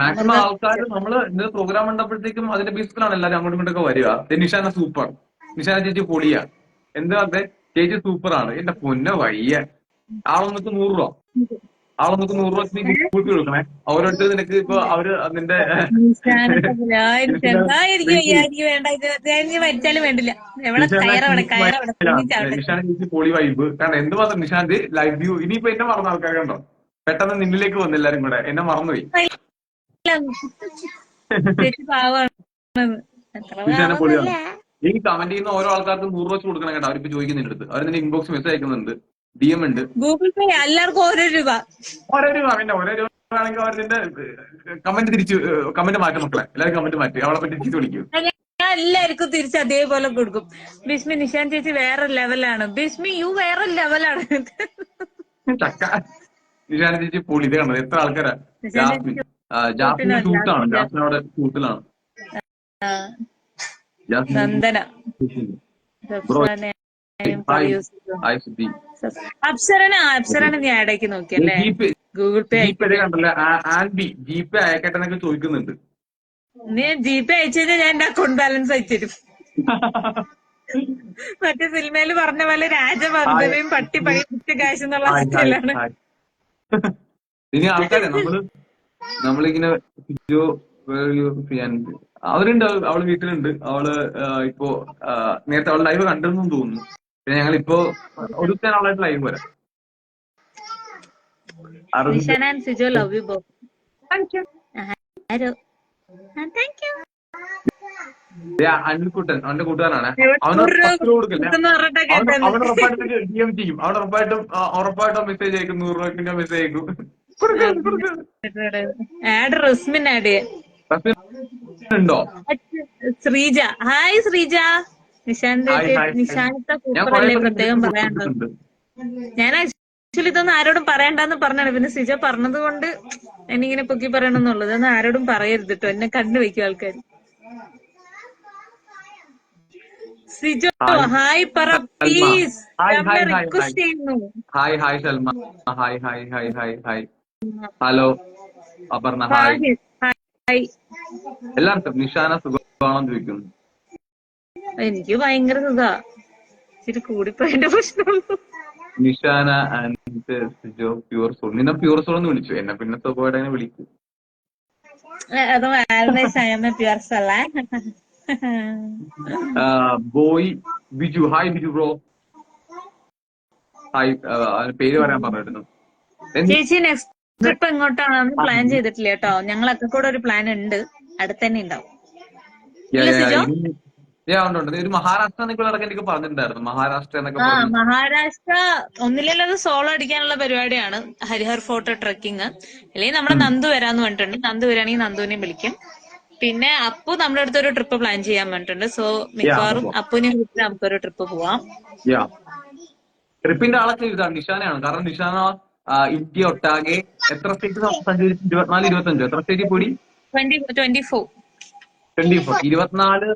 മാക്സിമം ആൾക്കാർ നമ്മള് ഇന്ന് പ്രോഗ്രാം ഉണ്ടപ്പോഴത്തേക്കും അതിന്റെ ബേസിലാണ് എല്ലാവരും അങ്ങോട്ടും ഇങ്ങോട്ടൊക്കെ വരിക. നിഷാന സൂപ്പർ, നിഷാന ചേച്ചി പൊളിയ, എന്താ ചേച്ചി സൂപ്പറാണ്. എന്റെ പൊന്നോ വയ്യ. ആളൊന്നിട്ട് 100 രൂപ, ആളൊന്നിട്ട് 100 രൂപ നീ ഗൂഗിൾ പേ കൊടുക്കണേ. ഓരോരുത്തർ നിനക്ക് ഇപ്പൊ അവര് നിന്റെ നിഷാന ചേച്ചി പൊളി വൈബ്. കാരണം എന്തുമാത്രം നിഷാന്ത് ലൈവ് വ്യൂ. ഇനിയിപ്പോ എന്നെ മറന്ന ആൾക്കാർ കണ്ടോ, പെട്ടെന്ന് നിന്നിലേക്ക് വന്നു എല്ലാരും കൂടെ, എന്നെ മറന്നുപോയി. നിഷാനെ പൊളിയാണ്. ഈ കമന്റ് ചെയ്യുന്ന ഓരോ ആൾക്കാർക്കും 100 രൂപ കൊടുക്കണം കേട്ടോ. അവരിപ്പോ ചോദിക്കുന്നതിന്റെ അടുത്ത് അവർ നിന്റെ ഇൻബോക്സ് മെസ്സേജ് അയക്കുന്നുണ്ട്, DM ഉണ്ട്. ഗൂഗിൾ പേ എല്ലാവർക്കും ഓരോ രൂപ. പിന്നെ ഓരോ രൂപ ആണെങ്കിൽ അവർ നിന്റെ കമന്റ് കമന്റ് മാറ്റും. മക്കളെ എല്ലാവരും കമന്റ് മാറ്റി അവളെ പറ്റി തിരിച്ചു വിളിക്കും. ഞാൻ എല്ലാവർക്കും തിരിച്ച് അതേപോലെ കൊടുക്കും. ബിസ്മി നിഷാൻ ചേച്ചി വേറെ ലെവലാണ്. ബിസ്മി യു വേറെ ലെവലാണ്. ചക്ക നിഷാന ചേച്ചി പൊളി. ഇത് കണ്ടത് എത്ര ആൾക്കാരാ. ജാസ്മിൻ ഷൂട്ടാണ്, ജാസ്മിൻ അവിടെ ഷൂട്ടിലാണ്. നന്ദന അപ്സരനെ നീ ആഡാക്കി നോക്കിയല്ലേ? ഗൂഗിൾ പേ കണ്ടല്ലേ? ആൻഡി GPay അയക്കട്ടെ എന്നൊക്കെ ചോദിക്കുന്നുണ്ട്. നീ GPay അയച്ചു കഴിഞ്ഞാൽ ഞാൻ എന്റെ അക്കൗണ്ട് ബാലൻസ് അയച്ചുതരും. മറ്റേ സിനിമയില് പറഞ്ഞ പോലെ രാജവർദ്ധനയും പട്ടി പഴിപ്പിച്ച കാശ് എന്നുള്ള അവസ്ഥയിലാണ്. ഇനി ആൾക്കാരെ നമ്മളിങ്ങനെ അവരുണ്ട്, അവള് വീട്ടിലുണ്ട്. അവള് ഇപ്പോ നേരത്തെ അവള് ലൈവ് കണ്ടിരുന്നു തോന്നുന്നു. പിന്നെ ഞങ്ങളിപ്പോ ഒരു ദിവസം അവളായിട്ട് ലൈവ് വരാം. Sijo love you both. Thank you. Anilkuttan അവന്റെ കൂട്ടുകാരനാണ്. അവന് 100 രൂപ 10 രൂപ കൊടുക്കില്ല. കൊടുത്തെന്ന് പറഞ്ഞിട്ടാ അവൻ കേട്ടത്. അവൻ ഉറപ്പായിട്ടും DM ചെയ്യും. അവൻ ഉറപ്പായിട്ടും മെസ്സേജ് അയക്കും. 100 രൂപ മെസ്സേജ് അയക്കും. കൊടുക്കരുത്. ആഡ് റസ്മിൻ ആഡ് ചെയ്യാൻ. ഉണ്ടോ? Sreeja, hi Sreeja. Hi hi. Nishantha ഞാൻ സൂപ്പർ കുറെ അല്ലേ, പേർക്ക് പ്രത്യേകം മെസ്സേജ് പറയാനുണ്ടോ? കൊടുത്തിട്ടുണ്ട്. ഞാൻ ആക്ച്വലി ഇതൊന്നും ആരോടും പറയണ്ടെന്ന് പറഞ്ഞാണ്, പിന്നെ സിജ പറഞ്ഞത് കൊണ്ട് എനിക്കിങ്ങനെ പൊക്കി പറയണമെന്നുള്ളത്. ഇതൊന്നും ആരോടും പറയരുത് കേട്ടോ, എന്നെ കണ്ടു വെക്കും ആൾക്കാർ. സിജോ ഹായ് ഹായ് പറ Salma. Please, hi hi hi hi. Request ചെയ്യുന്നു. Hi hi Salma. Hi hi hi hi hi. Hello Aparna hi. Hi. എല്ലാവർക്കും നിഷാന സുഖമാണെന്ന് ചോദിക്കുന്നു. എനിക്ക് ഭയങ്കര സുഖാ, ഇച്ചിരി കൂടിപ്പോയതിന്റെ പ്രശ്നമുള്ളൂ. Nishana and Sijo pure soul. നിന്നെ പ്യൂർ സോൾ എന്ന് വിളിച്ചു, എന്നെ പിന്നെ സുഖമായിട്ട് അങ്ങനെ വിളിക്കും. അത് always pure soul. Boy Biju. Hi Biju bro. Hi. പേര് പറയാൻ പറഞ്ഞിരുന്നു. ചേച്ചി നെക്സ്റ്റ് ട്രിപ്പ് എങ്ങോട്ടാണെന്ന് പ്ലാൻ ചെയ്തിട്ടില്ല കേട്ടോ. ഞങ്ങളൊക്കെ കൂടെ ഒരു പ്ലാൻ ഉണ്ട്, അടുത്ത് തന്നെ ഉണ്ടാവും. ഉണ്ട്. ഒരു മഹാരാഷ്ട്ര എന്നൊക്കെ എനിക്ക് പറഞ്ഞിട്ടുണ്ടായിരുന്നു. മഹാരാഷ്ട്ര എന്നൊക്കെ ആ പറഞ്ഞു. മഹാരാഷ്ട്ര ഒന്നില്ലെങ്കിൽ അത് സോളോ അടിക്കാനുള്ള പരിപാടിയാണ്, ഹരിഹർ ഫോർട്ട് ട്രക്കിങ്. അല്ലെങ്കിൽ നമ്മുടെ നന്ദു വരാന്ന് പറഞ്ഞിട്ടുണ്ട്. നന്ദു വരാണെങ്കിൽ നന്ദുവിനെയും വിളിക്കും. പിന്നെ അപ്പു നമ്മുടെ അടുത്തൊരു ട്രിപ്പ് പ്ലാൻ ചെയ്യാൻ പറഞ്ഞിട്ടുണ്ട്. സോ മിക്കവാറും അപ്പുവിനെയും വിളിച്ച് നമുക്കൊരു ട്രിപ്പ് പോവാം. ട്രിപ്പിന്റെ ആളൊക്കെ ഇതാണ്, നിഷാനയാണ്. കാരണം നിഷാന ഇന്ത്യ ഒട്ടാകെ എത്ര സ്റ്റേറ്റ് സഞ്ചരിച്ചു? 24, 25 എത്ര സ്റ്റേറ്റിൽ കൂടി? 24. 24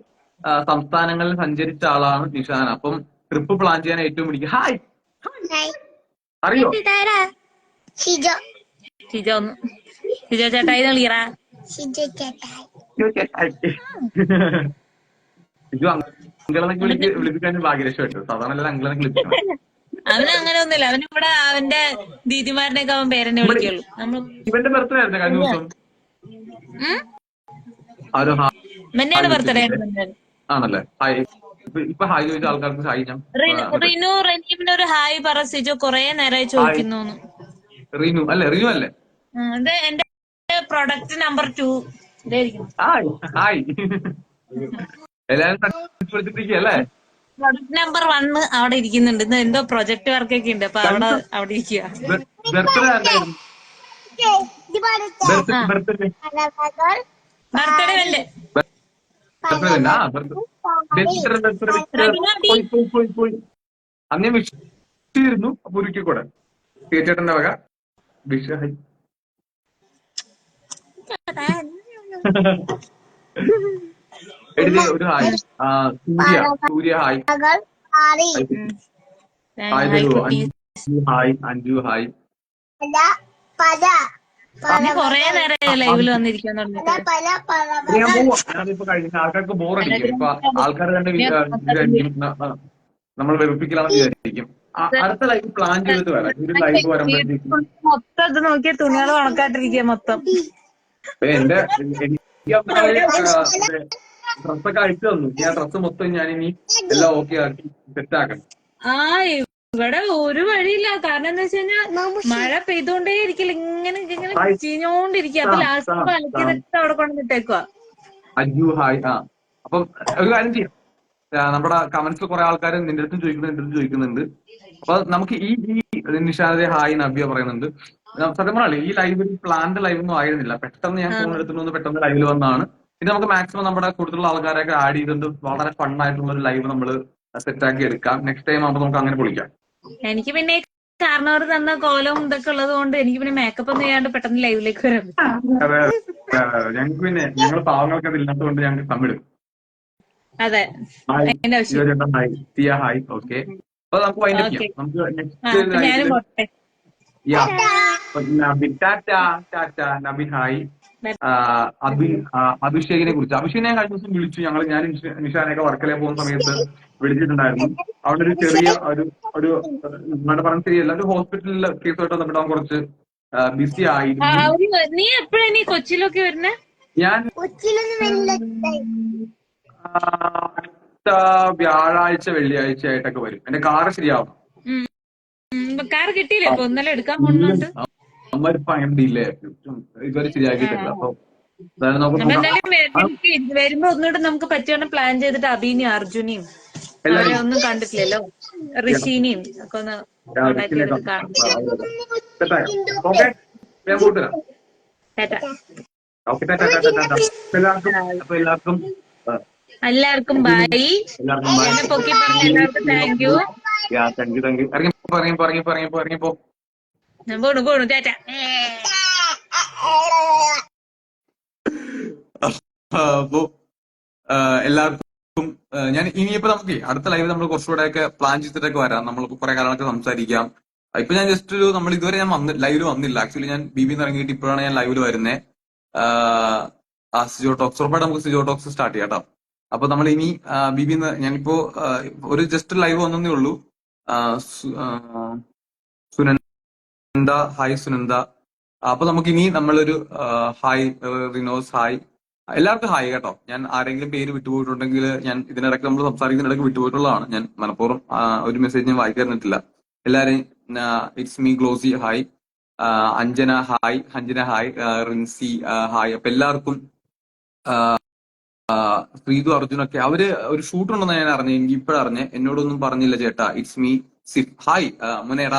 സംസ്ഥാനങ്ങളിൽ സഞ്ചരിച്ച ആളാണ് നിഷാന. അപ്പം ട്രിപ്പ് പ്ലാൻ ചെയ്യാൻ ഏറ്റവും പിടിക്കും. ഹായ് അറിയോ? ഷിജോ ഒന്ന് ഷിജോ ചേട്ടായി കളിയറാ. ഇത് അങ്കിളെന്നൊക്കെ വിളിപ്പിക്കാൻ ഭാഗ്യരക്ഷപ്പെട്ടു. സാധാരണ എല്ലാം അങ്കിളെന്നൊക്കെ വിളിപ്പിക്കണം. അവന് അങ്ങനെ ഒന്നുമില്ല, അവനിവിടെ അവന്റെ ദീദിമാരനെയൊക്കെ അവൻ പേരെന്നെ വിളിക്കുള്ളൂ. ഇവന്റെ ബർത്ത്ഡേ ആയിരുന്നു കഴിഞ്ഞ ദിവസം. മെന്നാണ് ബർത്ത്ഡേ ആണല്ലേ? ഹായ്. ഇപ്പൊ ഹായ് ചോദിച്ച ആൾക്കാർക്ക് ഹായ് ഞാൻ റിനു റനീമിന് ഒരു ഹായ് പറ സിജോ, കൊറേ നേരമായി ചോദിക്കുന്നു. റീനു അല്ലേ? റീനു അല്ലേ? ഇത് എന്റെ പ്രൊഡക്റ്റ് നമ്പർ 2 ഹായ് ഹായ്. എല്ലാരും അല്ലേ? പ്രൊഡക്റ്റ് നമ്പർ 1 അവിടെ ഇരിക്കുന്നുണ്ട്. ഇത് എന്തോ പ്രൊജക്ട് വർക്കൊക്കെ ഉണ്ട്, അപ്പൊ അവിടെ ഇരിക്കുക. ബർത്ത്ഡേ ആയിരുന്നു. ബർത്ത്ഡേ എന്റെ അന്ന് വിഷ് ചെയ്തിരുന്നു. അപ്പൊ ഒരിക്കൽ കൂടെ ചേട്ടന്റെ വക വിഷ്. ഹൈ. എഴുതി ഒരു ഹായ്. സൂര്യ ഹായ്. Hi Anju hi. കൊറേ നേരം ലൈവിൽ വന്നിരിക്കാൻ ഞാൻ പോവാ. ഞാനിപ്പോ കഴിഞ്ഞ ആൾക്കാർക്ക് ബോറടിക്കും. ഇപ്പൊ ആൾക്കാർ തന്നെ നമ്മൾ വെറുപ്പിക്കലാണെന്ന് വിചാരിക്കും. അടുത്ത ലൈവ് പ്ലാൻ ചെയ്തിട്ട് വരാം. ഒരു ലൈവ് വരുമ്പോഴത്തേക്കും മൊത്തം ഇത് നോക്കിയ തുണികൾ ഉണക്കാട്ടിരിക്കുക മൊത്തം. എന്റെ ഡ്രസ്സൊക്കെ അയച്ചു തന്നു. ഞാൻ ഡ്രസ്സ് മൊത്തം ഞാൻ ഇനി എല്ലാം ഓക്കെ ആക്കി സെറ്റ് ആക്കണം. ഇവിടെ ഒരു വഴിയില്ല. കാരണം എന്താ വെച്ച് കഴിഞ്ഞാൽ മഴ പെയ്തോണ്ടേ ഇരിക്കില്ല, ഇങ്ങനെ ചീഞ്ഞോണ്ടിരിക്കുക. അപ്പൊ ലാസ്റ്റ് അലക്കിയതൊക്കെ അവിടെ കൊണ്ടുവന്നിട്ടേക്കുവാ. അഞ്ജു ഹായ്. അപ്പം ഒരു കാര്യം ചെയ്യാം. നമ്മുടെ കമന്റ്സിൽ കുറെ ആൾക്കാർ നിന്റെ അടുത്തും ചോദിക്കുന്നുണ്ട്. അപ്പൊ നമുക്ക് ഈ നിഷാദെ ഹായ് നവ്യ പറയുന്നുണ്ട്. സത്യം പറഞ്ഞാലേ ഈ ലൈവ് പ്ലാൻഡ് ലൈവ് ഒന്നും ആയിരുന്നില്ല. പെട്ടെന്ന് ഞാൻ ഫോൺ എടുത്തിട്ട് വന്ന് പെട്ടെന്ന് ലൈവിൽ വന്നാണ്. പിന്നെ നമുക്ക് മാക്സിമം നമ്മുടെ കൂടുതലുള്ള ആൾക്കാരൊക്കെ ആഡ് ചെയ്തിട്ട് വളരെ ഫണ്ണായിട്ടുള്ള ഒരു ലൈവ് നമ്മൾ സെറ്റ് ആക്കി എടുക്കാം. നെക്സ്റ്റ് ടൈം ആകുമ്പോൾ നമുക്ക് അങ്ങനെ പൊളിക്കാം. എനിക്ക് പിന്നെ കാരണവർ തന്ന കോലം ഇതൊക്കെ ഉള്ളത് കൊണ്ട് എനിക്ക് പിന്നെ മേക്കപ്പ് ഒന്നും ചെയ്യാണ്ട് പെട്ടെന്ന് ലൈവിലേക്ക് വരാം. ഞങ്ങൾക്ക് പിന്നെ ഞങ്ങൾ പാവങ്ങൾക്ക് അത് ഇല്ലാത്തതുകൊണ്ട് ഞങ്ങൾക്ക് തമ്മിടും. അതെ. ഹായ്. ഓക്കെ. അപ്പൊ നമുക്ക് വൈൻഡപ്പ് ചെയ്യാം. നമുക്ക് നെക്സ്റ്റ് നബിൻ ഹായ്. അഭിഷേകിനെ കുറിച്ച്. അഭിഷേകിനെ കഴിഞ്ഞ ദിവസം വിളിച്ചു. ഞാൻ നിഷാനൊക്കെ വർക്കലേ പോകുന്ന സമയത്ത് വിളിച്ചിട്ടുണ്ടായിരുന്നു. അവിടെ ഒരു ചെറിയ ഒരു പറഞ്ഞ ശരിയല്ല, ഒരു ഹോസ്പിറ്റലിലെ കേസുമായിട്ട് ബന്ധപ്പെട്ട് അവൻ കുറച്ച് ബിസി ആയിരുന്നു. നീ എപ്പോഴാ നീ കൊച്ചിയിലൊക്കെ വരുന്നേ? ഞാൻ അടുത്ത വ്യാഴാഴ്ച വെള്ളിയാഴ്ച ആയിട്ടൊക്കെ വരും. എന്റെ കാറ് ശരിയാവും. കാർ കിട്ടിയില്ലേ? ഇപ്പൊ ഇന്നലെ എടുക്കാൻ പോകുന്നുണ്ട്. അമ്മരിപ്പോ അങ്ങനെ ഡിലേ ഇതുവരെ ശരിയാക്കിയിട്ടില്ല. അപ്പൊ എന്തായാലും നമുക്ക് അപ്പൊ നോക്കാം. എന്തായാലും എനിക്ക് വരുമ്പോ ഒന്നുകൂടെ നമുക്ക് പറ്റിയോണ്ട് പ്ലാൻ ചെയ്തിട്ട് അബീനെയും അർജുനെയും അവരെ എല്ലാവരും ഒന്നും കണ്ടിട്ടില്ലല്ലോ, ഋഷീനെയും ഒക്കെ ഒന്ന് കോണ്ടാക്ട് ചെയ്തിട്ട് കാണാം. ഓക്കെ, ഞാൻ കൂട്ടുക. ടാറ്റാ. ഓക്കെ, എല്ലാവർക്കും എല്ലാവർക്കും ബൈ. എല്ലാവർക്കും എന്നെ പൊക്കി പറഞ്ഞ എല്ലാവർക്കും താങ്ക് യു. Thank you. ഇറങ്ങിപ്പോ. ഞാൻ പോണു ടാറ്റ. അപ്പോ എല്ലാവർക്കും ഞാൻ ഇനിയിപ്പോ നമുക്ക് അടുത്ത ലൈവ് നമ്മൾ കുറച്ചുകൂടെ ഒക്കെ പ്ലാൻ ചെയ്തിട്ടൊക്കെ വരാം. നമ്മൾ കുറെ കാലങ്ങളൊക്കെ സംസാരിക്കാം. ഇപ്പൊ ഞാൻ ജസ്റ്റ് ഒരു നമ്മൾ ഇതുവരെ ഞാൻ ലൈവിൽ വന്നില്ല. ആക്ച്വലി ഞാൻ ബിബിന്ന് ഇറങ്ങിയിട്ട് ഇപ്പോഴാണ് ഞാൻ ലൈവിൽ വരുന്നത്. സിജോ ടോക്സ് ഉറപ്പായിട്ട് നമുക്ക് സിജോ ടോക്സ് സ്റ്റാർട്ട് ചെയ്യാം കേട്ടോ. അപ്പൊ നമ്മൾ ഇനി ബിബിന്ന് ഞാനിപ്പോ ഒരു ജസ്റ്റ് ലൈവ് വന്നേ ഉള്ളൂ. സുനന്ദ, ഹായ് സുനന്ദ. അപ്പൊ നമുക്ക് ഇനി നമ്മളൊരു ഹായ് റിനോസ്, ഹായ് എല്ലാവർക്കും ഹായ് കേട്ടോ. ഞാൻ ആരെങ്കിലും പേര് വിട്ടുപോയിട്ടുണ്ടെങ്കിൽ ഞാൻ ഇതിനിടയ്ക്ക് നമ്മൾ സംസാരിക്കുന്നതിനിടയ്ക്ക് വിട്ടുപോയിട്ടുള്ളതാണ്. ഞാൻ മനഃപൂർവ്വം ഒരു മെസ്സേജ് ഞാൻ വായിക്കാറില്ല. എല്ലാവരെയും it's me Glossy hi, Anjana hi, Hanjana hi, Rincy hi. അപ്പൊ എല്ലാവർക്കും ശ്രീതു അർജുനൊക്കെ അവര് ഒരു ഷൂട്ട് ഉണ്ടെന്ന് ഞാൻ അറിഞ്ഞു. എനിക്ക് ഇപ്പോഴറിഞ്ഞേ, എന്നോടൊന്നും പറഞ്ഞില്ല ചേട്ടാ. It's me Sif hi Munera.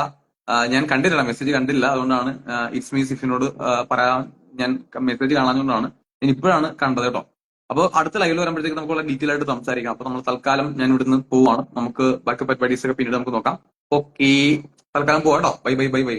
ഞാൻ കണ്ടില്ല, മെസ്സേജ് കണ്ടില്ല. അതുകൊണ്ടാണ് ഇറ്റ്സ് മീ സിഫിനോട് പറയാൻ ഞാൻ മെസ്സേജ് കാണാഞ്ഞുകൊണ്ടാണ് ഞാൻ ഇപ്പോഴാണ് കണ്ടത് കേട്ടോ. അപ്പൊ അടുത്ത ലൈവിൽ വരുമ്പോഴത്തേക്ക് നമുക്കുള്ള ഡീറ്റെയിൽ ആയിട്ട് സംസാരിക്കാം. അപ്പൊ നമ്മൾ തൽക്കാലം ഞാൻ ഇവിടുന്ന് പോവാണ്. നമുക്ക് ബാക്കി പരിപാടീസ് ഒക്കെ പിന്നീട് നമുക്ക് നോക്കാം. ഓക്കെ, തൽക്കാലം പോവാം കേട്ടോ. ബൈ.